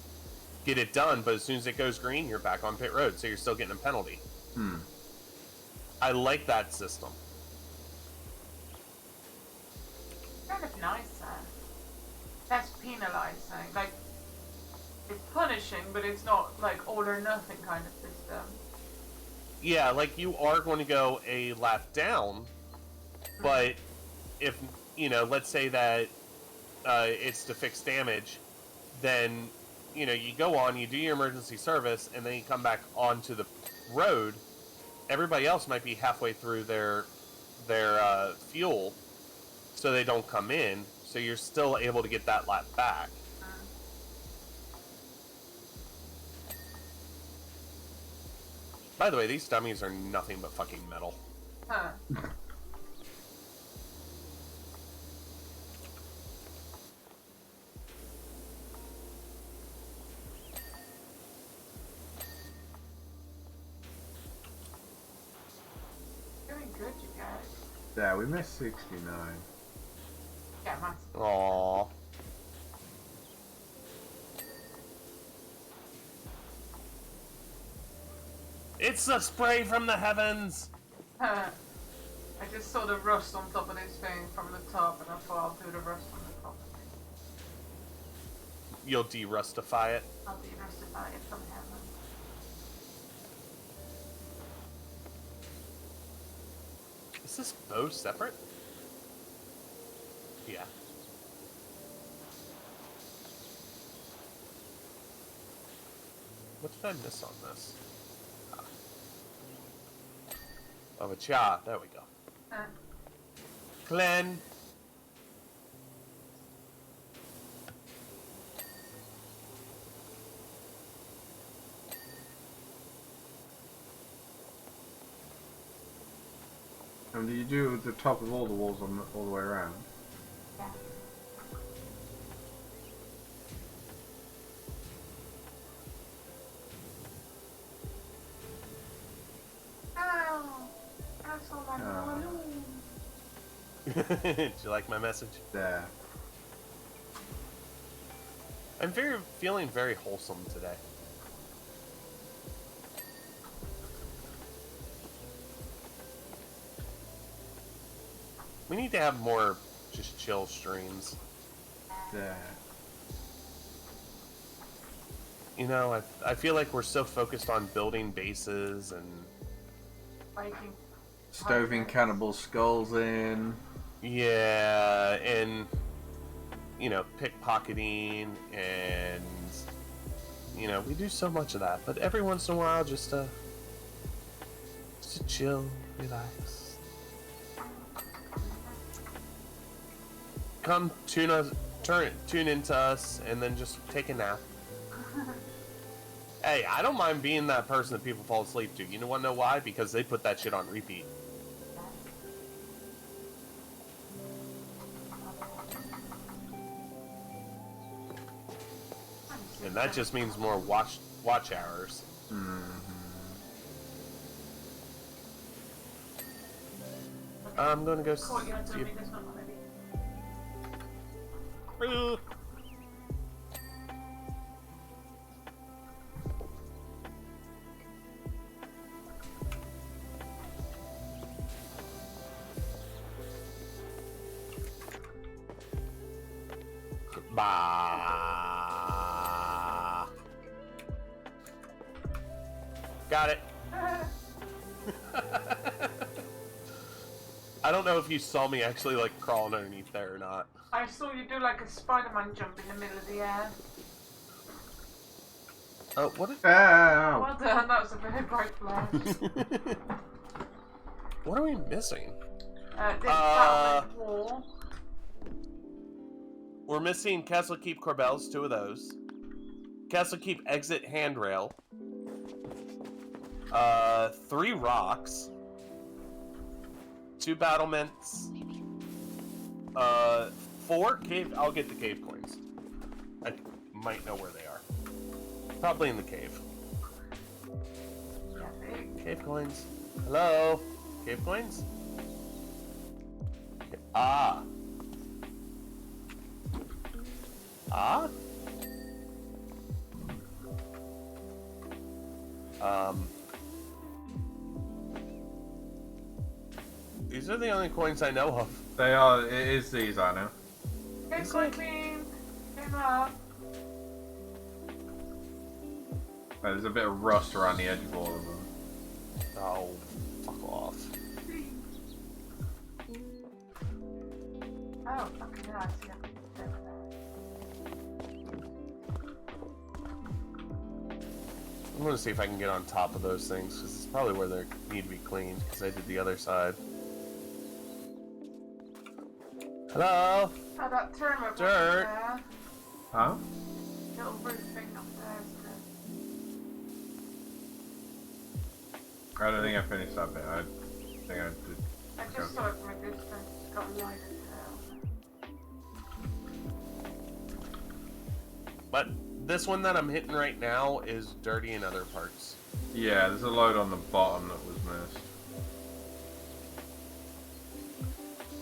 get it done, but as soon as it goes green, you're back on pit road, so you're still getting a penalty. I like that system. Kind of nice, less penalising. Like, it's punishing, but it's not like all or nothing kind of system. Yeah, like you are going to go a lap down, but if, let's say that it's to fix damage, then, you go on, you do your emergency service, and then you come back onto the road. Everybody else might be halfway through their fuel, so they don't come in, so you're still able to get that lap back. By the way, these dummies are nothing but fucking metal. Huh. Doing good, you guys. Yeah, we missed 69. Yeah, man. Aww. It's the spray from the heavens! I just saw the rust on top of this thing from the top, and I thought I'll do the rust on the top of it. You'll de-rustify it. I'll de-rustify it from heaven. Is this bow separate? Yeah. What did I miss on this? Oh, a cha. There we go. Glenn. And do you do the top of all the walls all the way around? Yeah. Oh, that's all I know. Did you like my message? There. I'm feeling very wholesome today. We need to have more just chill streams. There. I feel like we're so focused on building bases and Biking. Stoving cannibal skulls in. yeah, and pickpocketing and we do so much of that, but every once in a while just to chill, relax. Come tune into us and then just take a nap. Hey, I don't mind being that person that people fall asleep to. You want to know why? Because they put that shit on repeat. And that just means more watch hours. But I'm gonna go Courtyard see. zombie, this one maybe. Bah. Got it. I don't know if you saw me actually like crawling underneath there or not. I saw you do like a Spider-Man jump in the middle of the air. Oh, what? Ow! Well done, that was a very bright flash. What are we missing? This battlement wall. We're missing Castle Keep Corbels, 2 of those. Castle Keep exit handrail. 3 rocks. 2 battlements. 4 cave. I'll get the cave coins. I might know where they are. Probably in the cave. Cave coins. Hello? Cave coins? Ah. Ah? These are the only coins I know of. They are. It is these, I know. Get clean. Clean up. There's a bit of rust around the edge of all of them. Oh, fuck off. Oh, okay, now I see it. I'm gonna see if I can get on top of those things, because it's probably where they need to be cleaned, because I did the other side. Hello? Oh, that turnip Dirt. there. Huh? Little roof thing up there. I don't think I finished that bit. I think I did. I just saw it from a distance. It's got a line of tail. But this one that I'm hitting right now is dirty in other parts. Yeah, there's a load on the bottom that was missed.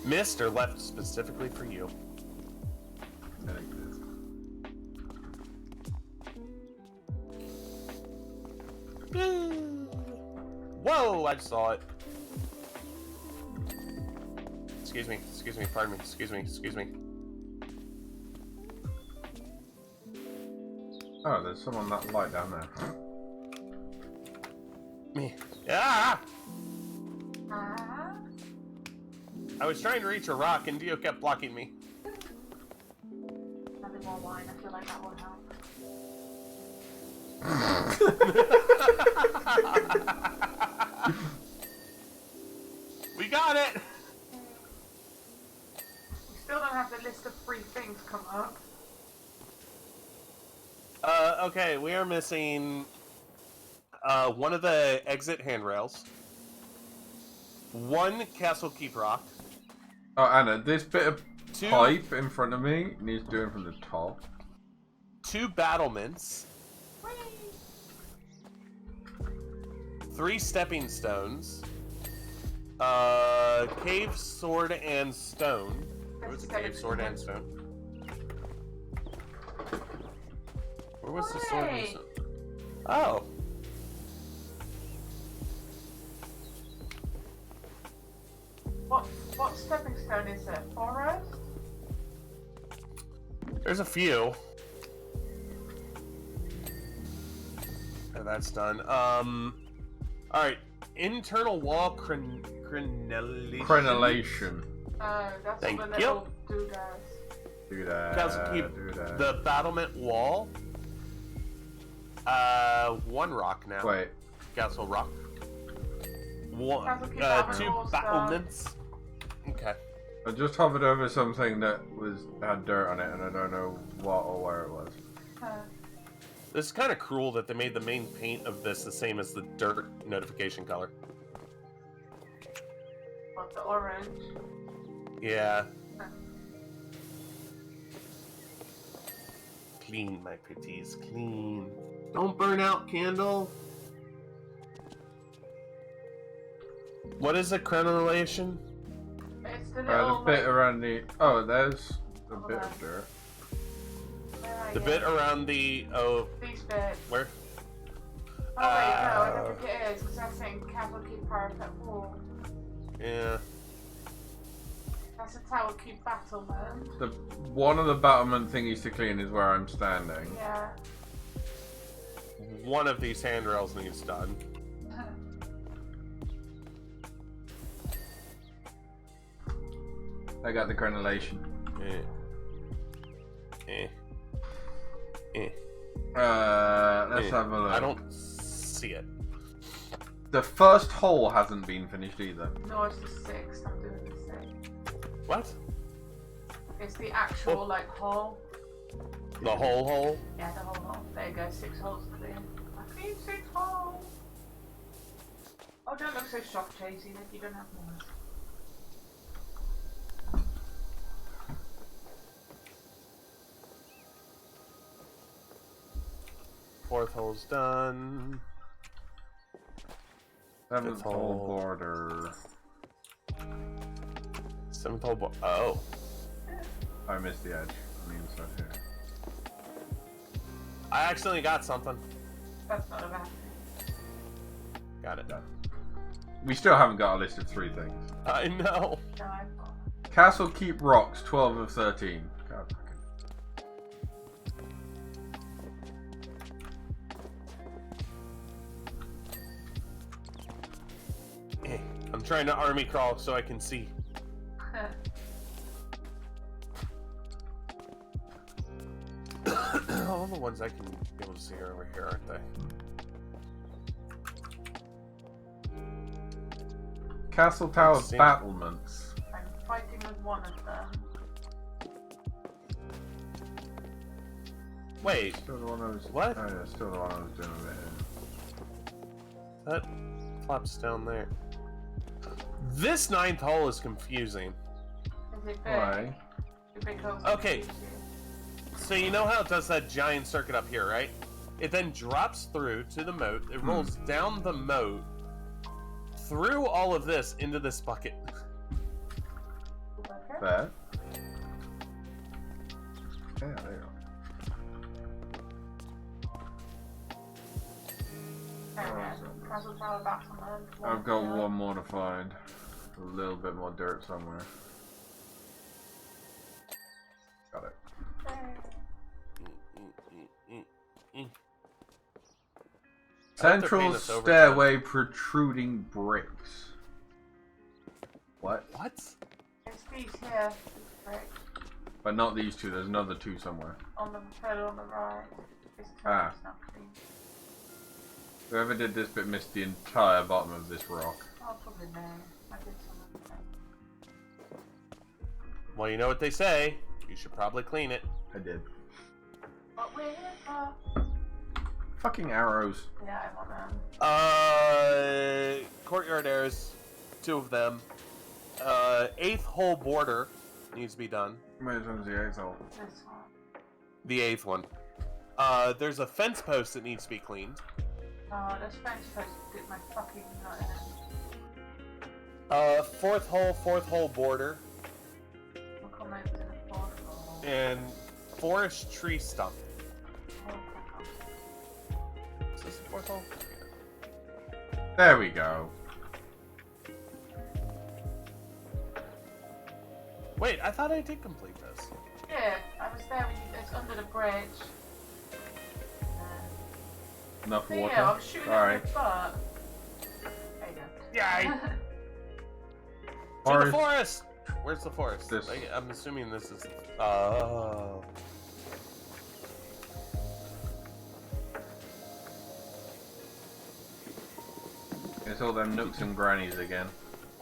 Missed or left specifically for you. I think it is. Whoa, I saw it. Excuse me, pardon me, excuse me. Oh, there's some on that light down there. Me. Ah! Ah. I was trying to reach a rock and Dio kept blocking me. Nothing more wine. I feel like that will help. We got it! You still don't have the list of free things come up. Okay, we are missing one of the exit handrails, 1 Castle Keep rock. Oh, Anna, this bit of 2 pipe in front of me needs doing from the top. 2 battlements, Whee! 3 stepping stones, cave, sword, and stone. Where was the cave, sword, and stone? Where was the sword and stone? Oh. What stepping stone is it? Forest? There's a few. And that's done. Alright. Internal wall crenellation. Crenellation. That's Thank what the you. little dude does. Do that. Castle Keep Do that. the battlement wall. 1 rock now. Wait. Castle rock. One, Castle Keep 2 battlement battlements. Okay. I just hovered over something that had dirt on it, and I don't know what or where it was. This is kind of cruel that they made the main paint of this the same as the dirt notification color. What, the orange? Yeah. Clean, my pretties, clean. Don't burn out, candle. What is a crenellation? the little... the bit around the... Oh, there's a bit of dirt. The bit around the... Oh... These bits. Where? Oh wait, no, I don't think it is, because I think Castle Keep Fire at that wall. Yeah. That's a Tower Keep battlement. One of the battlement thingies to clean is where I'm standing. Yeah. One of these handrails needs done. I got the granulation. Let's have a look. I don't see it. The first hole hasn't been finished either. No, it's the 6th. I'm doing the 6th. What? It's the actual, like, hole. The whole hole? Yeah, the whole hole. There you go, 6 holes clear. I cleaned 6 holes! Oh, don't look so shock chasing if you don't have more. Fourth hole's done. 7th hole border. 7th hole oh. I missed the edge on the inside here. I accidentally got something. That's not a bad thing. Got it. Done. We still haven't got a list of 3 things. I know. No, I've got Castle Keep Rocks, 12 of 13. God, I'm trying to army crawl so I can see. All the ones I can be able to see are over here, aren't they? Castle Tower See. battlements. I'm fighting with one of them. Wait, Still the one I was. What? Oh yeah, still the one I was doing a bit. that flops down there. This 9th hole is confusing. Is it big? Why? The big holes Okay. confuse you. So you know how it does that giant circuit up here, right? It then drops through to the moat. It rolls down the moat, through all of this into this bucket. Okay. Fair. Yeah, there you go. Castle Tower battlement. I've got one more to find. A little bit more dirt somewhere. Got it. Central stairway protruding bricks. What? What? It's these here, right? But not these 2, there's another 2 somewhere. On the further on the right. This Ah. is not clean. Whoever did this bit missed the entire bottom of this rock. I'll probably know. I did some of it. Well, you know what they say. You should probably clean it. I did. But we're Fucking arrows. yeah, I want them. Courtyard airs, 2 of them. 8th hole border needs to be done. Which one's the 8th hole? This one. The 8th one. There's a fence post that needs to be cleaned. Oh, this fence post did my fucking nut in. 4th hole border, We'll come over to the 4th hole. and forest tree stump. Oh, fuck off. Is this the 4th hole? There we go. Wait, I thought I did complete this. Yeah, I was there when you, it's under the bridge. Enough So water. yeah, I'm shooting Alright. at your butt. There you go. Yay! To the Forest. forest! Where's the forest? This. Like, I'm assuming this is... Oh. It's all them nooks and grannies again.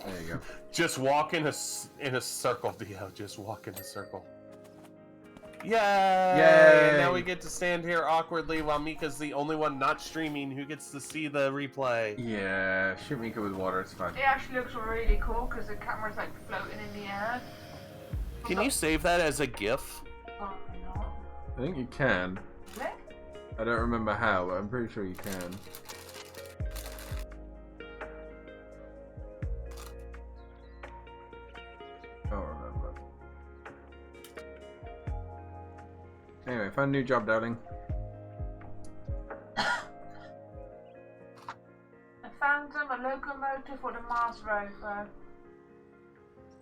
There you go. Just walk in a circle, Dio. Just walk in a circle. Yay! Yay! Now we get to stand here awkwardly while Mika's the only one not streaming who gets to see the replay. Yeah, shoot Mika with water, it's fine. It actually looks really cool because the camera's like floating in the air. Can you save that as a GIF? Oh no. I think you can. Really? I don't remember how, but I'm pretty sure you can. found a new job, darling. I found them a locomotive for the Mars rover.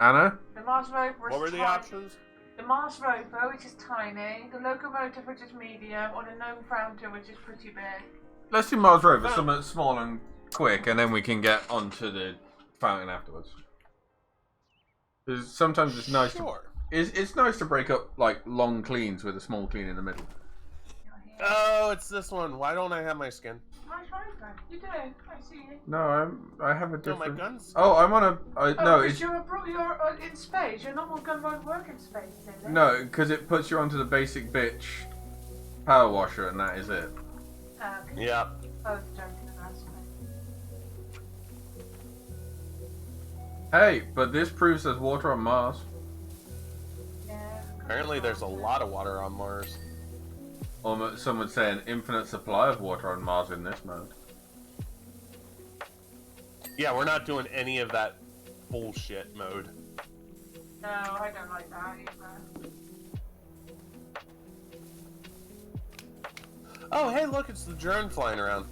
Anna? The Mars rover is What were the options? The Mars rover, which is tiny, the locomotive, which is medium, or the gnome founder, which is pretty big. Let's do Mars Rover, something small and quick, and then we can get onto the fountain afterwards. Because sometimes it's nice to... It's nice to break up, like, long cleans with a small clean in the middle. Oh, it's this one. Why don't I have my skin? Mars rover. You do. I see you. No, I have a No, different... my guns. Oh, I'm on a... no, it's... You're in space. Your normal gun won't work in space, is it? No, because it puts you onto the basic bitch power washer, and that is it. Okay. Yeah. Oh, joking, that's fine. Hey, but this proves there's water on Mars. Yeah. Apparently, there's a lot of water on Mars. Or some would say an infinite supply of water on Mars in this mode. Yeah, we're not doing any of that bullshit mode. No, I don't like that either. Oh, hey, look, it's the drone flying around.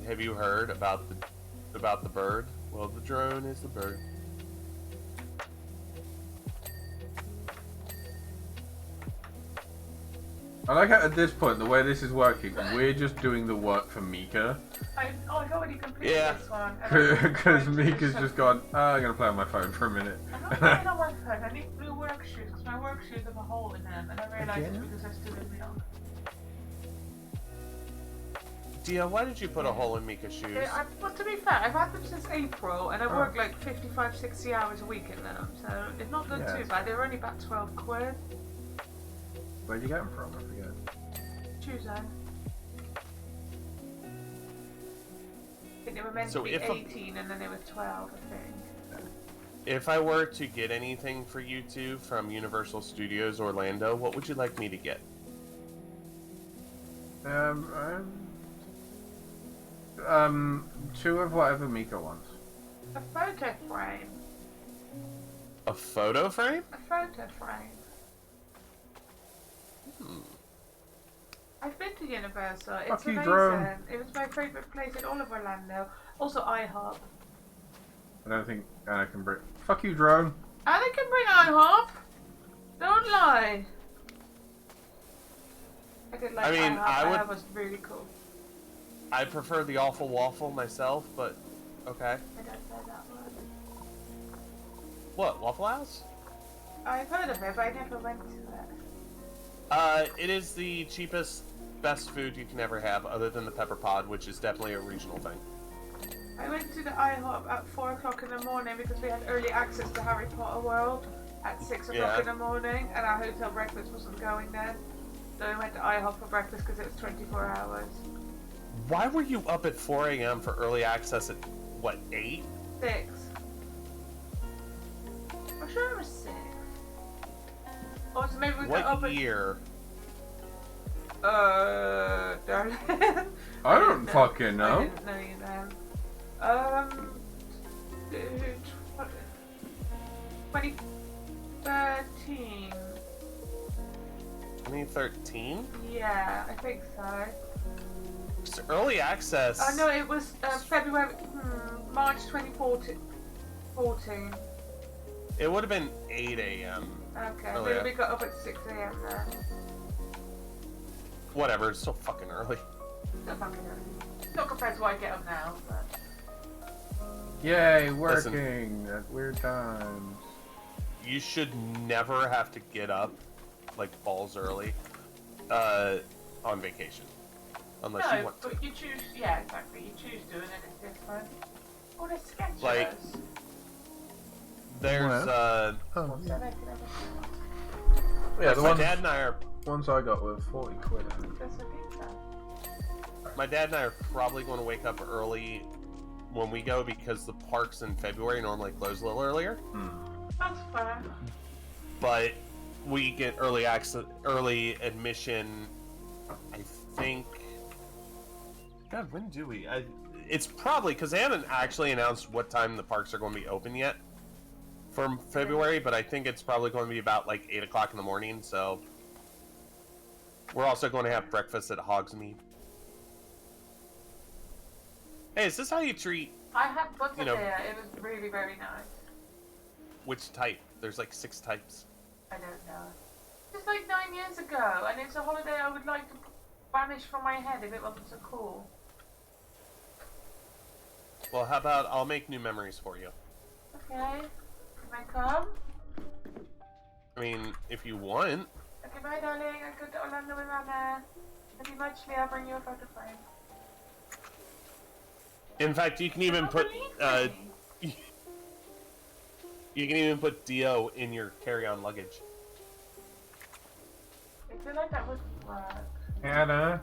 Have you heard about the bird? Well, the drone is the bird. I like how at this point, the way this is working, we're just doing the work for Mika. I've already completed Yeah. this one. Because Mika's just gone, I'm going to play on my phone for a minute. I'm not playing on my phone. I need blue work shoes because my work shoes have a hole in them, and I realised it's because I still in milk. Dia, why did you put a hole in Mika's shoes? But to be fair, I've had them since April, and I work like 55, 60 hours a week in them, so it's not done too bad. They were only about 12 quid. Where'd you get them from? I forget. Tuesday. I think they were meant to be if 18 and then they were 12, I think. If I were to get anything for you two from Universal Studios Orlando, what would you like me to get? Two of whatever Mika wants. A photo frame. A photo frame? A photo frame. I've been to Universal. It's Fuck you, amazing. drone. It was my favourite place in all of Orlando. Also IHOP. I don't think Anna can bring... Fuck you, drone. And I can bring IHOP. Don't lie. I did like I mean, IHOP. I would- IHOP was really cool. I prefer the Awful Waffle myself, but okay. I don't know that one. What, Waffle House? I've heard of it, but I never went to it. It is the cheapest, best food you can ever have, other than the pepper pod, which is definitely a regional thing. I went to the IHOP at 4 o'clock in the morning because we had early access to Harry Potter World at 6 o'clock in the morning, and our hotel breakfast wasn't going then. So we went to IHOP for breakfast because it was 24 hours. Why were you up at 4 a.m. for early access at, what, 8? 6. I'm sure it was 6. Or so maybe we got up What at... year? Darling. I don't fucking know. I didn't know you then. 2013. 2013? Yeah, I think so. It's early access. Oh no, it was March 2014. It would have been 8 a.m. Okay, Earlier. maybe we got up at 6 a.m. then. Whatever, it's still fucking early. Not fucking early. Not compared to what I get up now, but... Yay, working at weird times. You should never have to get up, like, balls early, on vacation. Unless you No, want to. but you choose, yeah, exactly, you choose to and then it's different. Oh, there's sketches. Like- There's, Oh, What's yeah. that I can ever Yeah, the my ones, dad and I are ones I got were 40 quid. do? There's a pizza. My dad and I are probably going to wake up early when we go because the parks in February normally close a little earlier. That's fair. But we get early access, early admission. I think. God, when do we? It's probably because they haven't actually announced what time the parks are going to be open yet for February, but I think it's probably going to be about like 8 o'clock in the morning. So we're also going to have breakfast at Hogsmeade. Hey, is this how you treat? I had butter there. It was really very nice. Which type? There's like 6 types. I don't know. It's like 9 years ago, and it's a holiday I would like to banish from my head if it wasn't so cool. Well, how about I'll make new memories for you? Okay. Can I come? I mean, if you want. Okay, bye, darling. I go to Orlando with Anna. If you like me, I'll bring you a photo frame. In fact, you can even put you can even put Dio in your carry-on luggage. I feel like that wouldn't work. Anna.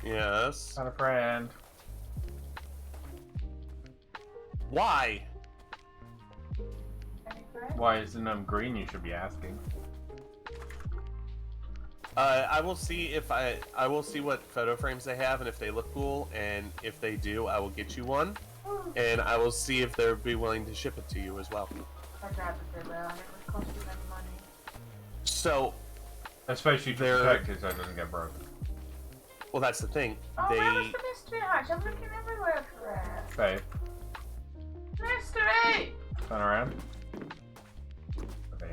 Yes. Not a friend. Why? Why isn't green? You should be asking. I will see if I will see what photo frames they have and if they look cool, and if they do, I will get you one, and I will see if they'll be willing to ship it to you as well. I doubt that they will, and it would cost you any money. So, especially to protect it so it doesn't get broken. Well, that's the thing. Oh, where was the mystery hatch? I'm looking everywhere for it. Faye. Mystery! Turn around. Okay.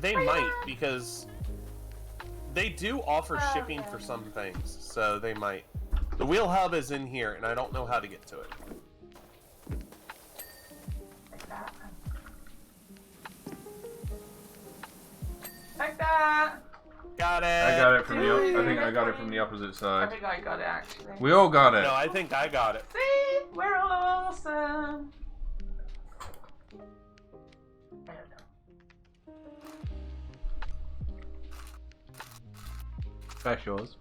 They might, because they do offer shipping for some things, so they might. The wheel hub is in here, and I don't know how to get to it. Like that. Like that! Got it! I got it from the I think I got it from the opposite side. I think I got it, actually. We all got it. No, I think I got it. See? We're all awesome! I don't know. That's yours.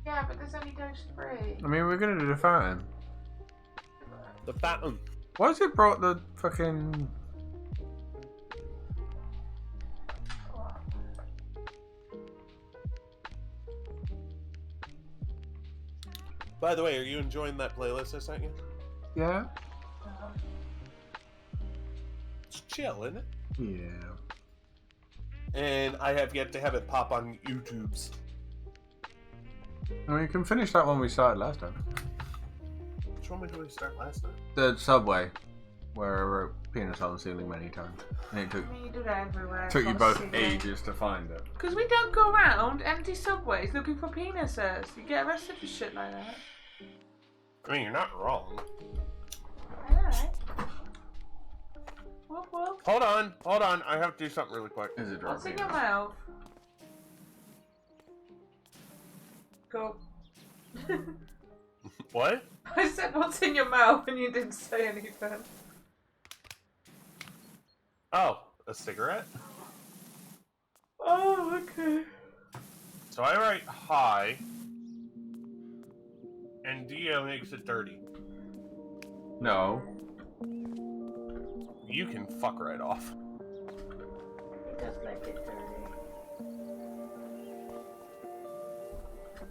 Yeah, but there's only those 3. I mean, we're gonna do the fountain. The fountain. Why has it brought the fucking... By the way, are you enjoying that playlist I sent you? Yeah? It's chill, isn't it? Yeah. And I have yet to have it pop on YouTube's. I mean, you can finish that one we started last time. Which one did we start last time? The subway, where I wrote penis on the ceiling many times. And it took, You do that everywhere. took you both ages to find it. Because we don't go around empty subways looking for penises. You get arrested for shit like that. I mean, you're not wrong. Alright. Whoop whoop. Hold on. I have to do something really quick. Is it What's in dropping? your mouth? Go. What? I said what's in your mouth and you didn't say anything. Oh, a cigarette? Oh, okay. So I write hi, and Dio makes it dirty. No. You can fuck right off. He does like it dirty.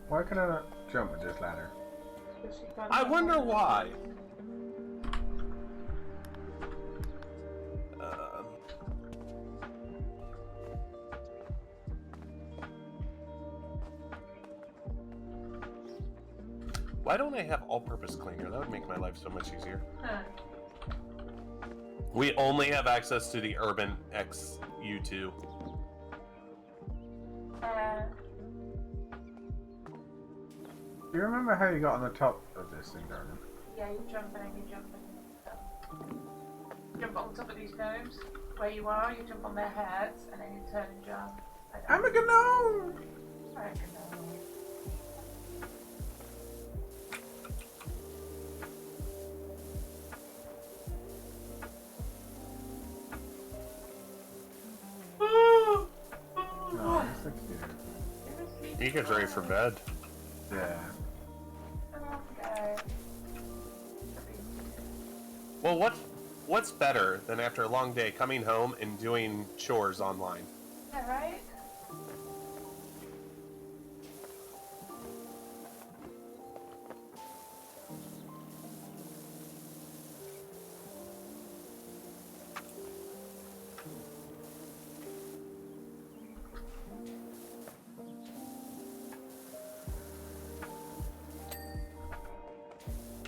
Why can I not jump with this ladder? I wonder why. Why don't I have all-purpose cleaner? That would make my life so much easier. Huh. We only have access to the Urban X U2. Do you remember how you got on the top of this thing, darling? Yeah, you jump and you jump and jump on top of these gnomes. Where you are, you jump on their heads and then you turn and jump. I'm a gnome! I don't know. Oh, this looks cute. He gets ready for bed. Yeah. Okay. Well, what's better than after a long day coming home and doing chores online? Yeah, right?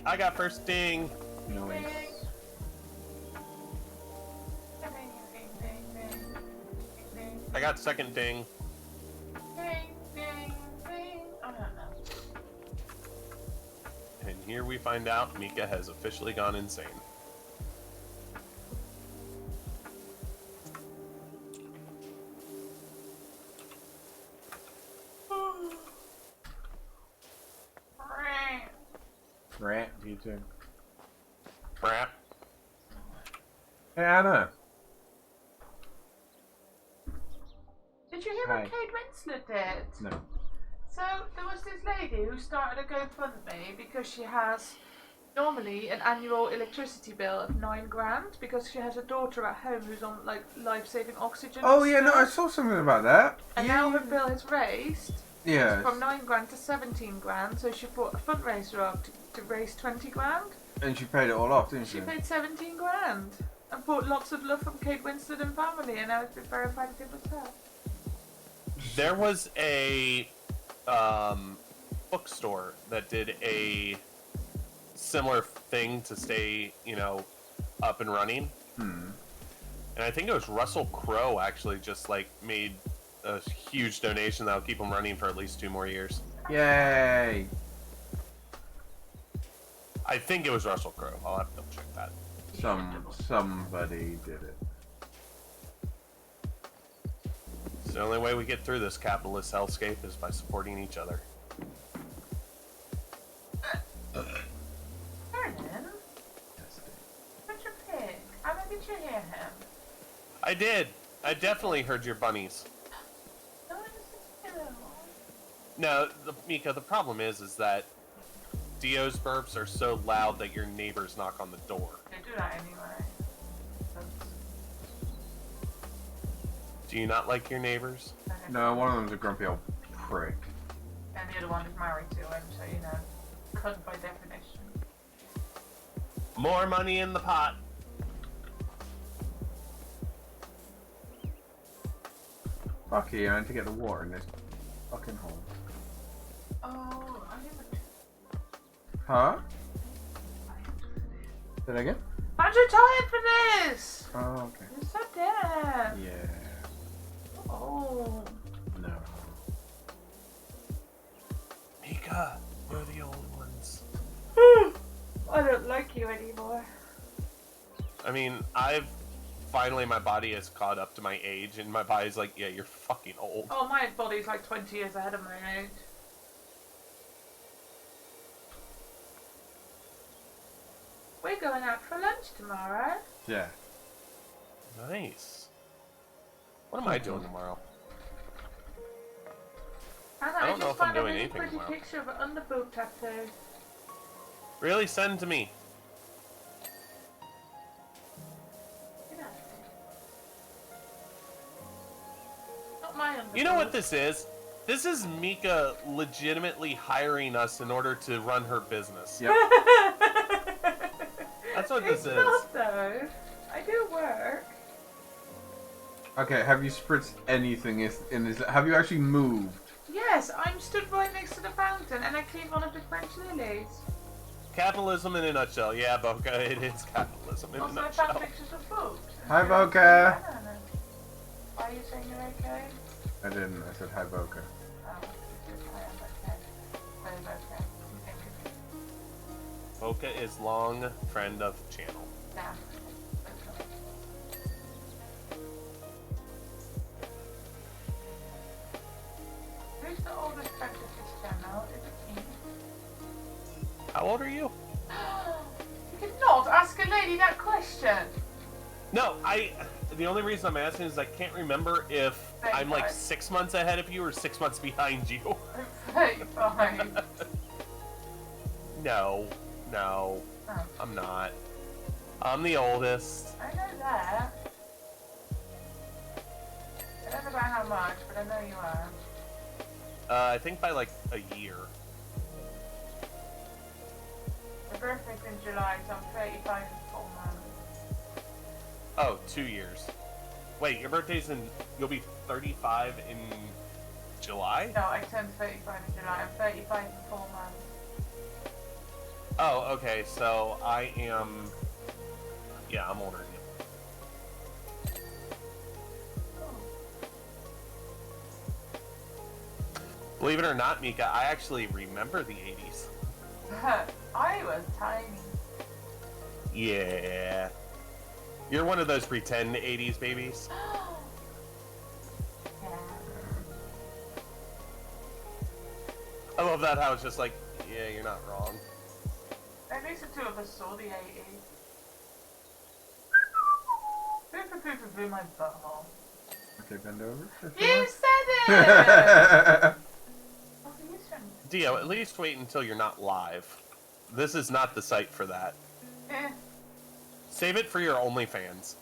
I got first ding. Noise. I got second ding. Ding, ding, ding. Oh, no. And here we find out Mika has officially gone insane. Rat, you too. Crap. Hey, Anna. Did you hear Hi. what Kate Winslet did? No. So there was this lady who started a GoFundMe because she has normally an annual electricity bill of £9,000 because she has a daughter at home who's on like life-saving oxygen. Oh, yeah, and no, I stuff. saw something about that. And now her bill has raised Yeah. from £9,000 to £17,000. So she put a fundraiser up to raise £20,000. And she paid it all off, didn't she? She paid £17,000 and brought lots of love from Kate Winslet and family, and now it's been verified as it was her. There was a bookstore that did a similar thing to stay, up and running. And I think it was Russell Crowe actually just like made a huge donation that'll keep them running for at least 2 more years. Yay! I think it was Russell Crowe. I'll have to double check that. Somebody did it. It's the only way we get through this capitalist hellscape is by supporting each other. Vernon? Such a pig. How did you hear him? I did. I definitely heard your bunnies. No one is still. No, Mika, the problem is that Dio's burps are so loud that your neighbors knock on the door. They do that anyway. Do you not like your neighbors? No, one of them's a grumpy old prick. And the other one is married to him, so cunt by definition. More money in the pot. Fuck you, I need to get the water in this fucking hole. Oh, I didn't. Huh? Did I get? I'm too tired for this! Oh, okay. You're so dead. Yeah. Oh. No. Mika, we're the old ones. I don't like you anymore. I mean, finally my body has caught up to my age, and my body's like, yeah, you're fucking old. Oh, my body's like 20 years ahead of my age. We're going out for lunch tomorrow. Yeah. Nice. What am I doing tomorrow? Anna, I I don't know just if I'm found a doing really anything pretty tomorrow. picture of an underboob tattoo. Really? Send to me. Yeah. Not my underboob. You know what this is? This is Mika legitimately hiring us in order to run her business. Yep. That's what this It's is. not though. I do work. Okay, have you spritzed anything in this? Have you actually moved? Yes, I'm stood right next to the fountain and I cleaned one of the French lilies. Capitalism in a nutshell. Yeah, Boca, it is capitalism in a Also, I found nutshell. pictures of boobs. Hi, Boca. Why are you saying you're okay? I didn't. I said hi, Boca. Oh, I am okay. Very okay. Thank you. Boca is long friend of channel. Yeah. Who's the oldest friend of this channel? Is it me? How old are you? You could not ask a lady that question. No, the only reason I'm asking is I can't remember if I'm like 6 months ahead of you or 6 months behind you. I'm 35. No, Oh. I'm not. I'm the oldest. I know that. I don't know about how much, but I know you are. I think by like a year. My birthday's in July, so I'm 35 in 4 months. Oh, 2 years. Wait, your birthday's you'll be 35 in July? No, I turned 35 in July. I'm 35 in 4 months. Oh, okay, so I am... Yeah, I'm older than you. Believe it or not, Mika, I actually remember the 80s. I was tiny. Yeah. You're one of those pretend 80s babies. Yeah. I love that how it's just like, yeah, you're not wrong. At least the two of us saw the 80s. Boo my butthole. Okay, bend over. You said it! What are you saying? Dio, at least wait until you're not live. This is not the site for that. Eh, Save it for your OnlyFans.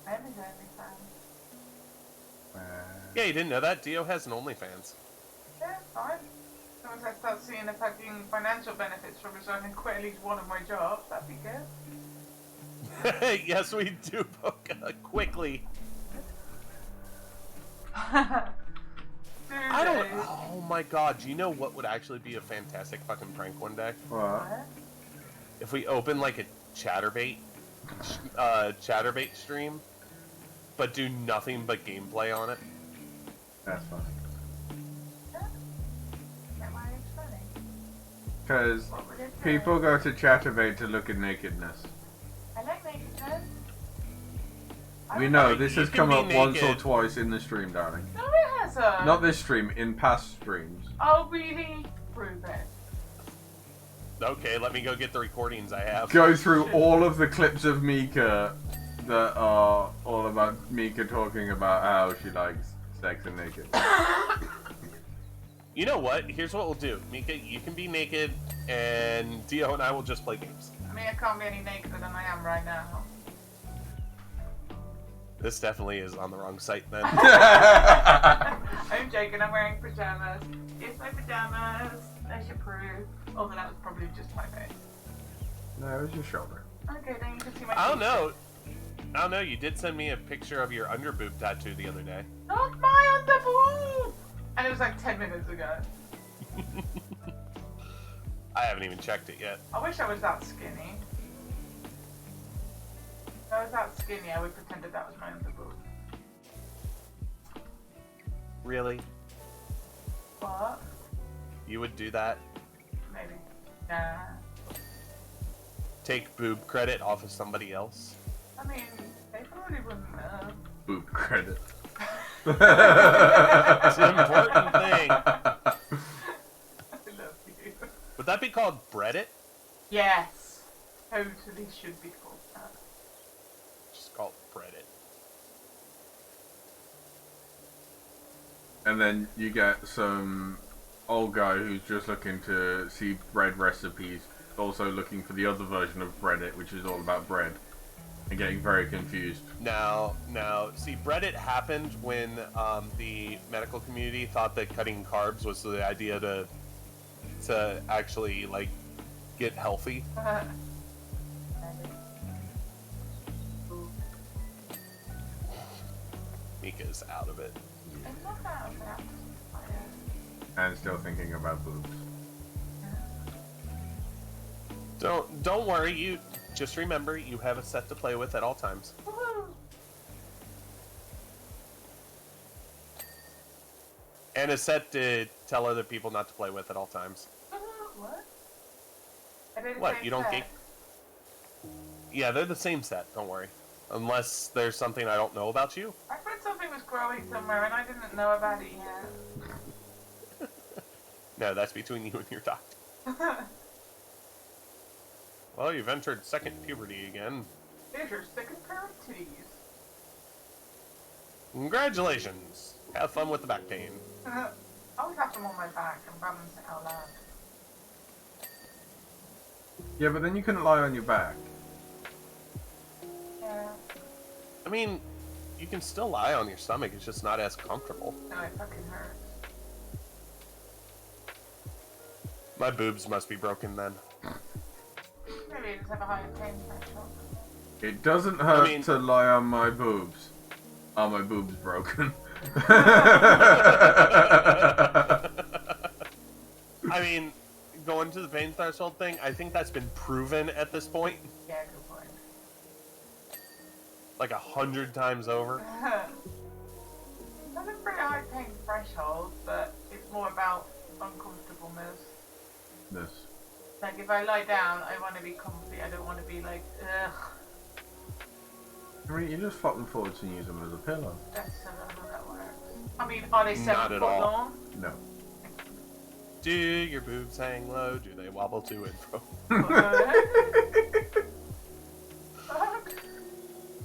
I haven't heard any fans. Yeah, you didn't know that? Dio has an OnlyFans. Yeah, fine. Once I start seeing the fucking financial benefits from it, so I can quit at least one of my jobs, that'd be good. Yes, we do, Boca. Quickly. I don't... Oh my god, do you know what would actually be a fantastic fucking prank one day? What? If we open like a Chatterbait stream, but do nothing but gameplay on it. That's funny. Why it's funny? Because What would it do? people go to Chatterbait to look at nakedness. I like nakedness. We know, Like, this you has can come be up once or naked. twice in the stream, darling. No, it hasn't. Not this stream, in past streams. Oh, really? Prove it. Okay, let me go get the recordings I have. Go through all of the clips of Mika that are all about Mika talking about how she likes sex and naked. You know what? Here's what we'll do. Mika, you can be naked, and Dio and I will just play games. I mean, I can't be any nakeder than I am right now. This definitely is on the wrong site then. I'm joking, I'm wearing pajamas. It's my pajamas. I should prove. Although that was probably just my face. No, it was your shoulder. Okay, then you can see my I don't t-shirt. know. You did send me a picture of your underboob tattoo the other day. Not my underboob! And it was like 10 minutes ago. I haven't even checked it yet. I wish I was that skinny. If I was that skinny, I would pretend that that was my underboob. Really? What? You would do that? Maybe. Nah. Take boob credit off of somebody else? I mean, they probably wouldn't know. Boob credit. It's an important thing. I love you. Would that be called Reddit? Yes. Totally should be called that. Just call it Reddit. And then you get some old guy who's just looking to see bread recipes, also looking for the other version of Reddit, which is all about bread, and getting very confused. Now, see, Reddit happened when the medical community thought that cutting carbs was the idea to actually like get healthy. Mika's out of it. It's not that bad. And still thinking about boobs. Don't worry. You just remember you have a set to play with at all times. Woohoo! And a set to tell other people not to play with at all times. What? I didn't What, say you don't that. get... Yeah, they're the same set, don't worry. Unless there's something I don't know about you. I thought something was growing somewhere and I didn't know about it yet. No, that's between you and your doctor. Well, you've entered second puberty again. Here's your second pair of titties. Congratulations! Have fun with the back pain. I always have them on my back and balance it out loud. Yeah, but then you couldn't lie on your back. Yeah. I mean, you can still lie on your stomach, it's just not as comfortable. No, it fucking hurts. My boobs must be broken then. Maybe I just have a higher pain threshold. It doesn't hurt mean- to lie on my boobs. Are my boobs broken? I mean, going to the pain threshold thing, I think that's been proven at this point. Yeah, good point. Like 100 times over. That's a pretty high pain threshold, but it's more about uncomfortableness. This. Like, if I lie down, I want to be comfy. I don't want to be like, ugh. I mean, you just flop them forwards and use them as a pillow. That's how that works. I mean, are they 7 Not at foot all. long? No. Do your boobs hang low? Do they wobble to and fro?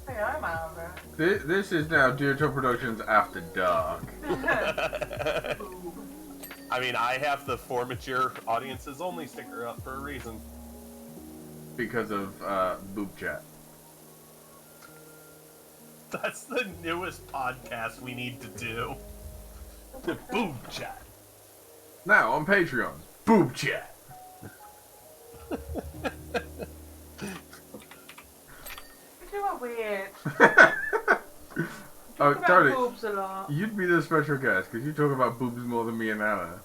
Hey, I'm out of it. This is now Duoto Productions After Dark. I mean, I have the for mature audiences only sticker up for a reason. Because of boob chat. That's the newest podcast we need to do. The boob chat. Now on Patreon, boob chat. You are weird. Oh, Talk about Tony, boobs a lot. you'd be the special guest because you talk about boobs more than me and Anna.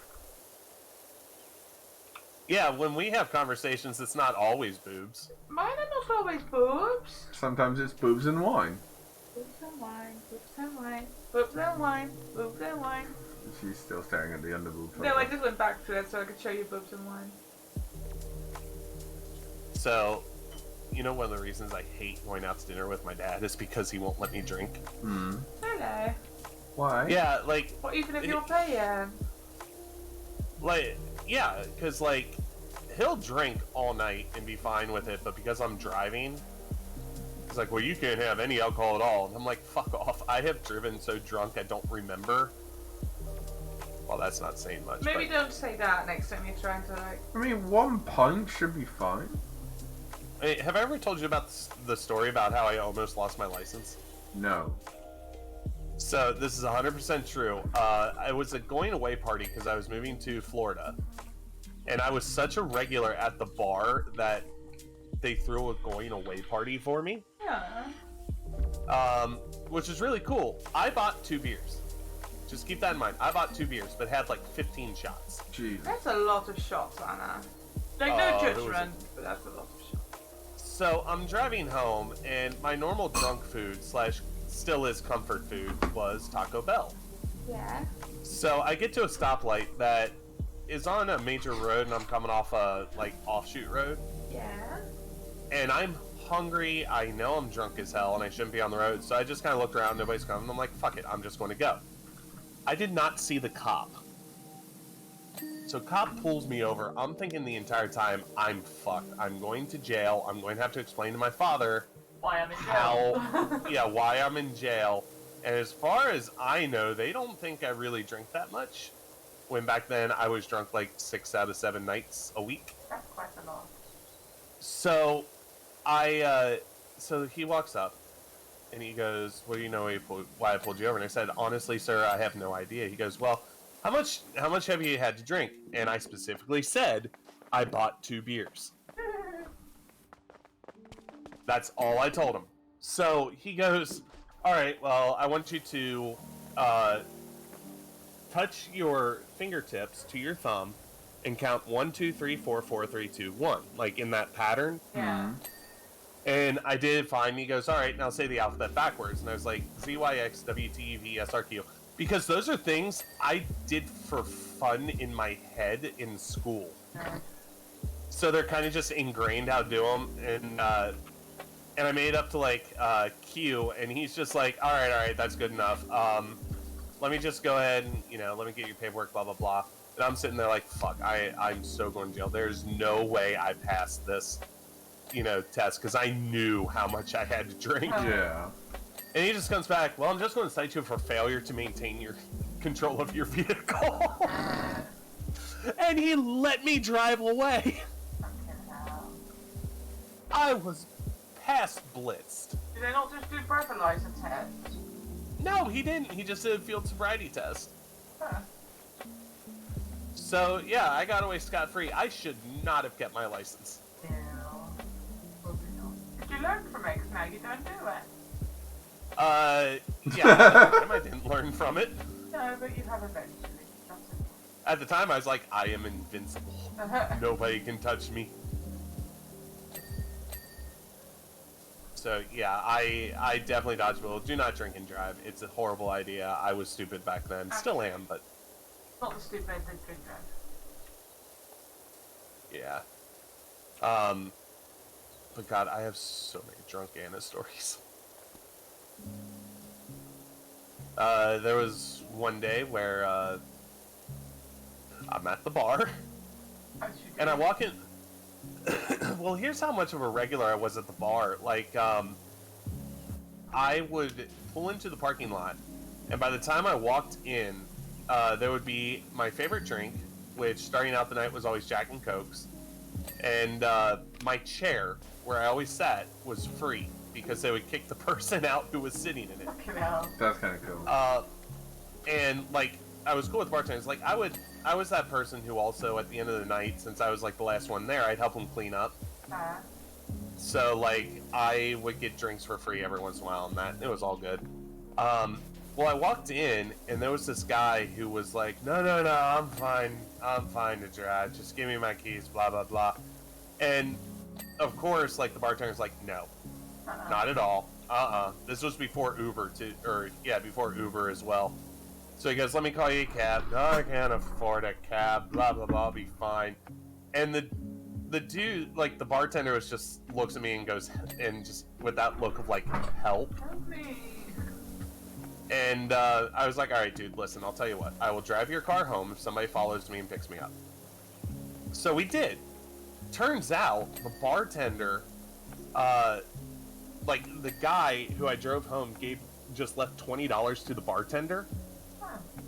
Yeah, when we have conversations, it's not always boobs. Mine are not always boobs. Sometimes it's boobs and wine. Boobs and wine, boobs and wine, boobs and wine, boobs and wine. She's still staring at the underboob. No, I just went back to it so I could show you boobs and wine. So, you know, one of the reasons I hate going out to dinner with my dad is because he won't let me drink. Hmm. Hello. Why? Yeah, like, What, even if you're paying? yeah, because, like, he'll drink all night and be fine with it, but because I'm driving, he's like, well, you can't have any alcohol at all. And I'm like, fuck off. I have driven so drunk I don't remember. Well, that's not saying much. Maybe but... don't say that next time you're trying to, like... I mean, 1 pint should be fine. Hey, have I ever told you about the story about how I almost lost my license? No. So this is 100% true. I was a going away party because I was moving to Florida, and I was such a regular at the bar that they threw a going away party for me. Yeah. Which is really cool. I bought 2 beers. Just keep that in mind. I bought 2 beers, but had like 15 shots. Jesus. That's a lot of shots, Anna. Like, no judgment, but that's a lot of shots. So I'm driving home, and my normal drunk food / still is comfort food was Taco Bell. Yeah. So I get to a stoplight that is on a major road, and I'm coming off a like offshoot road. Yeah. And I'm hungry. I know I'm drunk as hell, and I shouldn't be on the road. So I just kind of looked around. Nobody's coming. And I'm like, fuck it. I'm just going to go. I did not see the cop. So cop pulls me over. I'm thinking the entire time, I'm fucked. I'm going to jail. I'm going to have to explain to my father Why I'm in jail. why I'm in jail. And as far as I know, they don't think I really drink that much. When back then, I was drunk like 6 out of 7 nights a week. That's quite a lot. So, so he walks up, and he goes, well, you know why I pulled you over? And I said, honestly, sir, I have no idea. He goes, well, how much have you had to drink? And I specifically said, I bought 2 beers. That's all I told him. So he goes, all right, well, I want you to touch your fingertips to your thumb and count 1, 2, 3, 4, 4, 3, 2, 1, like in that pattern. Yeah. And I did fine. He goes, all right, now say the alphabet backwards. And I was like, ZYX, WTV, SRQ. Because those are things I did for fun in my head in school. So they're kind of just ingrained how to do them. And I made up to like Q, and he's just like, all right, that's good enough. Let me just go ahead and, let me get your paperwork, blah, blah, blah. And I'm sitting there like, fuck, I'm so going to jail. There's no way I passed this, test, because I knew how much I had to drink. Yeah. And he just comes back, well, I'm just going to cite you for failure to maintain your control of your vehicle. And he let me drive away. I was past blitzed. Did they not just do breathalyzer tests? No, he didn't. He just did a field sobriety test. Huh. So, yeah, I got away scot-free. I should not have kept my license. Yeah. Probably not. Did you learn from it? 'Cause now you don't do it. Yeah, I didn't learn from it. No, but you have eventually. That's it. At the time, I was like, I am invincible. Nobody can touch me. So yeah, I definitely dodge bullet. Do not drink and drive. It's a horrible idea. I was stupid back then. Still am, but... Not the stupid that drink drive. Yeah. But God, I have so many drunk Anna stories. There was one day where, I'm at the bar, and I walk in... Well, here's how much of a regular I was at the bar. Like, I would pull into the parking lot, and by the time I walked in, there would be my favorite drink, which starting out the night was always Jack and Cokes, and my chair, where I always sat, was free, because they would kick the person out who was sitting in it. Fucking hell. That's kind of cool. And, like, I was cool with bartenders. Like, I was that person who also, at the end of the night, since I was, like, the last one there, I'd help them clean up. So, like, I would get drinks for free every once in a while, and it was all good. Well, I walked in, and there was this guy who was like, no, I'm fine to drive, just give me my keys, blah, blah, blah. And, of course, like, the bartender's like, no, not at all, This was before Uber, before Uber as well. So he goes, let me call you a cab. No, I can't afford a cab, blah, blah, blah, I'll be fine. And the dude, like, the bartender looks at me and goes, and just with that look of, like, help. Help me. And I was like, all right, dude, listen, I'll tell you what. I will drive your car home if somebody follows me and picks me up. So we did. Turns out, the bartender, like, the guy who I drove home just left $20 to the bartender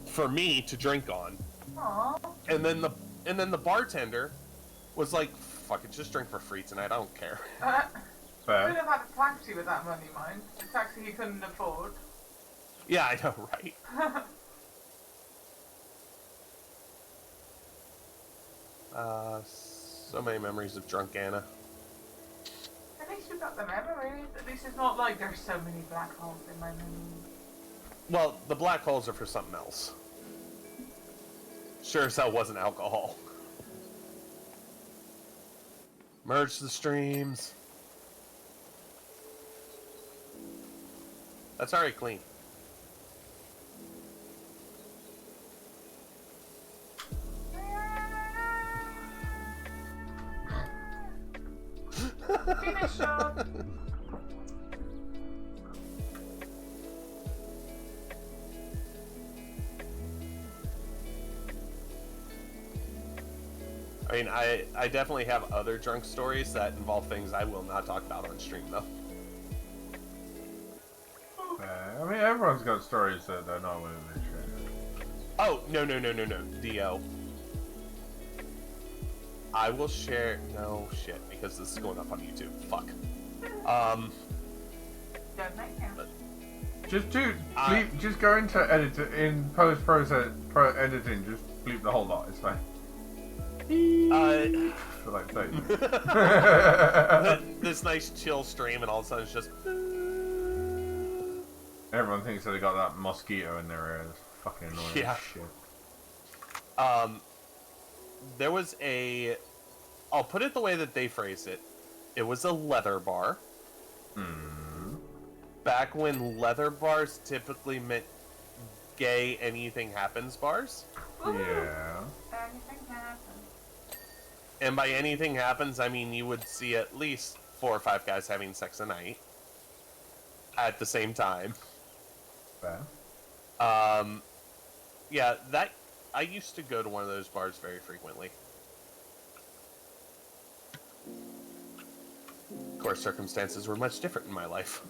for me to drink on. Aww. And then the bartender was like, fuck it, just drink for free tonight, I don't care. Fair. Could have had a taxi with that money, mind. A taxi he couldn't afford. Yeah, I know, right? So many memories of drunk Anna. At least you got the memories. At least it's not like there's so many black holes in my memory. Well, the black holes are for something else. Sure as hell wasn't alcohol. Merge the streams. That's already clean. Finish up. I mean, I definitely have other drunk stories that involve things I will not talk about on stream, though. I mean, everyone's got stories that they're not willing to share. Oh, no, Dio. I will share... No, shit, because this is going up on YouTube. Fuck. Just just go into in post-process editing, just bleep the whole lot, it's fine. For like 30 this nice chill stream, and all of a sudden it's just... Everyone thinks that they got that mosquito in their ear. It's fucking annoying as shit. There was a... I'll put it the way that they phrased it. It was a leather bar. Back when leather bars typically meant gay anything happens bars. Yeah. Anything happens. And by anything happens, I mean you would see at least 4 or 5 guys having sex a night. At the same time. Fair. Yeah, I used to go to one of those bars very frequently. Of course, circumstances were much different in my life.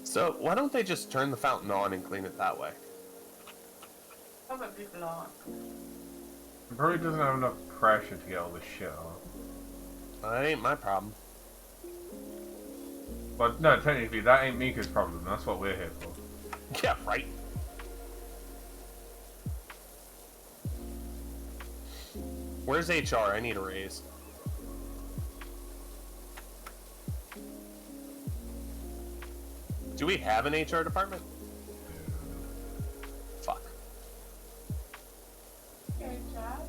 So, why don't they just turn the fountain on and clean it that way? Probably block. It probably doesn't have enough pressure to get all this shit off. That ain't my problem. But no, technically, that ain't Mika's problem. That's what we're here for. Yeah, right. Where's HR? I need a raise. Do we have an HR department? Fuck. Good job.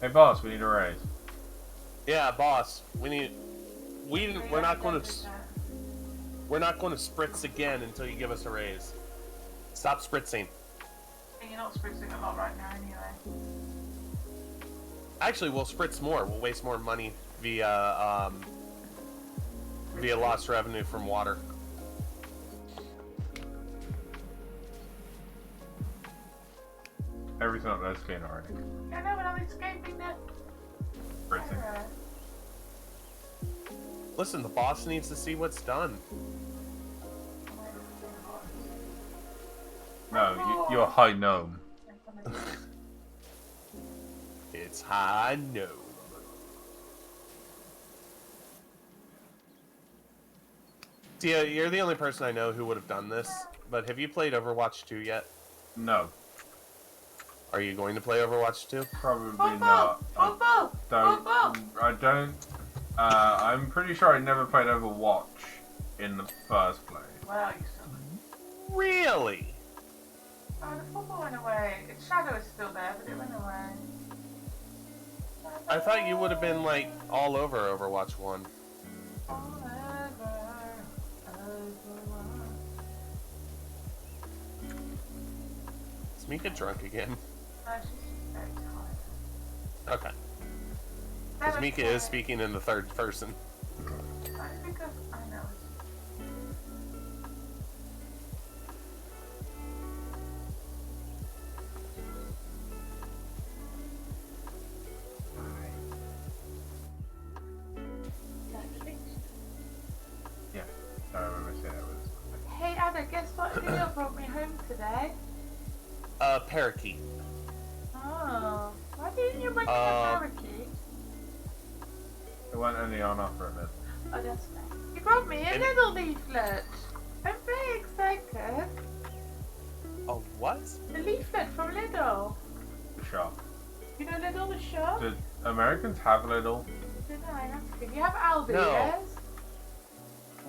Hey boss, we need a raise. Yeah, boss. We're not going to. We're not going to spritz again until you give us a raise. Stop spritzing. You're not spritzing a lot right now, anyway. Actually, we'll spritz more. We'll waste more money via lost revenue from water. Everything's not that clean already. I know, but I'm escaping that. Spritzing. Listen, the boss needs to see what's done. No, you're a high gnome. It's high gnome. See, you're the only person I know who would have done this, but have you played Overwatch 2 yet? No. Are you going to play Overwatch 2? Probably not. I don't. I'm pretty sure I never played Overwatch in the first place. Well, you saw it. Really? Oh, the football went away. Its shadow is still there, but it went away. I thought you would have been, like, all over Overwatch 1. Is Mika drunk again? No, she's very tired. Okay. Because Mika is speaking in the third person. That's because I know. Yeah, I remember saying that was. Hey Anna, guess what Leo brought me home today? Parakeet. Oh, why didn't you bring me a parakeet? It went only on offer a bit. Oh, that's fair. You brought me a little leaflet. I'm very excited. Oh, what? The leaflet from Lidl. The shop. You know Lidl, the shop? Did Americans have Lidl? Didn't I ask you? You have Aldi, No. yes?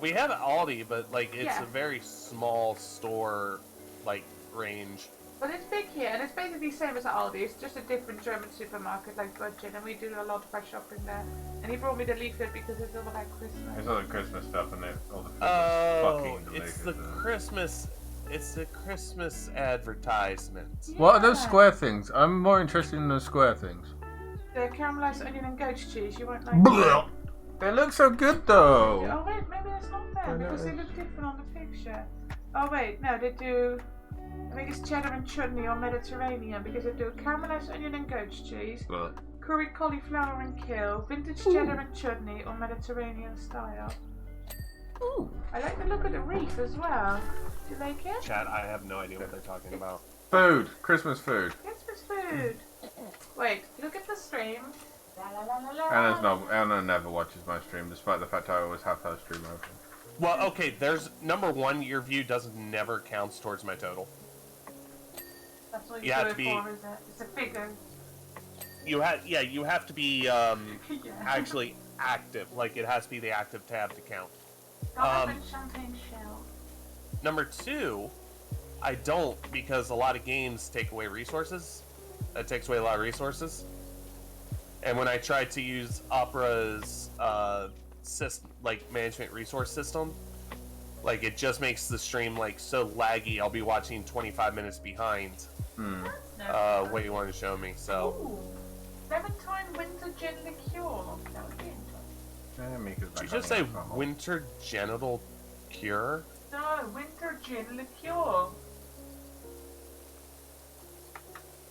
We have Aldi, but, like, it's Yeah. a very small store, like, range. But it's big here, and it's basically the same as Aldi. It's just a different German supermarket like Budget, and we do a lot of our shopping there. And he brought me the leaflet because it's all about Christmas. It's all the Christmas stuff and all the food Oh, is fucking delicious. it's the Christmas advertisement. Yeah. What are those square things? I'm more interested in those square things. The caramelized onion and goat cheese, you won't like it. They look so good though. Oh wait, maybe that's not them because they look different on the picture. Oh wait, no, they do. I think it's cheddar and chutney or Mediterranean because they do caramelized onion and goat cheese, curried cauliflower and kale, vintage cheddar and chutney or Mediterranean style. Ooh. I like the look of the wreath as well. Do you like it? Chat, I have no idea what they're talking about. Food. Christmas food. Christmas food. Wait, look at the stream. La, la, la, la, la. Anna never watches my stream, despite the fact I always have her stream open. Well, okay, there's number one, your view never counts towards my total. That's what You you have do to it be- for, is it? It's a figure. You have to be Yeah. actually active. Like, it has to be the active tab to count. Garlic champagne shell. Number two, I don't, because a lot of games take away resources. That takes away a lot of resources. And when I try to use Opera's management resource system, like, it just makes the stream like so laggy. I'll be watching 25 minutes behind what you want to show me. So Ooh. Clementine winter gin liqueur. That would be interesting. did you just say winter genital cure? No, winter gin liqueur.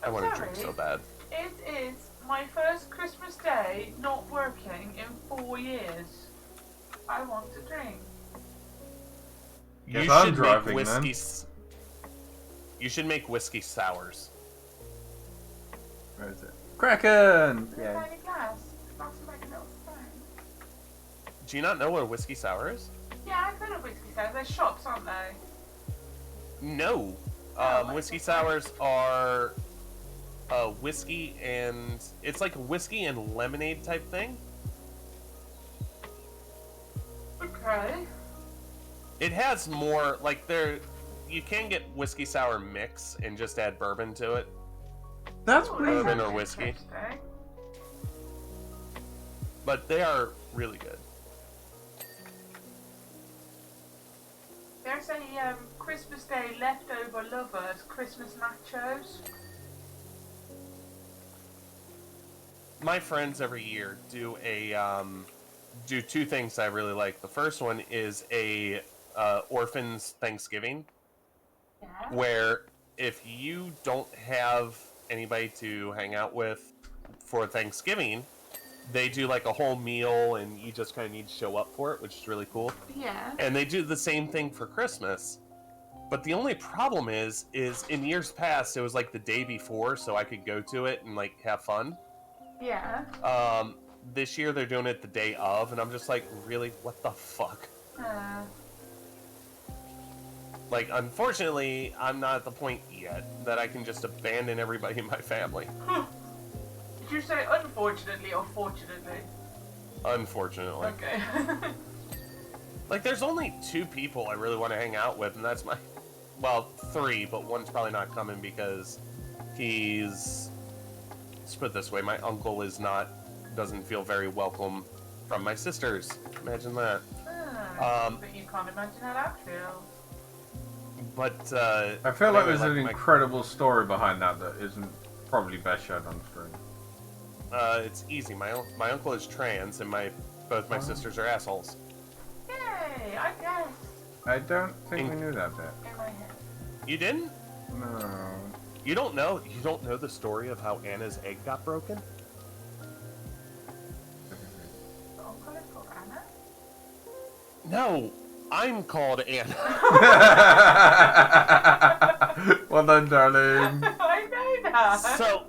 I want to Sorry. drink so bad. It is my first Christmas day not working in 4 years. I want to drink. Guess You I'm should driving, make then. whiskey. You should make whiskey sours. Where is it? Kraken! Yeah. Yeah. Tiny glass. Glass is like a little spoon. Do you not know what a whiskey sour is? Yeah, I've heard of whiskey sours. They're shops, aren't they? No. Oh, Whiskey okay. sours are whiskey and it's like a whiskey and lemonade type thing. Okay. It has more, like, you can get whiskey sour mix and just add bourbon to it. That's bourbon or whiskey. But they are really good. There's a Christmas Day leftover lovers Christmas nachos. My friends every year do do two things I really like. The first one is a orphans Thanksgiving, where if you don't have anybody to hang out with for Thanksgiving, they do like a whole meal and you just kind of need to show up for it, which is really cool. Yeah. And they do the same thing for Christmas. But the only problem is in years past, it was like the day before, so I could go to it and like have fun. Yeah. This year they're doing it the day of, and I'm just like, really? What the fuck? Like, unfortunately, I'm not at the point yet that I can just abandon everybody in my family. Did you say unfortunately or fortunately? Unfortunately. Okay. Like, there's only 2 people I really want to hang out with, and that's my... Well, 3, but one's probably not coming because he's... Let's put it this way, my uncle doesn't feel very welcome from my sisters. Imagine that. But you can't imagine how that feels. But, I feel like there's an incredible story behind that isn't probably best shown on screen. It's easy. My uncle is trans, and both my sisters are assholes. Yay! I guess. I don't think we knew that bit. In my head. You didn't? No. You don't know the story of how Anna's egg got broken? The uncle is called Anna? No, I'm called Anna. Well done, darling. I know that. So,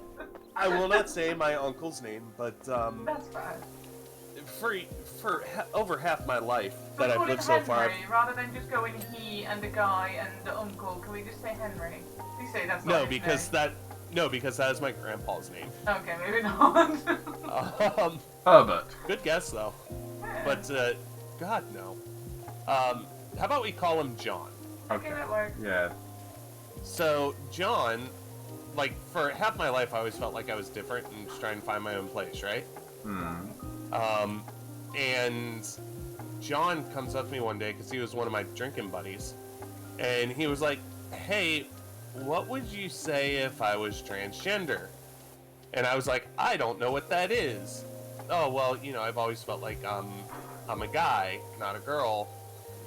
I will not say my uncle's name, but That's fine. for over half my life So that call I've him lived so far. Henry, rather than just going he and the guy and the uncle, can we just say Henry? You say that's not No, his because name. because that is my grandpa's name. Okay, maybe not. Herbert. Good guess though, Yeah. but God no. How about we call him John? Okay, that works. Yeah. So John, like for half my life, I always felt like I was different and just trying to find my own place, right? And John comes up to me one day because he was one of my drinking buddies, and he was like, "Hey, what would you say if I was transgender?" And I was like, "I don't know what that is." "Oh, well, I've always felt like I'm a guy, not a girl,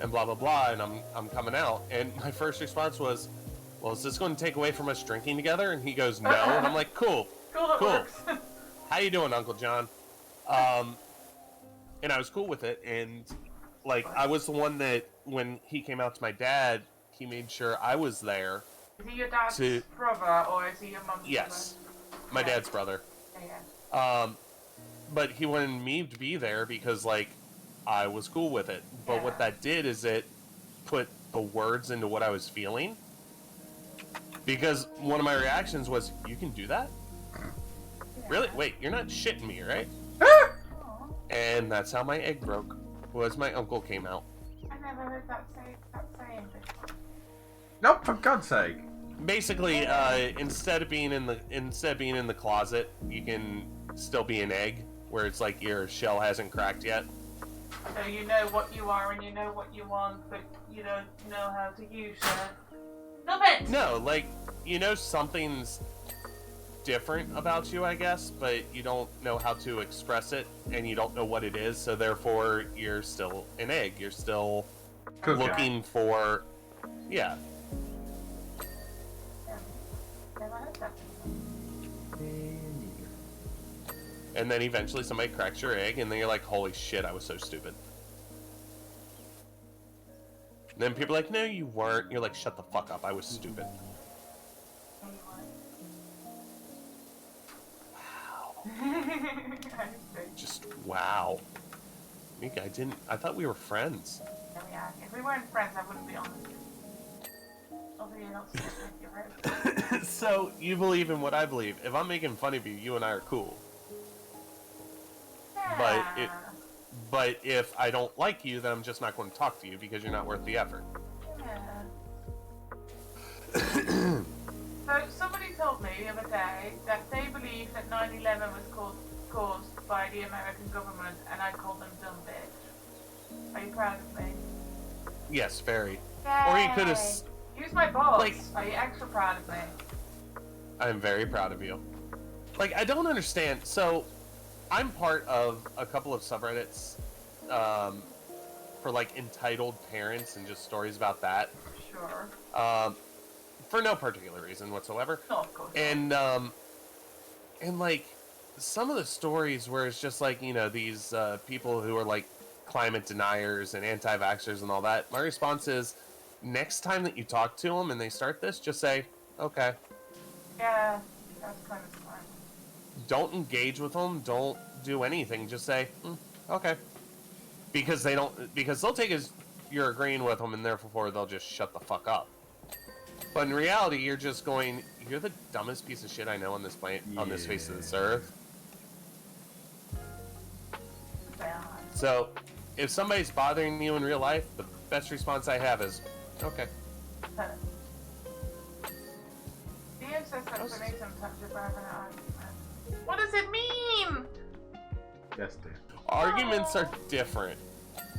and blah blah blah, and I'm coming out." And my first response was, "Well, is this going to take away from us drinking together?" And he goes, "No." And I'm like, "Cool. Cool. Works. How you doing, Uncle John?" And I was cool with it, and like I was the one that when he came out to my dad, he made sure I was there. Is he your dad's brother or is he your mum's Yes, brother? my dad's brother. Yeah. But he wanted me to be there because like I was cool with it. But what that did is it put the words into what I was feeling. Because one of my reactions was, "You can do that? Really? Wait, you're not shitting me, right?" And that's how my egg broke. Was my uncle came out. I never heard that saying before. Nope, for God's sake. Basically, instead of being in the closet, you can still be an egg, where it's like your shell hasn't cracked yet. So you know what you are and you know what you want, but you don't know how to use it. Stop it! No, like something's different about you, I guess, but you don't know how to express it, and you don't know what it is, so therefore you're still an egg. You're still looking for, Never heard that. and then eventually somebody cracks your egg, and then you're like, "Holy shit, I was so stupid." And then people are like, "No, you weren't." You're like, "Shut the fuck up, I was stupid." Just wow. Mika, I thought we were friends. Yeah. If we weren't friends, I wouldn't be honest. Although you're not stupid, you're right. So, you believe in what I believe. If I'm making fun of you, you and I are cool. Yeah. But if I don't like you, then I'm just not going to talk to you because you're not worth the effort. Yeah. So somebody told me the other day that they believe that 9/11 was caused by the American government, and I called them dumb bitch. Are you proud of me? Yes, very. Yay. Or you could have. Use my boss. Like, are you extra proud of me? I'm very proud of you. Like, I don't understand. So, I'm part of a couple of subreddits for like entitled parents and just stories about that. Sure. For no particular reason whatsoever. No, of course. And like some of the stories where it's just like, you know, these people who are like climate deniers and anti-vaxxers and all that. My response is, next time that you talk to them and they start this, just say, okay. Yeah, that's kind of smart. Don't engage with them. Don't do anything. Just say, okay. Because they'll take as you're agreeing with them, and therefore they'll just shut the fuck up. But in reality, you're just going, you're the dumbest piece of shit I know on this planet, on this face of this earth. Yeah. So, if somebody's bothering you in real life, the best response I have is, okay. Theo says that for me sometimes if I have an argument. What does it mean? Yes, dear. Arguments are different.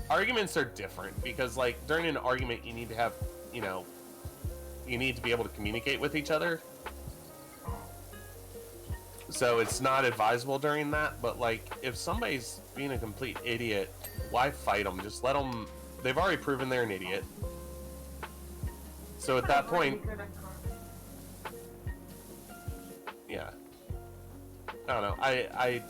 Arguments are different because, like, during an argument, you need to have, you know, you need to be able to communicate with each other. So it's not advisable during that, but, like, if somebody's being a complete idiot, why fight them? Just let them... They've already proven they're an idiot. So at that point... Yeah. I don't know. I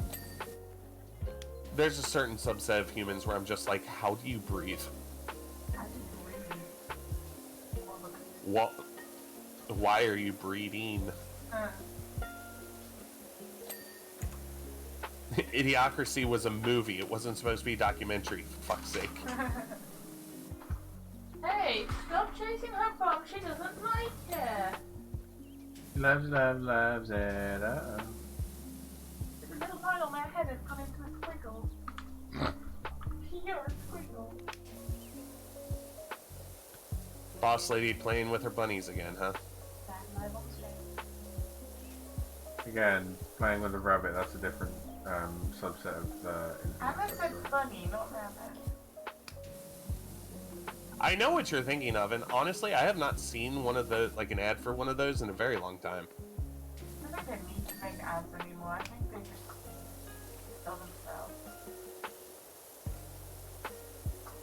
there's a certain subset of humans where I'm just like, how do you breathe? What? Why are you breathing? Idiocracy was a movie. It wasn't supposed to be a documentary, for fuck's sake. Hey, stop chasing her bum. She doesn't like it. Loves it. There's a little line on my head that's gone into a squiggle. You're a squiggle. Boss lady playing with her bunnies again, huh? That's my bum straight. Again, playing with a rabbit, that's a different subset of the... Anna said bunny, not rabbit. I know what you're thinking of, and honestly, I have not seen one of those, like an ad for one of those in a very long time. I don't think they need to make ads anymore. I think they just sell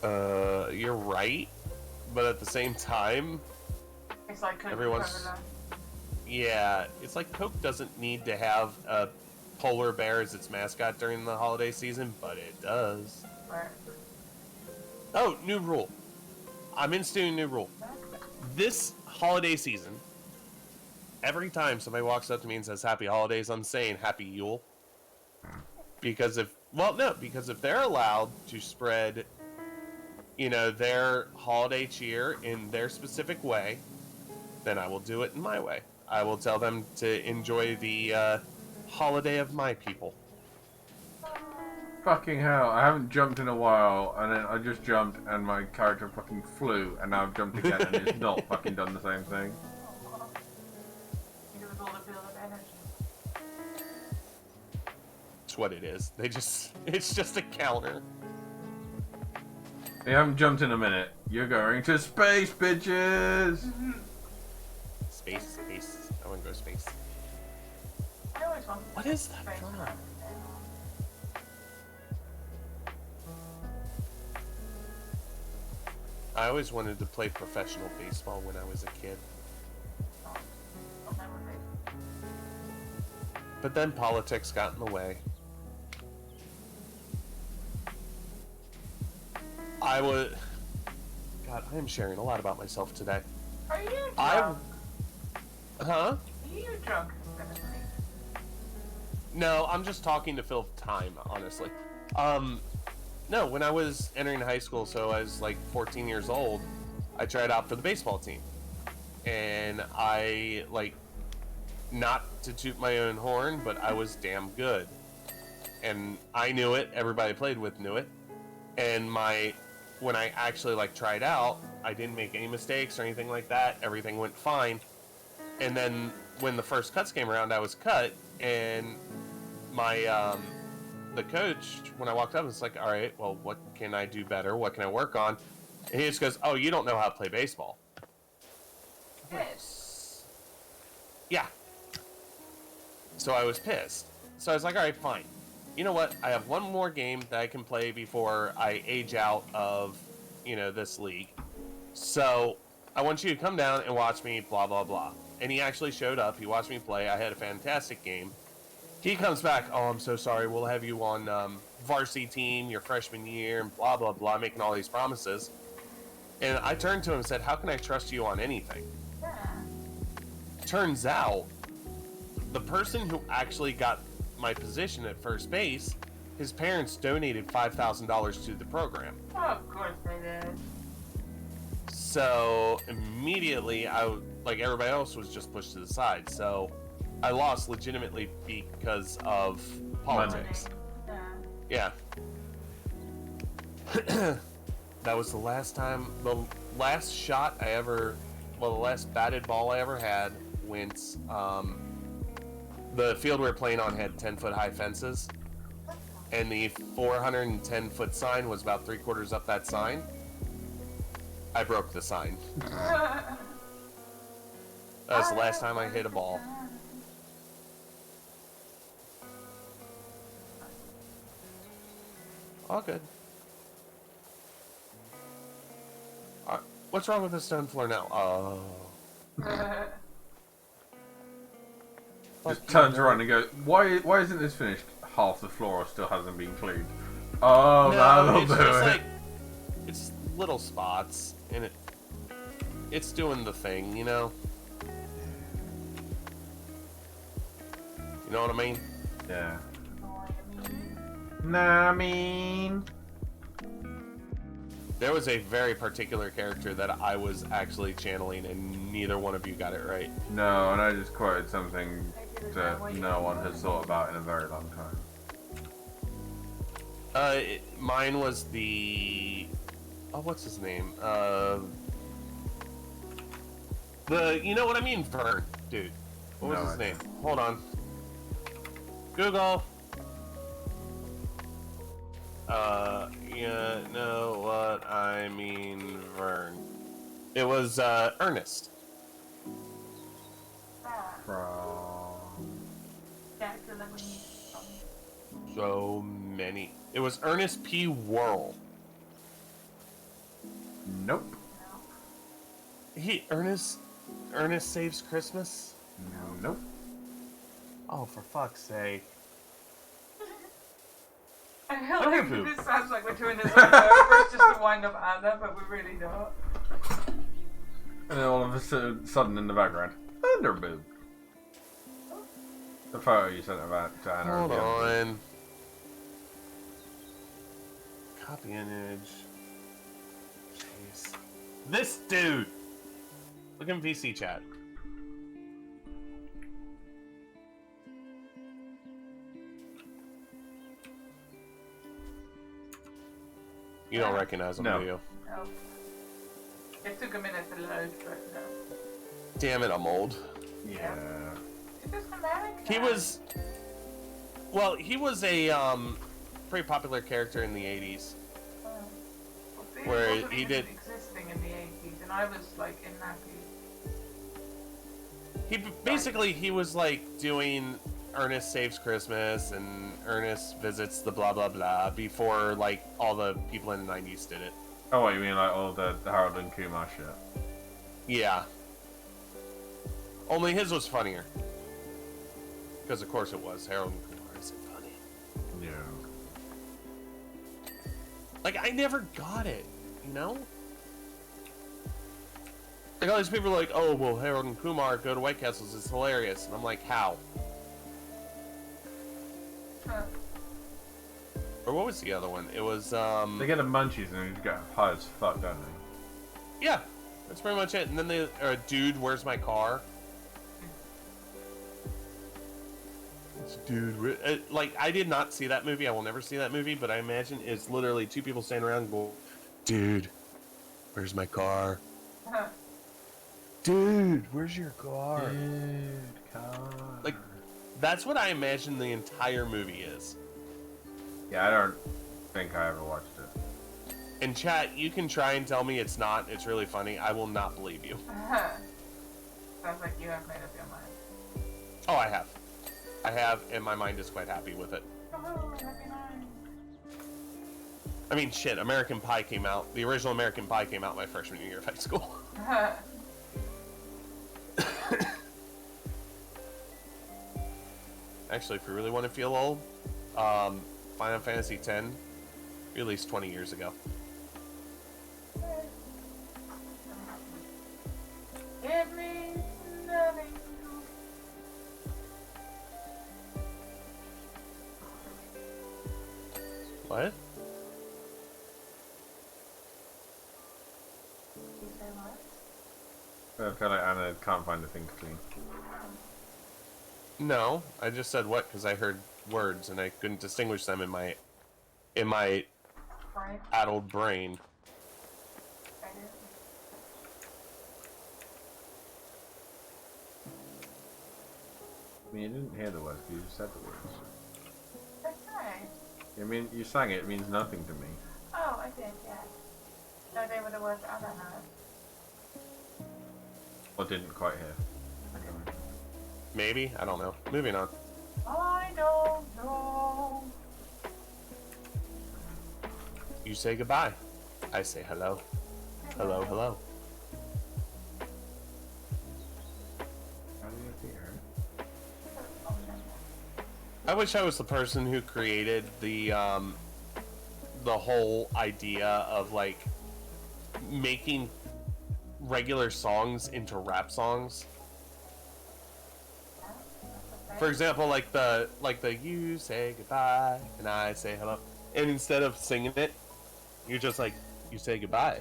themselves. You're right, but at the same time, It's like Coca-Cola. everyone's... Yeah, it's like Coke doesn't need to have a polar bear as its mascot during the holiday season, but it does. Where? Oh, new rule. I'm instituting a new rule. This holiday season, every time somebody walks up to me and says Happy Holidays, I'm saying Happy Yule. Because if they're allowed to spread, you know, their holiday cheer in their specific way, then I will do it in my way. I will tell them to enjoy the holiday of my people. Fucking hell, I haven't jumped in a while, and then I just jumped and my character fucking flew, and now I've jumped again and it's not fucking done the same thing. It was all a build of energy. That's what it is. It's just a counter. You haven't jumped in a minute. You're going to space, bitches! Space. I want to go space. I always wanted What is that space from? time. I always wanted to play professional baseball when I was a kid. I'll never be. But then politics got in the way. God, I am sharing a lot about myself today. Are you drunk? Huh? Are you drunk? Definitely. No, I'm just talking to fill time, honestly. No, when I was entering high school, so I was like 14 years old, I tried out for the baseball team. And I, like, not to toot my own horn, but I was damn good. And I knew it, everybody I played with knew it. And when I actually like tried out, I didn't make any mistakes or anything like that. Everything went fine. And then when the first cuts came around, I was cut, and my the coach, when I walked up, was like, all right, well, what can I do better? What can I work on? And he just goes, oh, you don't know how to play baseball. Yes. Yeah. So I was pissed. So I was like, all right, fine. You know what? I have one more game that I can play before I age out of, this league. So I want you to come down and watch me, blah, blah, blah. And he actually showed up. He watched me play. I had a fantastic game. He comes back, oh, I'm so sorry. We'll have you on varsity team your freshman year, and blah, blah, blah, making all these promises. And I turned to him and said, how can I trust you on anything? Yeah. Turns out, the person who actually got my position at first base, his parents donated $5,000 to the program. Oh, of course they did. So immediately, like everybody else, was just pushed to the side. So I lost legitimately because of politics. Yeah. Yeah. That was the last shot I ever, the last batted ball I ever had went, the field we were playing on had 10-foot high fences, and the 410-foot sign was about 3/4 up that sign. I broke the sign. That was the last time I hit a ball. All good. What's wrong with the stone floor now? Oh. Just turns around and goes, why isn't this finished? Half the floor still hasn't been cleaned. Oh, No, that'll it's do just it. like, it's little spots, and it's doing the thing, you know? You know what I mean? Yeah. Nah, I mean... There was a very particular character that I was actually channeling, and neither one of you got it right. No, and I just quoted something that no one has thought about in a very long time. Mine was the... Oh, what's his name? You know what I mean, Vern, dude. What was his name? Hold on. Google. You know what I mean, Vern. It was, Ernest. So many. It was Ernest P. Worrell. Nope. Ernest Saves Christmas? Nope. Oh, for fuck's sake. I feel like this sounds like we're doing this on purpose just to wind up Anna, but we really don't. And then all of a sudden in the background, Underboob. The photo you sent about to Anna. Hold on. Copy image. Jeez. This dude! Look in VC chat. You don't recognize him, No. do you? No. It took a minute to load, but no. Damn it, I'm old. Yeah. Is this American? He was... Well, he was a, pretty popular character in the 80s. Where he did... existing in the 80s, and I was, like, in that Basically, he was, like, doing Ernest Saves Christmas and Ernest Visits the blah blah blah before, like, all the people in the 90s did it. Oh, what, you mean like all the Harold and Kumar shit? Yeah. Only his was funnier. Because of course it was. Harold and Kumar isn't funny. Yeah. Like, I never got it, you know? Like, all these people are like, oh, well, Harold and Kumar go to White Castles, it's hilarious. And I'm like, how? Or what was the other one? It was, They get the munchies and they just get high as fuck, don't they? Yeah, that's pretty much it. And then they, dude, where's my car? It's dude, like, I did not see that movie. I will never see that movie, but I imagine it's literally two people standing around going, dude, where's my car? Dude, where's your car? Dude, car. Like, that's what I imagine the entire movie is. Yeah, I don't think I ever watched it. In chat, you can try and tell me it's not. It's really funny. I will not believe you. Sounds like you have made up your mind. Oh, I have. I have, and my mind is quite happy with it. Oh, happy mind. I mean, shit, American Pie came out. The original American Pie came out my freshman year of high school. Actually, if you really want to feel old, Final Fantasy X released 20 years ago. Give me loving. What? You say what? I feel like Anna can't find the thing to clean. No, I just said what because I heard words and I couldn't distinguish them in my Right? addled brain. I do. I mean, you didn't hear the words, you just said the words. Okay. I mean, you sang it, it means nothing to me. Oh, I did, yeah. No, they were the words Anna heard. Or didn't quite hear. Maybe? I don't know. Moving on. I don't know. You say goodbye. I say hello. Hello, hello. How do you hear? I wish I was the person who created the whole idea of like making regular songs into rap songs. For example, like the you say goodbye and I say hello, and instead of singing it, you're just like you say goodbye,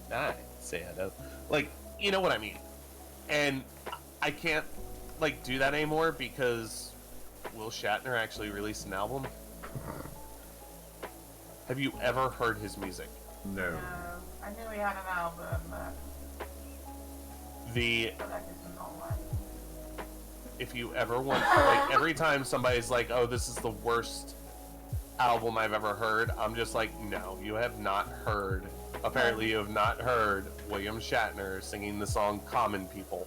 and I say hello, like you know what I mean. And I can't like do that anymore because Will Shatner actually released an album. Have you ever heard his music? No. No. I knew he had an album, but The I feel like it's not one. if you ever want, like every time somebody's like, "Oh, this is the worst album I've ever heard," I'm just like, "No, you have not heard. Apparently, you have not heard William Shatner singing the song "Common People,"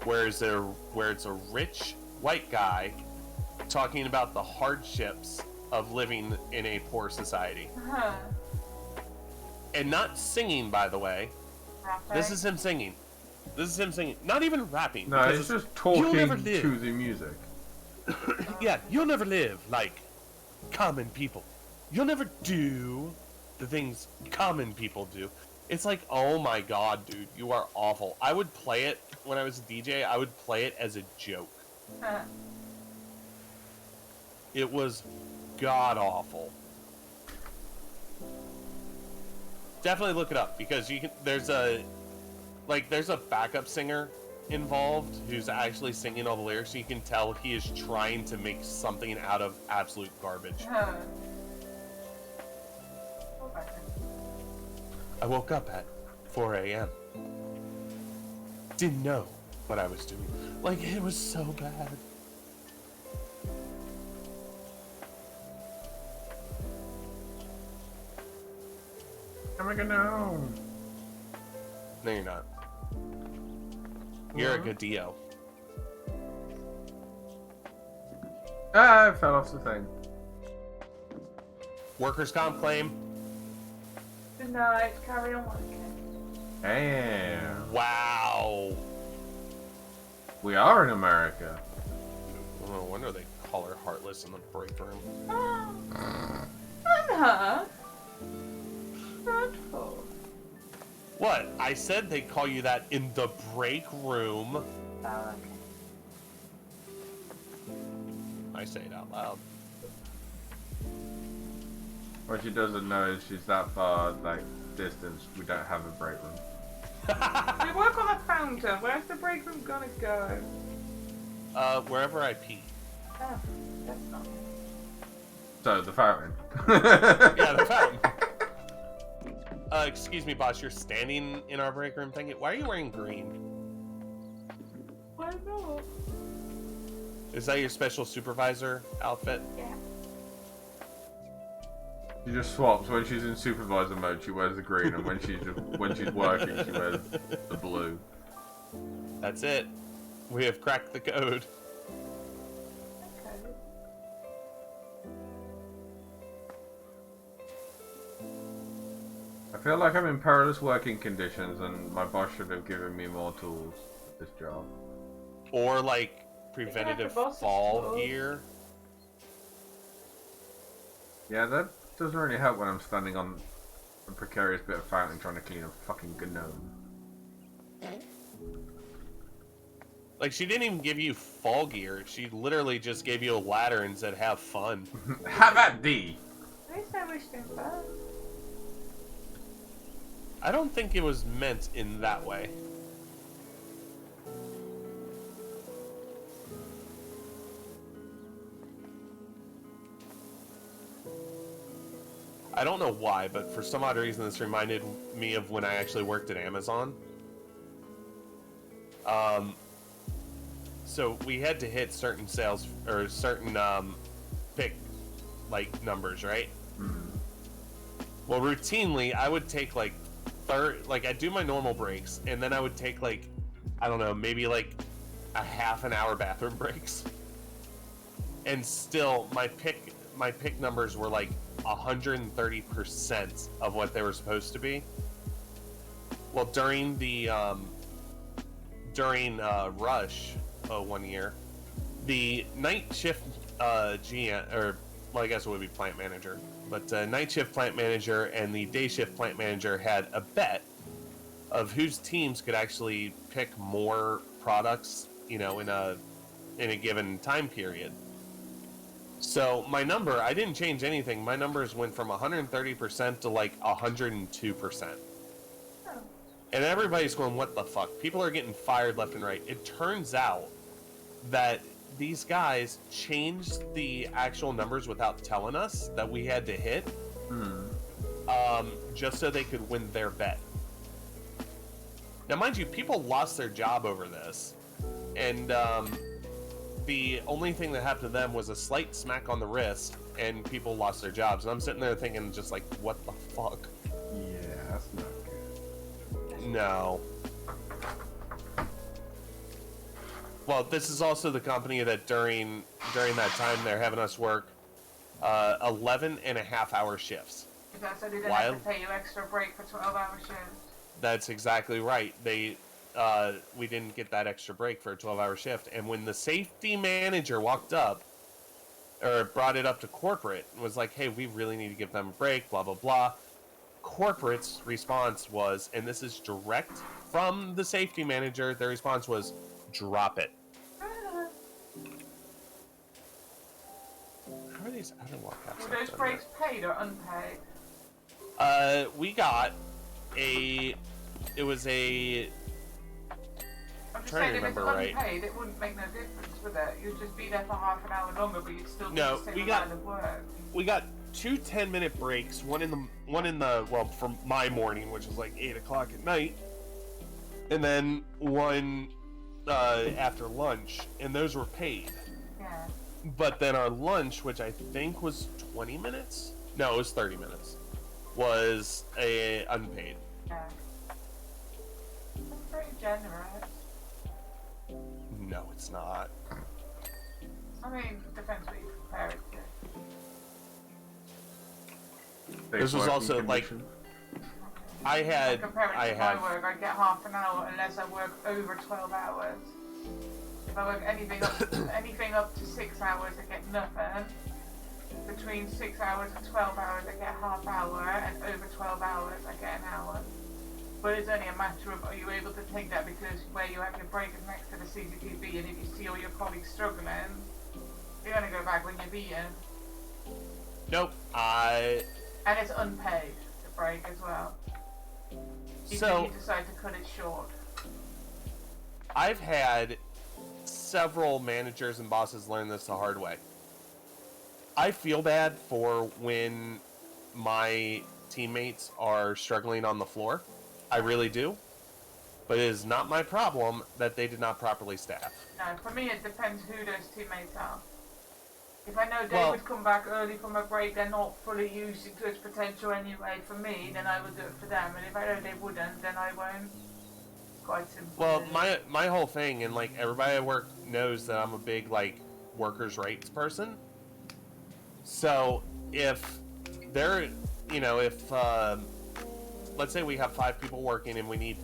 where it's a rich white guy talking about the hardships of living in a poor society, and not singing. By the way, this is him singing. This is him singing. Not even rapping. No, it's just talking to the music. Yeah, you'll never live like common people. You'll never do the things common people do. It's like, oh my god, dude, you are awful. I would play it when I was a DJ. I would play it as a joke. It was god awful. Definitely look it up because you can. There's a backup singer involved who's actually singing all the lyrics, so you can tell he is trying to make something out of absolute garbage. I woke up at 4 a.m. Didn't know what I was doing. Like, it was so bad. I'm gonna know. No, you're not. You're a good Dio. Ah, I fell off the thing. Workers' comp claim. Good night, carry on working. Damn. Wow. We are in America. No wonder they call her Heartless in the break room. Anna! Dreadful. What? I said they call you that in the break room. Oh, okay. I say it out loud. What she doesn't know is she's that far, like, distance, we don't have a break room. We work on a fountain. Where's the break room gonna go? Wherever I pee. Oh, that's not. So, the fountain. Yeah, the fountain. Excuse me, boss, you're standing in our break room. Thank you. Why are you wearing green? Why not? Is that your special supervisor outfit? Yeah. She just swaps. When she's in supervisor mode, she wears the green, and when she's working, she wears the blue. That's it. We have cracked the code. Okay. I feel like I'm in perilous working conditions, and my boss should have given me more tools for this job. Or like preventative fall gear. Yeah, that doesn't really help when I'm standing on a precarious bit of fountain trying to clean a fucking gnome. Like, she didn't even give you fall gear. She literally just gave you a ladder and said, have fun. How about thee? At least I wish them fun. I don't think it was meant in that way. I don't know why, but for some odd reason this reminded me of when I actually worked at Amazon. So we had to hit certain sales or certain pick like numbers, right? Mm-hmm. Well, routinely I would take like I'd do my normal breaks, and then I would take like, I don't know, maybe like a half an hour bathroom breaks, and still my pick numbers were like 130% of what they were supposed to be. Well, during the rush 1 year, the night shift GM, or well, I guess it would be plant manager, but night shift plant manager and the day shift plant manager had a bet of whose teams could actually pick more products, you know, in a given time period. So my number, I didn't change anything. My numbers went from 130% to like 102%. Oh. And everybody's going, what the fuck? People are getting fired left and right. It turns out that these guys changed the actual numbers without telling us that we had to hit, just so they could win their bet. Now, mind you, people lost their job over this, and the only thing that happened to them was a slight smack on the wrist, and people lost their jobs. And I'm sitting there thinking, just like, what the fuck? Yeah, that's not good. No. Well, this is also the company that during that time they're having us work 11 and a half hour shifts. Is that so they didn't have to pay you extra break for 12-hour shifts? That's exactly right. We didn't get that extra break for a 12-hour shift. And when the safety manager walked up, or brought it up to corporate, and was like, hey, we really need to give them a break, blah, blah, blah. Corporate's response was, and this is direct from the safety manager, their response was, drop it. How are these other walkouts? Were those breaks paid or unpaid? We got it was a... I'm just trying saying, to if it's remember right. unpaid, it wouldn't make no difference with it. You'd just be there for half an hour longer, but you'd still do No, the same we got- amount of work. We got 2 10-minute breaks, one in the well, from my morning, which is like 8 o'clock at night, and then one after lunch, and those were paid. Yeah. But then our lunch, which I think was 20 minutes, no, it was 30 minutes, was unpaid. Yeah. That's pretty generous. No, it's not. I mean, depends what you compare it to. This was also like I had Compare it to my work, I get half an hour unless I work over 12 hours. If I work anything up to 6 hours, I get nothing. Between 6 hours and 12 hours, I get half hour, and over 12 hours, I get an hour. But it's only a matter of, are you able to take that because where you have your break is next to the CCTV, and if you see all your colleagues struggling, you're gonna go back when you're beaten. Nope. And it's unpaid, the break as well. Even if you decide to cut it short. I've had several managers and bosses learned this the hard way. I feel bad for when my teammates are struggling on the floor. I really do. But it is not my problem that they did not properly staff. No, for me it depends who those teammates are. If I know they would come back early from a break, they're not fully using to its potential anyway for me, then I would do it for them. And if I know they wouldn't, then I won't. Quite simple. Well, my whole thing, and like everybody at work knows that I'm a big like workers' rights person. So if they're, you know, if let's say we have 5 people working and we need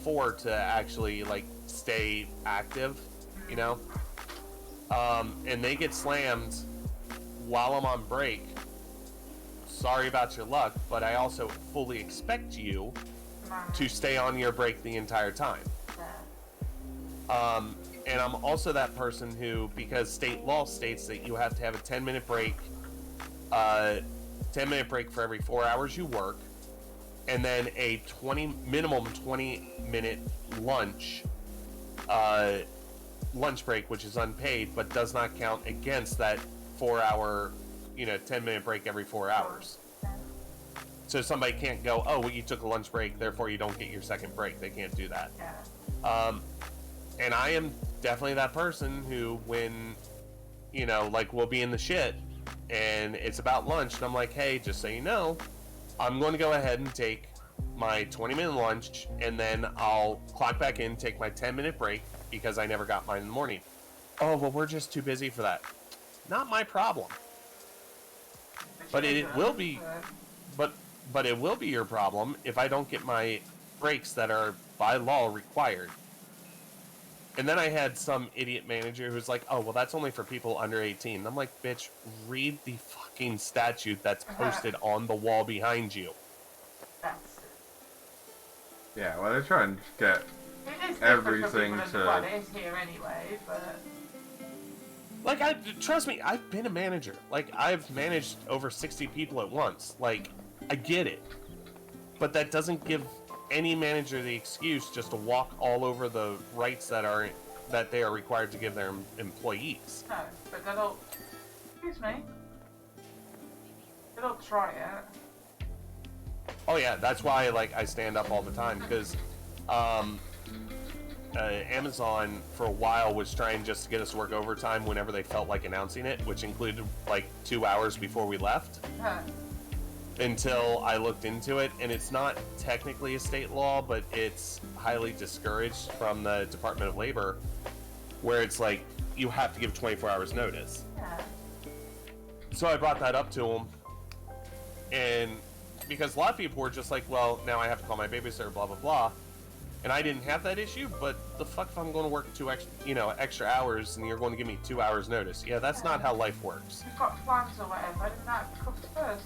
4 to actually like stay active, you know, and they get slammed while I'm on break, sorry about your luck, but I also fully expect you to stay on your break the entire time. And I'm also that person who, because state law states that you have to have a 10-minute break, 10-minute break for every 4 hours you work, and then a minimum 20-minute lunch break, which is unpaid, but does not count against that 4-hour, 10-minute break every 4 hours. So somebody can't go, oh, well, you took a lunch break, therefore you don't get your second break. They can't do that. And I am definitely that person who, when, we'll be in the shit, and it's about lunch, and I'm like, hey, just so you know, I'm going to go ahead and take my 20-minute lunch, and then I'll clock back in, take my 10-minute break, because I never got mine in the morning. Oh, well, we're just too busy for that. Not my problem. But it will be... But it will be your problem if I don't get my breaks that are by law required. And then I had some idiot manager who's like, oh, well, that's only for people under 18. And I'm like, bitch, read the fucking statute that's posted on the wall behind you. Yeah, well, they're trying to get everything to... Well, it is here anyway, but... Like, trust me, I've been a manager. Like, I've managed over 60 people at once. Like, I get it. But that doesn't give any manager the excuse just to walk all over the rights that they are required to give their employees. No, but they'll... Excuse me. They'll try it. Oh yeah, that's why I stand up all the time, because Amazon for a while was trying just to get us to work overtime whenever they felt like announcing it, which included 2 hours before we left. Until I looked into it, and it's not technically a state law, but it's highly discouraged from the Department of Labor, where it's you have to give 24 hours notice. So I brought that up to them, and because a lot of people were just like, well, now I have to call my babysitter, blah blah blah, and I didn't have that issue. But the fuck if I'm going to work 2 extra hours, and you're going to give me 2 hours notice? Yeah, that's not how life works. You've got plans or whatever, didn't that come first?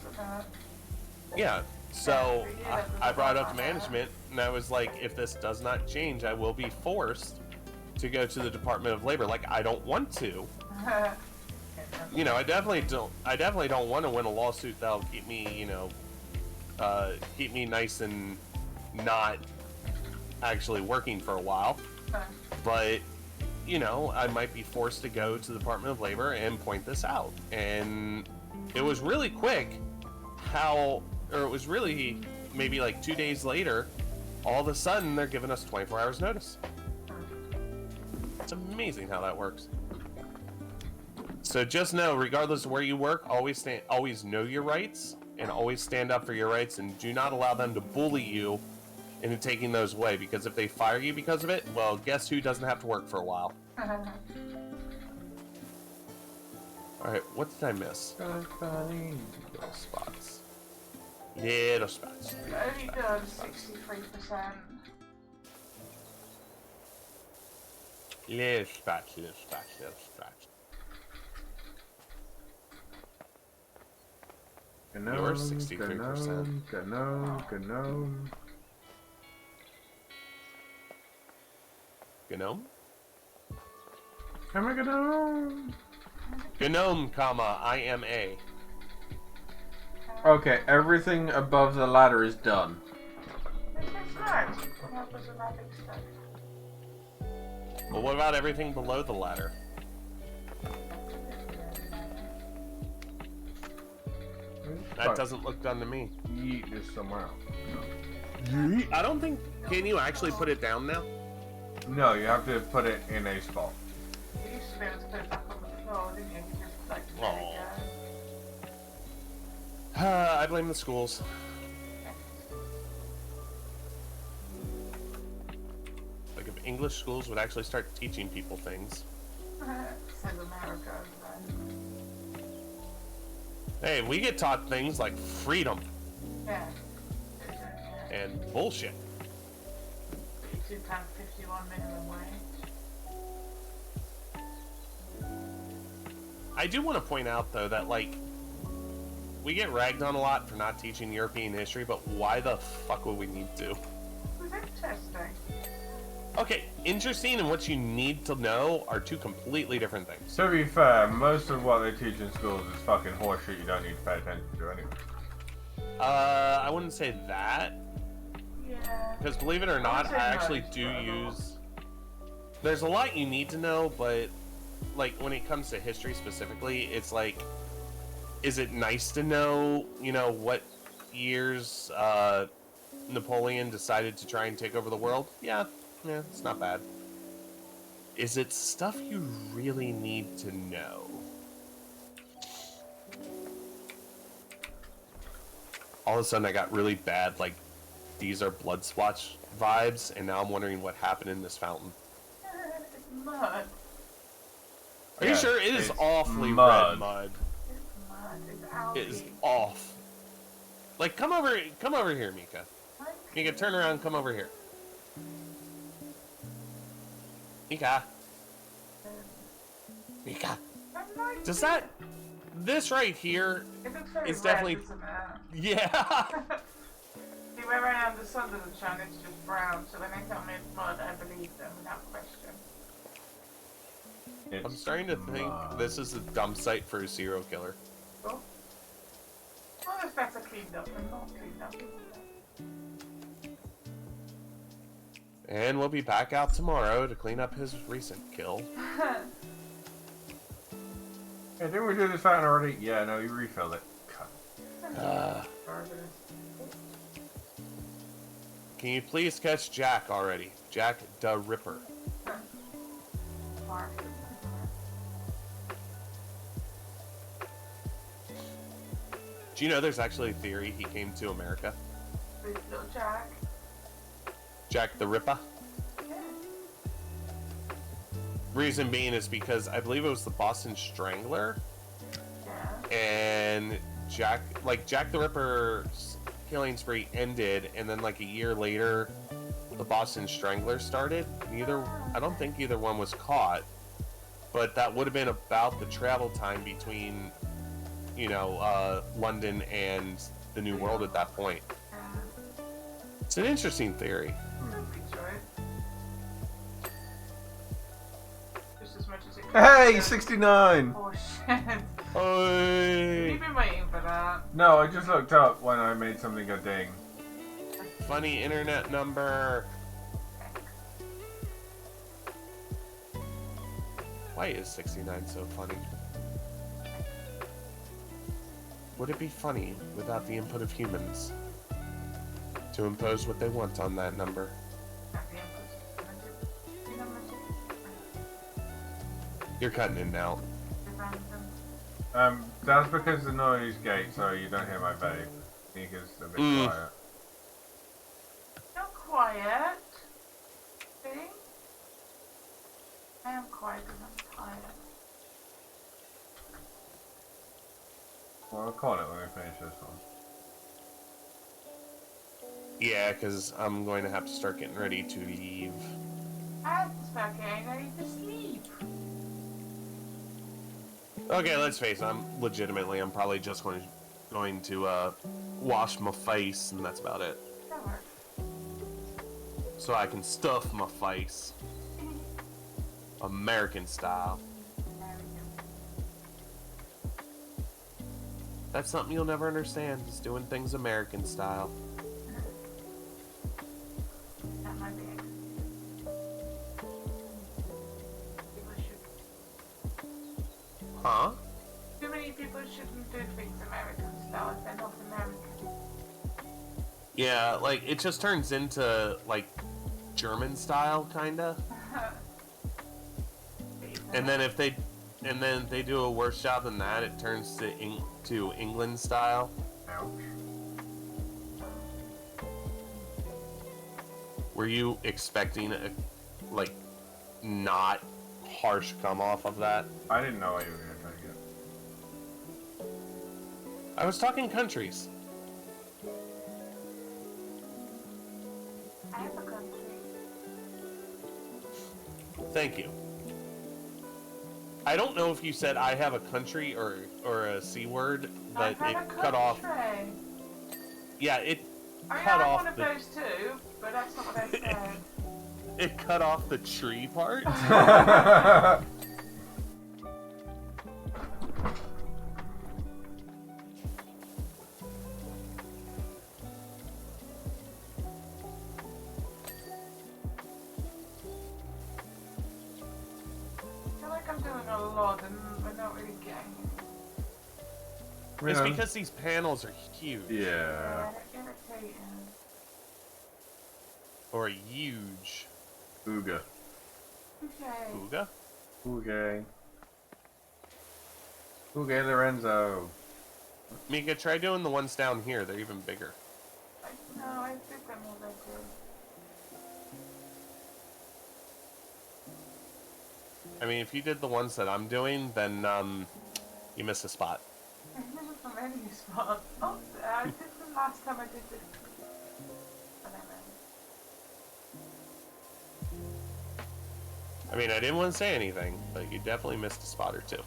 Yeah, so I brought it up to management, and I was like, if this does not change, I will be forced to go to the Department of Labor. I don't want to. I definitely don't want to win a lawsuit that'll keep me, keep me nice and not actually working for a while. But, I might be forced to go to the Department of Labor and point this out. And it was really quick it was really maybe 2 days later, all of a sudden they're giving us 24 hours notice. It's amazing how that works. So just know, regardless of where you work, always know your rights, and always stand up for your rights, and do not allow them to bully you into taking those away, because if they fire you because of it, well, guess who doesn't have to work for a while? Alright, what did I miss? Little spots. Little spots. Only done 63%. Little spots. You're 63%. Gnome. Gnome? I'm a gnome. Gnome, I am a. Okay, everything above the ladder is done. Well, what about everything below the ladder? That doesn't look done to me. Yeet this somewhere else. Yeet? I don't think... Can you actually put it down now? No, you have to put it in a spot. You used to be able to put it back on the floor, didn't you? You just, like, let it go. I blame the schools. Like if English schools would actually start teaching people things. Says America. Right? Hey, we get taught things like freedom. Yeah. And bullshit. £2.51 minimum wage. I do want to point out, though, that, like, we get ragged on a lot for not teaching European history, but why the fuck would we need to? It was interesting. Okay, interesting and what you need to know are two completely different things. To be fair, most of what they teach in schools is fucking horseshit you don't need to pay attention to anyway. I wouldn't say that. Yeah. Because believe it or not, I actually do use... There's a lot you need to know, but, like, when it comes to history specifically, it's like... Is it nice to know, you know, what years Napoleon decided to try and take over the world? Yeah, it's not bad. Is it stuff you really need to know? All of a sudden I got really bad, like, these are blood splotch vibes, and now I'm wondering what happened in this fountain. It's mud. Are you sure? It is awfully mud. red mud. It's mud. It's algae. It is off. Like, come over here, Mika. Mika, turn around, come over here. Mika. Mika. Does that... This right here It looks very is red, definitely... doesn't it? Yeah. See, where I am, the sun doesn't shine, it's just brown, so when they tell me it's mud, I believe them without question. I'm starting to think this is a dump site for a serial killer. Cool. Well, it's better cleaned up than not cleaned up, isn't it? And we'll be back out tomorrow to clean up his recent kill. Hey, didn't we do this fountain already? Yeah, no, you refilled it. Can you please catch Jack already? Jack the Ripper. Do you know there's actually a theory he came to America? Little Jack. Jack the Ripper? Yeah. Reason being is because I believe it was the Boston Strangler. Yeah. And Jack the Ripper's killing spree ended, and then like a year later, the Boston Strangler started. I don't think either one was caught, but that would have been about the travel time between, you know, London and the New World at that point. It's an interesting theory. Just as much as it Hey, 69! Oh shit. Hey. You've been waiting for that. No, I just looked up when I made something a ding. Funny internet number. Why is 69 so funny? Would it be funny without the input of humans to impose what they want on that number? You're cutting in now. That's because the noise gate, so you don't hear my vape. Nika's a bit quiet. Not quiet. See? I am quiet because I'm tired. Well, I'll call it when we finish this one. Yeah, because I'm going to have to start getting ready to leave. I have to start getting ready to sleep. Okay, let's face it. I'm probably just going to wash my face, and that's about it. That works. So I can stuff my face, American style. There we go. That's something you'll never understand. Just doing things American style. That might be it. Yeah, like it just turns into like German style kinda. And then if they do a worse job than that, it turns to England style. Ouch. Were you expecting a like not harsh come off of that? I didn't know you were gonna take it. I was talking countries. I have a country. Thank you. I don't know if you said I have a country or a C word, but it cut off. Yeah, it cut off one of those too, but that's not what I said. It cut off the tree part. I'm doing a lot and we're not really getting it. It's because these panels are huge. Yeah. They're irritating. Or huge. Ooga. Okay. Ooga? Ooga. Ooga Lorenzo. Mika, try doing the ones down here. They're even bigger. No, I did them already. I mean, if you did the ones that I'm doing, then you missed a spot. I never from any spot. Oh, I did the last time I did this. I mean, I didn't want to say anything, but you definitely missed a spot or two.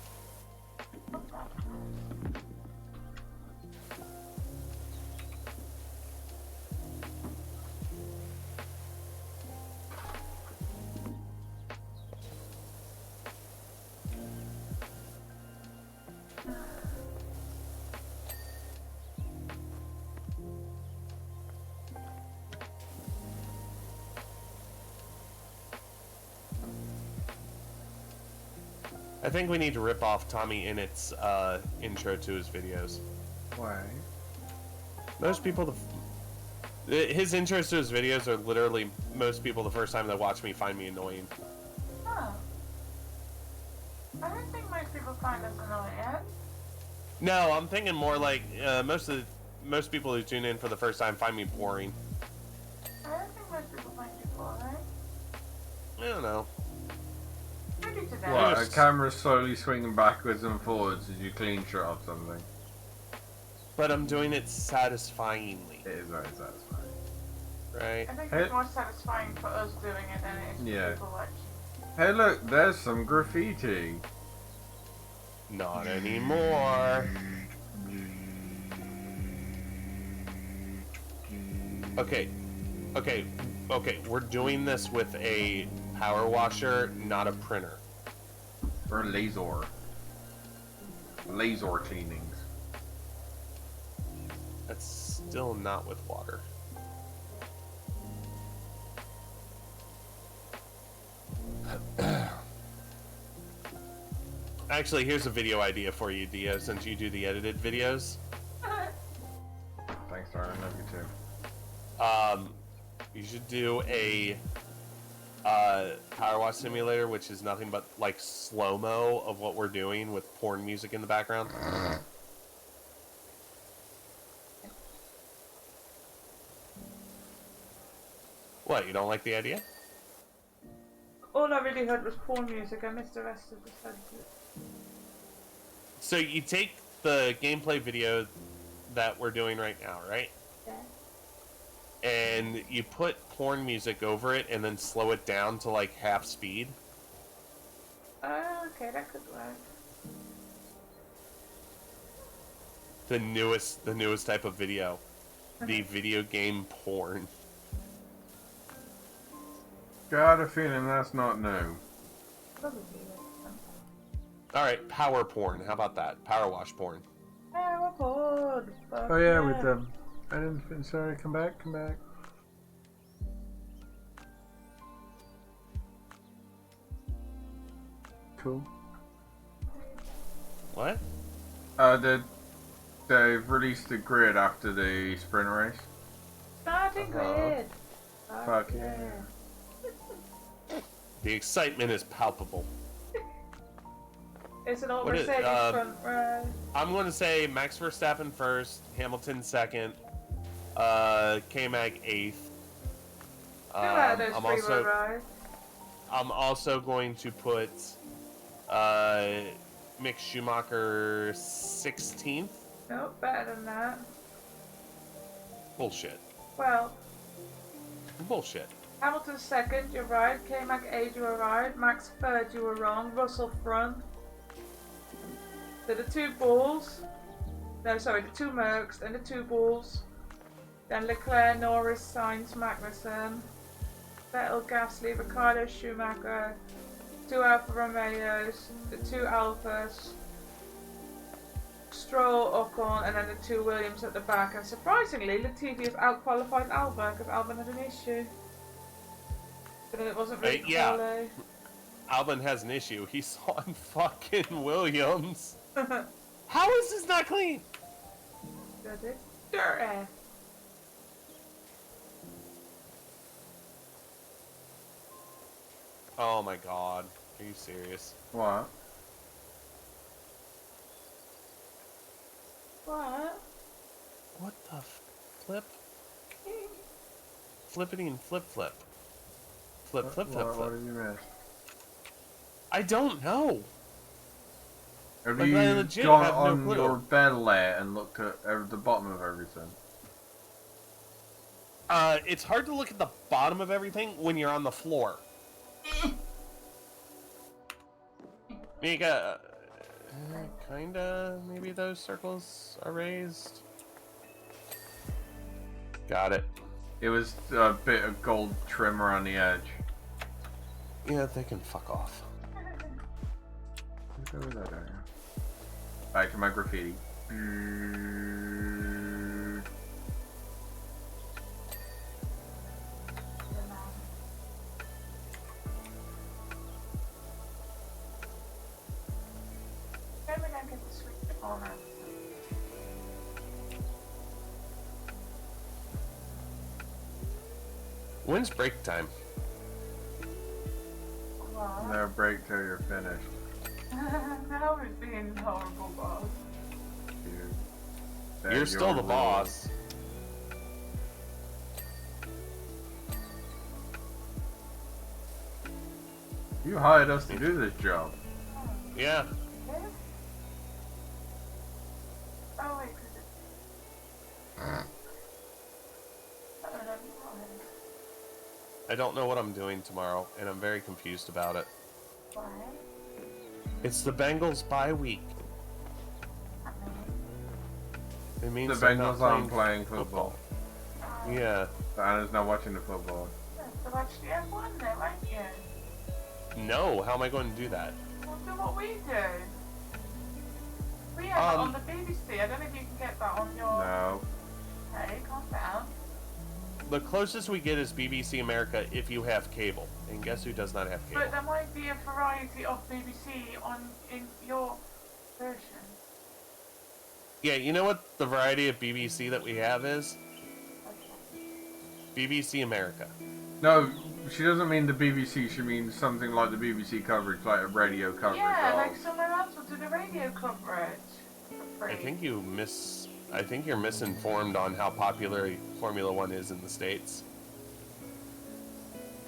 I think we need to rip off Tommy Innett's intro to his videos. Why? Most people, his intros to his videos are literally most people the first time they watch me find me annoying. Oh. I don't think most people find us annoying. No, I'm thinking more like most people who tune in for the first time find me boring. I don't think most people find you boring. I don't know. Maybe today. What, a camera slowly swinging backwards and forwards as you clean shot off something? But I'm doing it satisfyingly. It is very satisfying. Right? I think it's more satisfying for us doing it than it is for people watching. Hey look, there's some graffiti. Not anymore. Okay. We're doing this with a power washer, not a printer. Or a laser. Laser cleanings. That's still not with water. Actually, here's a video idea for you, Dio, since you do the edited videos. Thanks, darling. Love you too. You should do a power wash simulator, which is nothing but like slow-mo of what we're doing with porn music in the background. What, you don't like the idea? All I really heard was porn music. I missed the rest of the sentence. So you take the gameplay video that we're doing right now, right? Yeah. And you put porn music over it and then slow it down to like half speed. Oh, okay, that could work. The newest type of video. The video game porn. Got a feeling that's not new. Probably. Alright, power porn. How about that? Power wash porn. Power porn. Oh yeah, with them. I didn't. Sorry, come back. Cool. What? They've released the grid after the sprint race. Starting grid. Fuck yeah. The excitement is palpable. Is it all What is- Mercedes front row? I'm going to say Max Verstappen first, Hamilton second, K-Mag eighth. Who out of those three-row rides? I'm also going to put Mick Schumacher 16th. Nope, better than that. Bullshit. Well, Bullshit. Hamilton second, you're right. K-Mac 8, you were right. Max third, you were wrong. Russell front. So the two Bulls. No, sorry, the two Mercs, then the two Bulls. Then Leclerc, Norris, Sainz, Magnussen. Vettel, Gasly, Ricciardo, Schumacher. Two Alfa Romeos. The two Alphas. Stroll, Ocon, and then the two Williams at the back. And surprisingly, Latifi has outqualified Albon because Albon had an issue. But it wasn't really yeah. quali. Albon has an issue. He's on fucking Williams. How is this not clean? Does it? Dirty. Oh my god. Are you serious? What? What? What the flip? Flippity and flip flip. Flip flip flip What flip. did you miss? I don't know. Have Like, you I legit gone have no on clue. your bed layer and looked at the bottom of everything? It's hard to look at the bottom of everything when you're on the floor. Mika, kinda, maybe those circles are raised. Got it. It was a bit of gold trim around the edge. Yeah, they can fuck off. Let's go with that area. Back to my graffiti. When's break time? No break till you're finished. Now it's being horrible, boss. Dude. You're still the boss. You hired us to do this job. Yeah. Oh, wait, I don't know what I'm doing tomorrow, and I'm very confused about it. Why? It's the Bengals bye week. It means The I'm not Bengals aren't playing football. Yeah. Anna's not watching the football. So watch the F1 then, won't you? No, how am I going to do that? Well, do what we do. We have it on the BBC. I don't know if you can get that on your... No. Hey, calm down. The closest we get is BBC America if you have cable. And guess who does not have cable? But there might be a variety of BBC in your version. Yeah, you know what the variety of BBC that we have is? Okay. BBC America. No, she doesn't mean the BBC. She means something like the BBC coverage, like a radio coverage. Yeah, of... like someone else will do the radio coverage. For free. I think you're misinformed on how popular Formula One is in the States.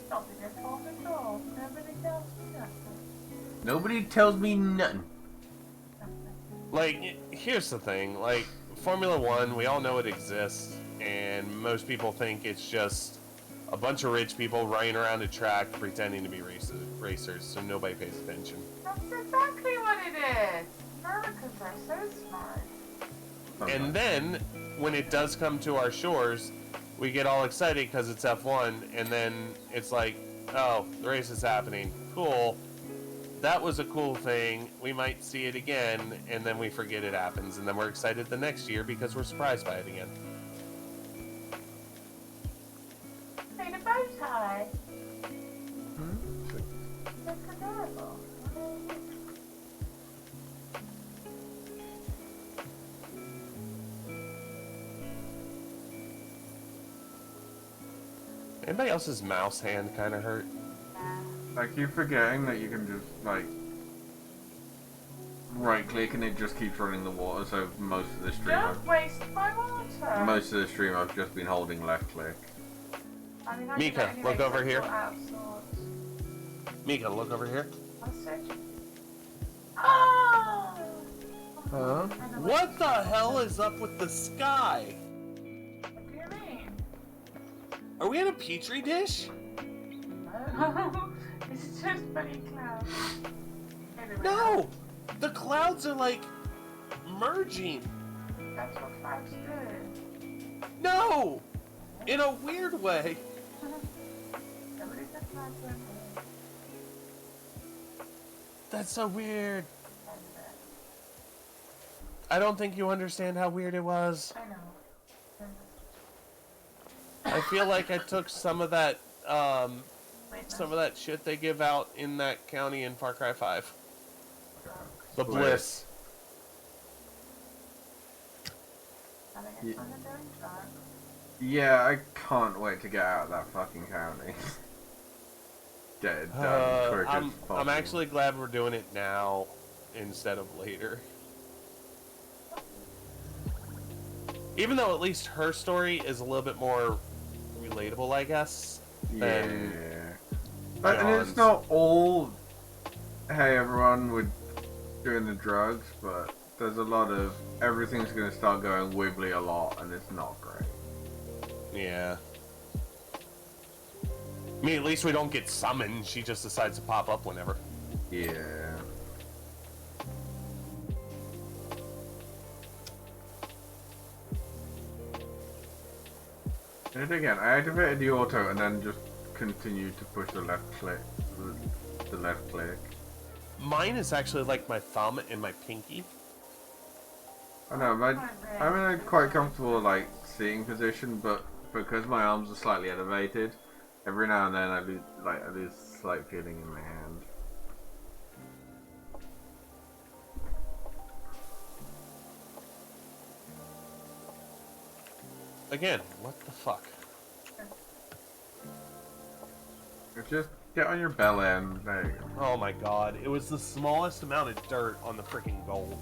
Not been informed at all. Nobody tells me nothing. Nobody tells me nothing. Like, here's the thing, like, Formula One, we all know it exists, and most people think it's just a bunch of rich people running around a track pretending to be racers, so nobody pays attention. That's exactly what it is. Americans are so smart. And then, when it does come to our shores, we get all excited because it's F1, and then it's like, oh, the race is happening. Cool. That was a cool thing. We might see it again, and then we forget it happens, and then we're excited the next year because we're surprised by it again. Made a bow tie. That's adorable. Anybody else's mouse hand kind of hurt? I keep forgetting that you can just, like, right-click and it just keeps running the water, so most of the stream Don't waste my water. most of the stream I've just been holding left-click. I mean, I Mika, anyway, look over here. Out of sorts. Mika, look over here. Oh! Huh? What the hell is up with the sky? What do you mean? Are we in a petri dish? No. It's just funny clouds. Anyway, No! The clouds are like merging. That's what clouds do. No! In a weird way. Nobody said clouds were good. That's so weird. I don't think you understand how weird it was. I know. I feel like I took some of that shit they give out in that county in Far Cry 5. The bliss. Yeah, I can't wait to get out of that fucking county. Get it done quick as possible. I'm actually glad we're doing it now instead of later. Even though at least her story is a little bit more relatable, I guess. Yeah. But, and it's not all, hey everyone, we're doing the drugs, but there's a lot of, everything's going to start going wibbly a lot, and it's not great. Yeah. I mean, at least we don't get summoned. She just decides to pop up whenever. Yeah. And again, I activated the auto and then just continued to push the left click. The left click. Mine is actually like my thumb and my pinky. I know, I'm in a quite comfortable like seeing position, but because my arms are slightly elevated, every now and then I lose slight feeling in my hand. Again, what the fuck? Just get on your belly and there you go. Oh my god, it was the smallest amount of dirt on the freaking gold.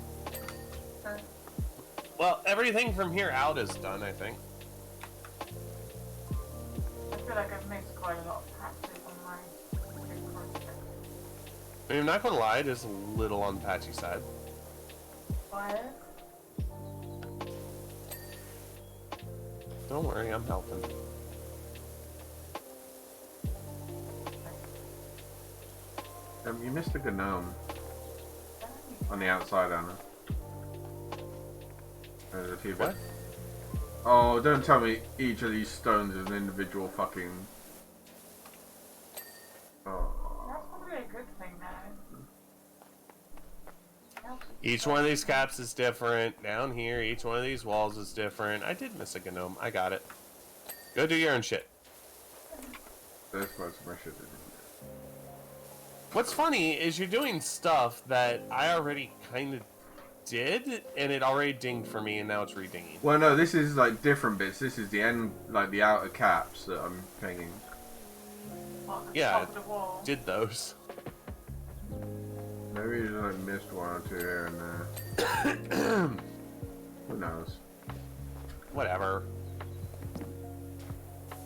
Well, everything from here out is done, I think. I feel like I've missed quite a lot of patches on my big project. I mean, I'm not gonna lie, it is a little on the patchy side. Why? Don't worry, I'm helping. You missed a gnome on the outside, Anna. There's a few bits. Oh, don't tell me each of these stones is an individual fucking. Oh. That's probably a good thing now. Each one of these caps is different. Down here, each one of these walls is different. I did miss a gnome. I got it. Go do your own shit. That's most of my shit. What's funny is you're doing stuff that I already kind of did, and it already dinged for me, and now it's re-dinging. Well, no, this is like different bits. This is the end, like the outer caps that I'm painting. Yeah, I did those. Maybe you just like missed one or two here and there. Who knows? Whatever.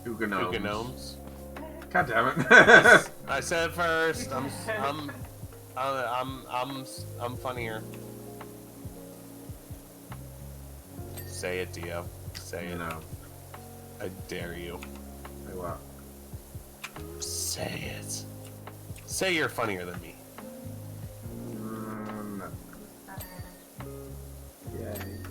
Gnomes. Gnomes. God damn it! I said it first. I'm funnier. Say it, Dio. Say it. No. I dare you. Say what? Say it. Say you're funnier than me. No. Yay.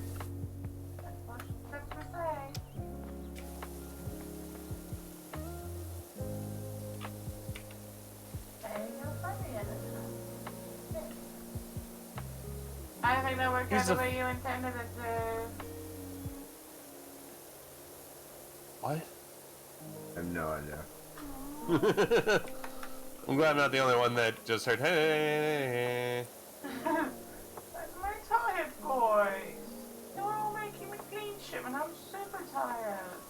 I think that worked out the way you intended it to. What? I have no idea. I'm glad I'm not the only one that just heard, hey. That's my tired boys. You're all making me clean shit when I'm super tired.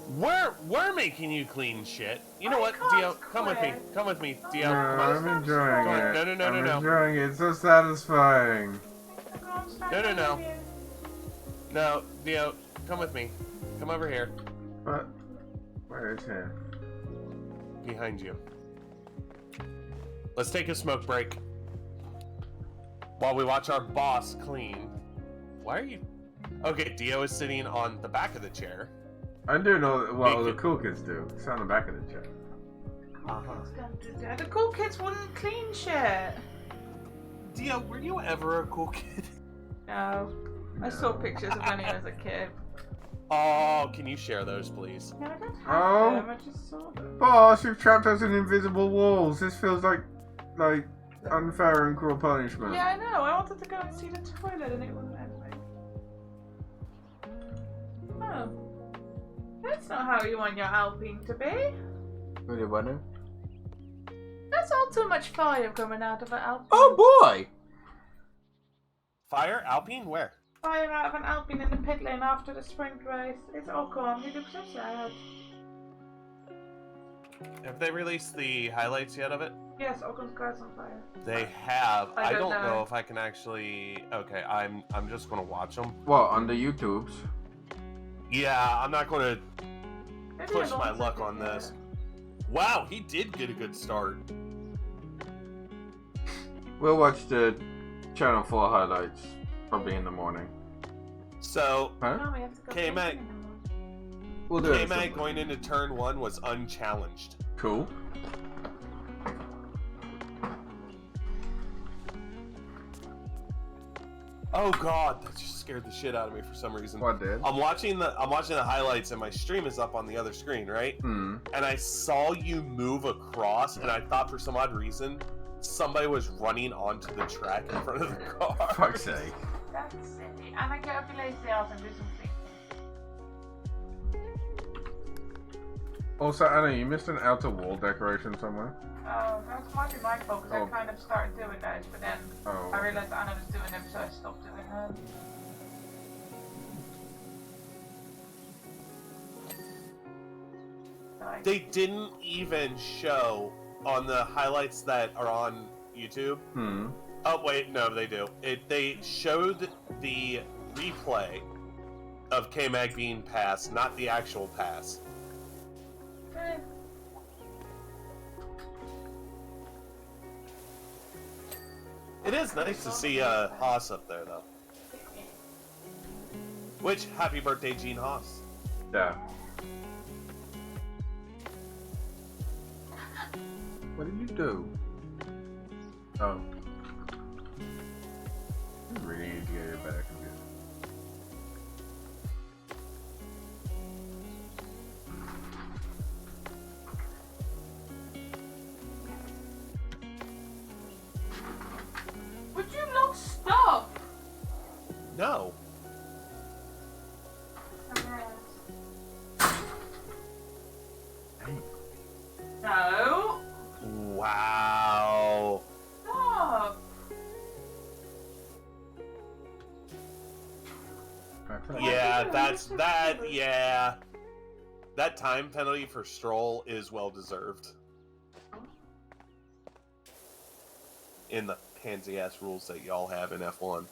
We're making you clean shit. You know what, Dio? Come with me. Come with me, Dio. No, Come on. I'm enjoying it. No. I'm enjoying it. It's so satisfying. No. No, Dio, come with me. Come over here. What? Where is he? Behind you. Let's take a smoke break. While we watch our boss clean. Why are you... Okay, Dio is sitting on the back of the chair. I do know what all the cool kids do. It's on the back of the chair. The cool kids wouldn't clean shit. Dio, were you ever a cool kid? No. I saw pictures of when he was a kid. Oh, can you share those, please? No, I don't have them. I just saw them. Boss, you've trapped us in invisible walls. This feels like unfair and cruel punishment. Yeah, I know. I wanted to go and see the toilet and it wasn't anyway. Oh. That's not how you want your Alpine to be. What do you want to? That's all too much fire coming out of an Alpine. Oh boy! Fire? Alpine? Where? Fire out of an Alpine in the pit lane after the sprint race. It's all gone. He looks so sad. Have they released the highlights yet of it? Yes, Oaken's car's on fire. They have. I don't know know if I can actually... Okay, I'm just gonna watch them. What, on the YouTubes? Yeah, I'm not gonna Maybe push I my don't luck think on it this. is. Wow, he did get a good start. We'll watch the Channel 4 highlights, probably in the morning. So, Huh? No, we have to go K-Mag- fishing in the morning. We'll do it. K-Mag going into turn 1 was unchallenged. Cool. Oh god, that just scared the shit out of me for some reason. What did? I'm watching the highlights and my stream is up on the other screen, right? Hmm. And I saw you move across and I thought for some odd reason somebody was running onto the track in front of the car. Fuck's sake. That's silly. And I get up lazy out and do something. Also, Anna, you missed an outer wall decoration somewhere. Oh, that might be my fault because Oh. I kind of started doing those, but then Oh. I realised Anna was doing them, so I stopped doing them. Nice. They didn't even show on the highlights that are on YouTube. Hmm. Oh wait, no, they do. They showed the replay of K-Mag being passed, not the actual pass. Eh. It is nice to see Haas up there, though. Which, happy birthday, Gene Haas. Yeah. What did you do? Oh. You really need to get a better computer. Would you not stop? No. No. Wow. Stop. Yeah, yeah. That time penalty for Stroll is well deserved. In the pansy-ass rules that y'all have in F1.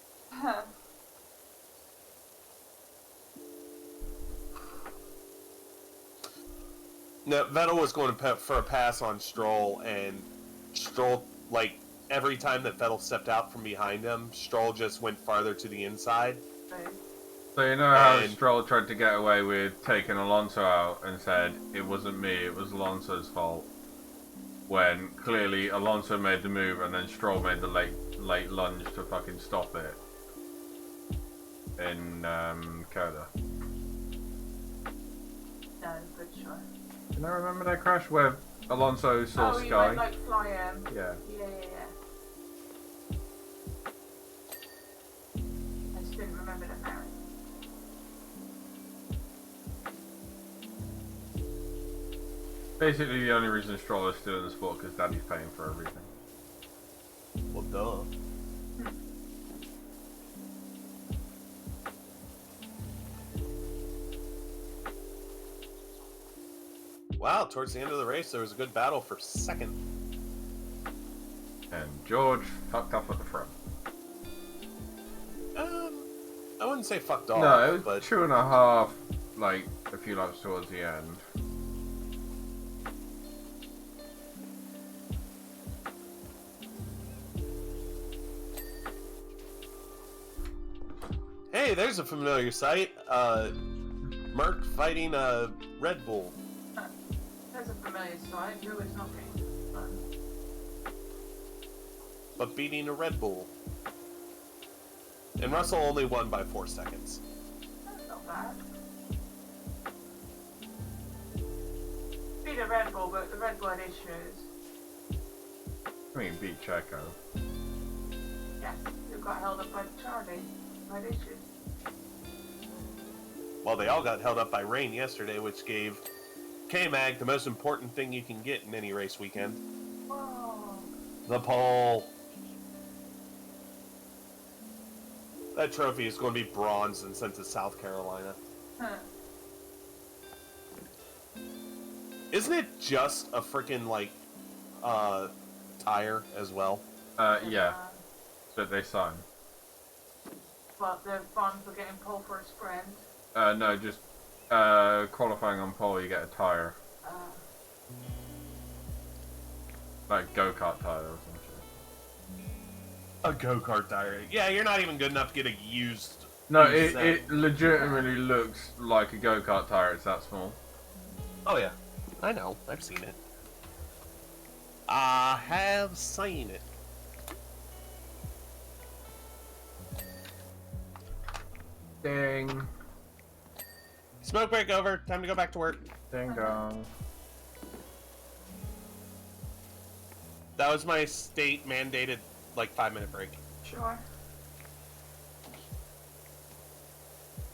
No, Vettel was going for a pass on Stroll, and Stroll, like, every time that Vettel stepped out from behind him, Stroll just went farther to the inside. So you know how And- Stroll tried to get away with taking Alonso out and said, it wasn't me, it was Alonso's fault. When clearly Alonso made the move and then Stroll made the late lunge to fucking stop it. In Coda. No, good choice. Can I remember that crash where Alonso saw Oh, you Sky? went like flying. Yeah. Yeah. I just didn't remember the merit. Basically the only reason Stroll is still in the sport because Daddy's paying for everything. Well, duh. Wow, towards the end of the race, there was a good battle for second. And George fucked up at the front. I wouldn't say fucked off. No, it was but 2.5, like, a few laps towards the end. Hey, there's a familiar sight. Merc fighting a Red Bull. There's a familiar sight. Who is not getting fun? But beating a Red Bull. And Russell only won by 4 seconds. That's not bad. Beat a Red Bull, but the Red Bull had issues. I mean, beat Checo. Yeah, who got held up by Charlie. Had issues. Well, they all got held up by rain yesterday, which gave K-Mag the most important thing you can get in any race weekend. Whoa. The pole. That trophy is going to be bronze and sent to South Carolina. Huh. Isn't it just a freaking, like, tire as well? Yeah. But they signed. Well, they're fun for getting pole for a sprint. No, just qualifying on pole, you get a tyre. Like go-kart tyre or something. A go-kart tire. Yeah, you're not even good enough to get a used... No, used set. it legitimately looks like a go-kart tyre, it's that small. Oh, yeah. I know. I've seen it. I have seen it. Ding. Smoke break over. Time to go back to work. Ding dong. That was my state mandated, like, 5-minute break. Sure.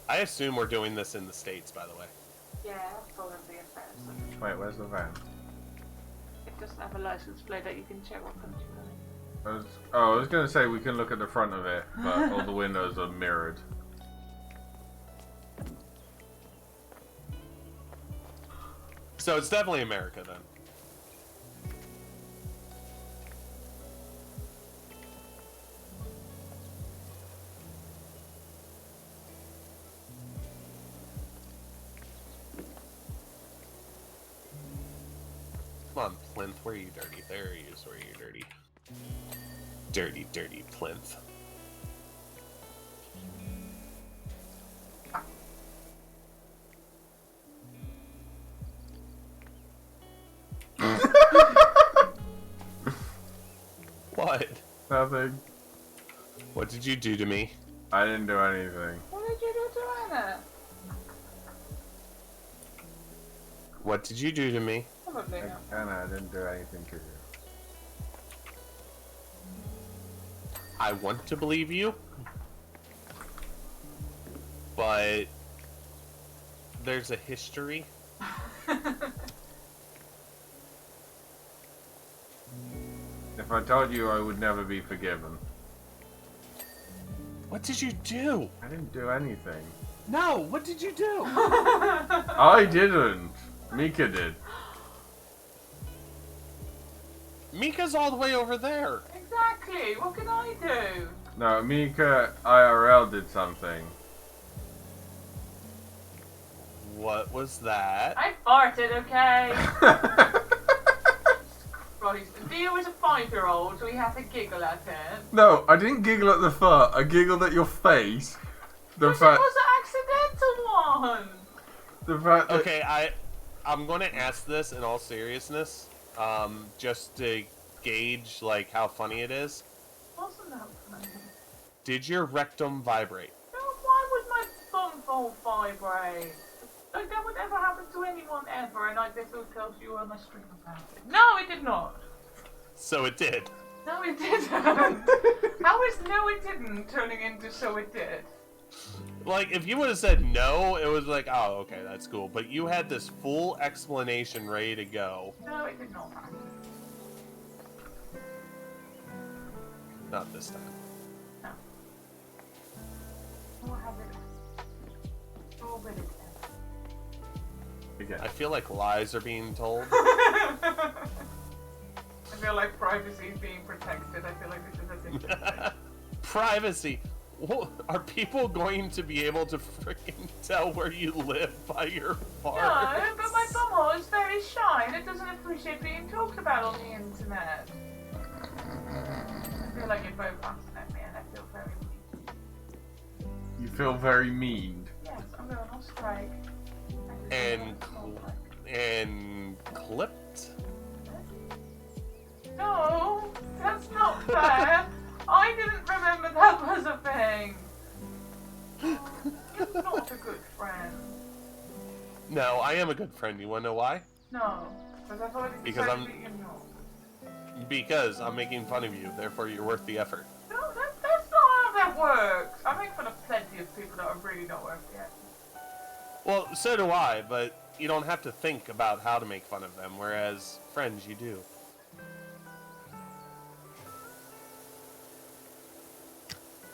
I assume we're doing this in the States, by the way. Yeah, that's probably a fair assumption. Wait, where's the van? It doesn't have a license plate that you can check what country you're in. I was gonna say we can look at the front of it, but all the windows are mirrored. So it's definitely America, then. Come on, Plinth. Where are you, dirty? There he is. Where are you, dirty? Dirty, dirty Plinth. What? Nothing. What did you do to me? I didn't do anything. What did you do to Anna? What did you do to me? Probably not. Anna, I didn't do anything to you. I want to believe you, but there's a history. If I told you, I would never be forgiven. What did you do? I didn't do anything. No, what did you do? I didn't. Mika did. Mika's all the way over there. Exactly. What can I do? No, Mika IRL did something. What was that? I farted, okay? Christ. Theo is a 5-year-old, so we have to giggle at it. No, I didn't giggle at the fart. I giggled at your face. The Because fact. it was an accidental one. The fact. That, Okay, I'm gonna ask this in all seriousness, just to gauge like how funny it is. Wasn't that funny? Did your rectum vibrate? No, why would my bumhole vibrate? Like, that would never happen to anyone ever, and I guess it tells you on the stream about it. No, it did not. So it did. No, it didn't. How is no, it didn't turning into so it did? Like, if you would have said no, it was like, oh, okay, that's cool. But you had this full explanation ready to go. No, it did not happen. Not this time. No. What happened? Oh, but it did. Again. I feel like lies are being told. I feel like privacy is being protected. I feel like this is a thing. Privacy. Are people going to be able to freaking tell where you live by your farts? No, but my bumhole is very shy and it doesn't appreciate being talked about on the internet. I feel like you're both laughing at me and I feel very mean. You feel very mean. Yes, I'm going on strike. And clipped? No, that's not fair. I didn't remember that was a thing. You're not a good friend. No, I am a good friend. You wanna know why? No, because I've already Because decided I'm- that you're not. Because I'm making fun of you, therefore you're worth the effort. No, that's not how that works. I make fun of plenty of people that are really not worth the effort. Well, so do I, but you don't have to think about how to make fun of them, whereas friends, you do.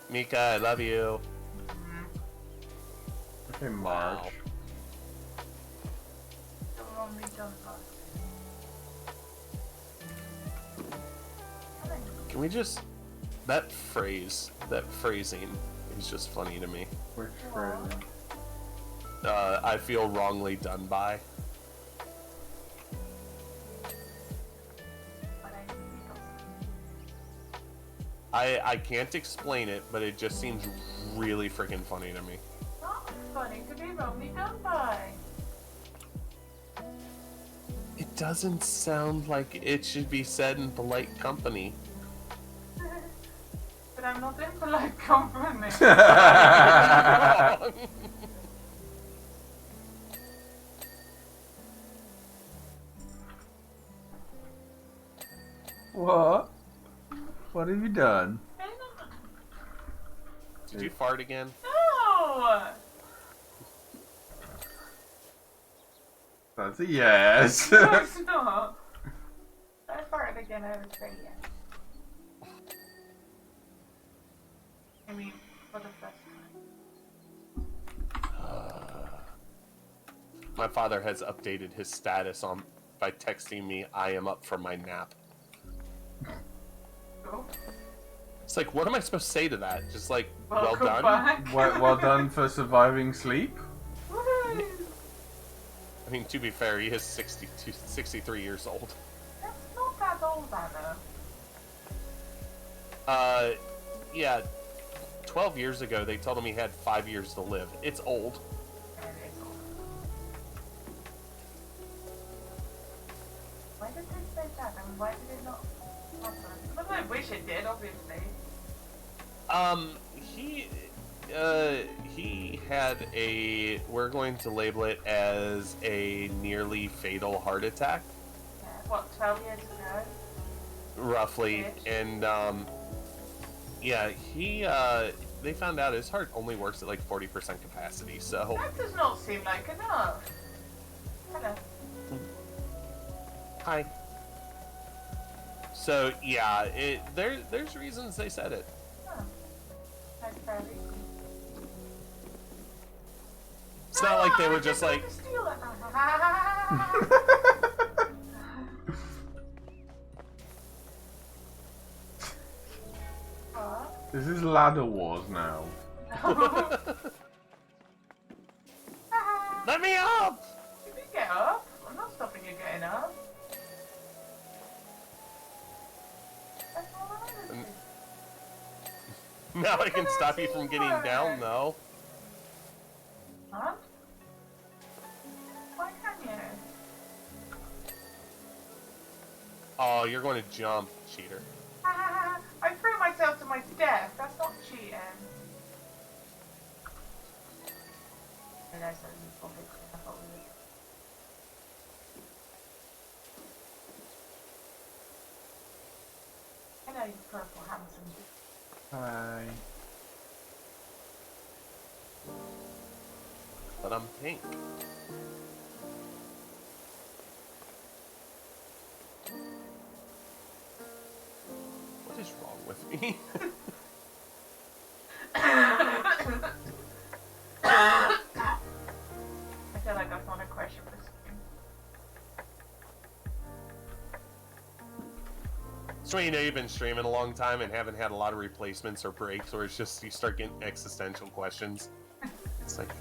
Mika, I love you. Okay, Marge. Wow. You're wrongly done, bud. Can we just... that phrasing is just funny to me. Which friend? I feel wrongly done by. I can't explain it, but it just seems really freaking funny to me. Not funny to be wrongly done by. It doesn't sound like it should be said in polite company. But I'm not in polite company. What? What have you done? Did you fart again? No! That's a yes. No, it's not. If I farted again, I would say yes. I mean, for the first time. My father has updated his status on by texting me, "I am up for my nap." Go. It's like, what am I supposed to say to that? Just like, well Welcome done? back. well done for surviving sleep. Woohoo! I mean, to be fair, he is 63 years old. That's not that old, Anna. Yeah, 12 years ago, they told him he had 5 years to live. It's old. It is old. Why did they say that? And why did it not happen? Well, I wish it did, obviously. He had a, we're going to label it as a nearly fatal heart attack, Yeah, what, 12 years ago? roughly. Bitch. And, yeah, they found out his heart only works at like 40% capacity, so. That does not seem like enough. Hello. Hi. So, yeah, there's reasons they said it. Oh. That's very cool. It's not like they were just like, Steal it. What? This is Ladder Wars now. let me up! You can get up. I'm not stopping you getting up. That's all I wanted to do. Now I can stop you from getting down, though. Huh? Why can't you? Oh, you're going to jump, cheater. I threw myself to my death. That's not cheating. And I said, I thought we were- Hello, you purple handsome. Hi. But I'm pink. What is wrong with me? I feel like that's not a question for So you know you've been streaming a long time and haven't had a lot of replacements or breaks, or it's just you start getting existential questions. It's like,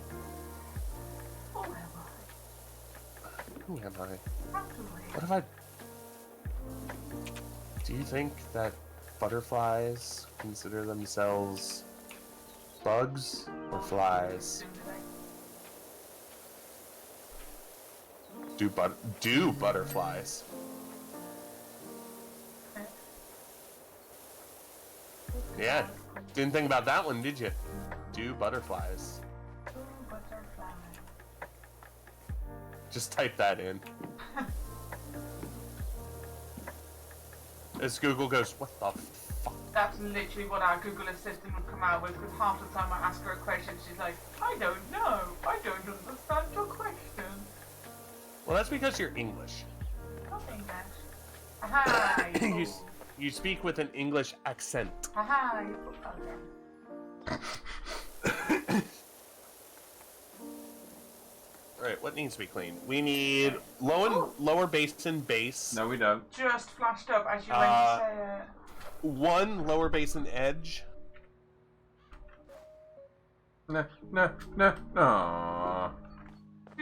Who am who am I? I? How do I? What have I... Do you think that butterflies consider themselves bugs or flies? Do butterflies? Yeah, didn't think about that one, did you? Do butterflies? Butterfly. Just type that in. As Google goes, what the fuck? That's literally what our Google Assistant would come out with, because half the time I ask her a question, she's like, I don't know. I don't understand your question. Well, that's because you're English. Not English. Aha, you fool. You speak with an English accent. Aha, you fool. Okay. Alright, what needs to be cleaned? We need lower basin base. No, we don't. Just flashed up as you went to say it. One lower basin edge. No.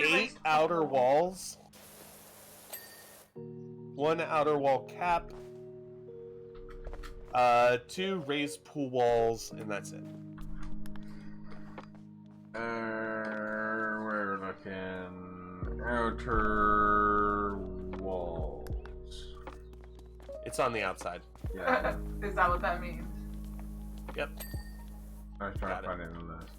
8 outer walls. 1 outer wall cap. 2 raised pool walls, and that's it. We're looking outer walls. It's on the outside. Yeah. Is that what that means? Yep. I was trying Got to find it in the list.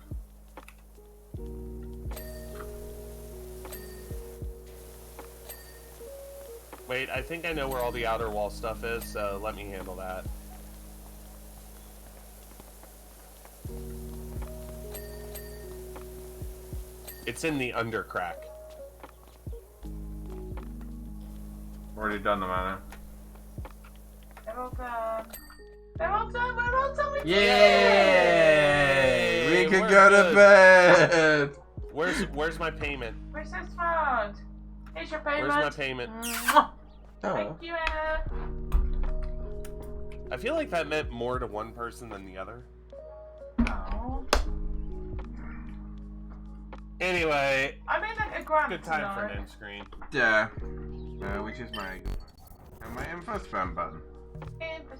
Wait, I think I know where all the outer wall stuff is, so let me handle that. It's in the under crack. Already done the manor. They're all done. They're all done. We're all done with Yay! We can We're go to good. bed. Where's my payment? We're so smart. Here's your payment. Where's my payment? Mwah. Oh. Thank you, Anna. I feel like that meant more to one person than the other. Oh. Anyway, I made like a grand good time for tonight. an end screen. Yeah. Which is my info spam button. In the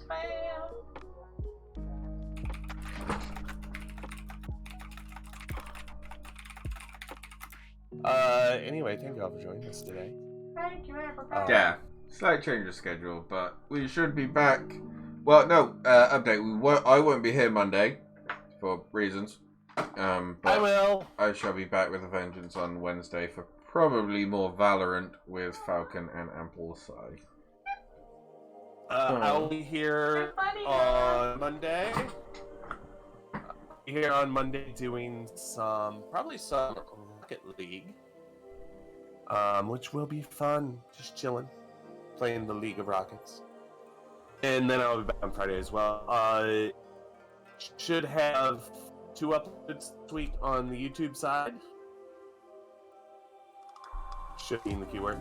spam. Anyway, thank you all for joining us today. Thank you, everybody. Yeah. Slight change of schedule, but we should be back. Well, no. Update. I won't be here Monday for reasons. But I will. I shall be back with a vengeance on Wednesday for probably more Valorant with Falcon and Amplify. I'll be here on Monday. Here on Monday doing probably some Rocket League. Which will be fun. Just chilling. Playing the League of Rockets. And then I'll be back on Friday as well. Should have 2 uploads this week on the YouTube side. Should be in the keyword.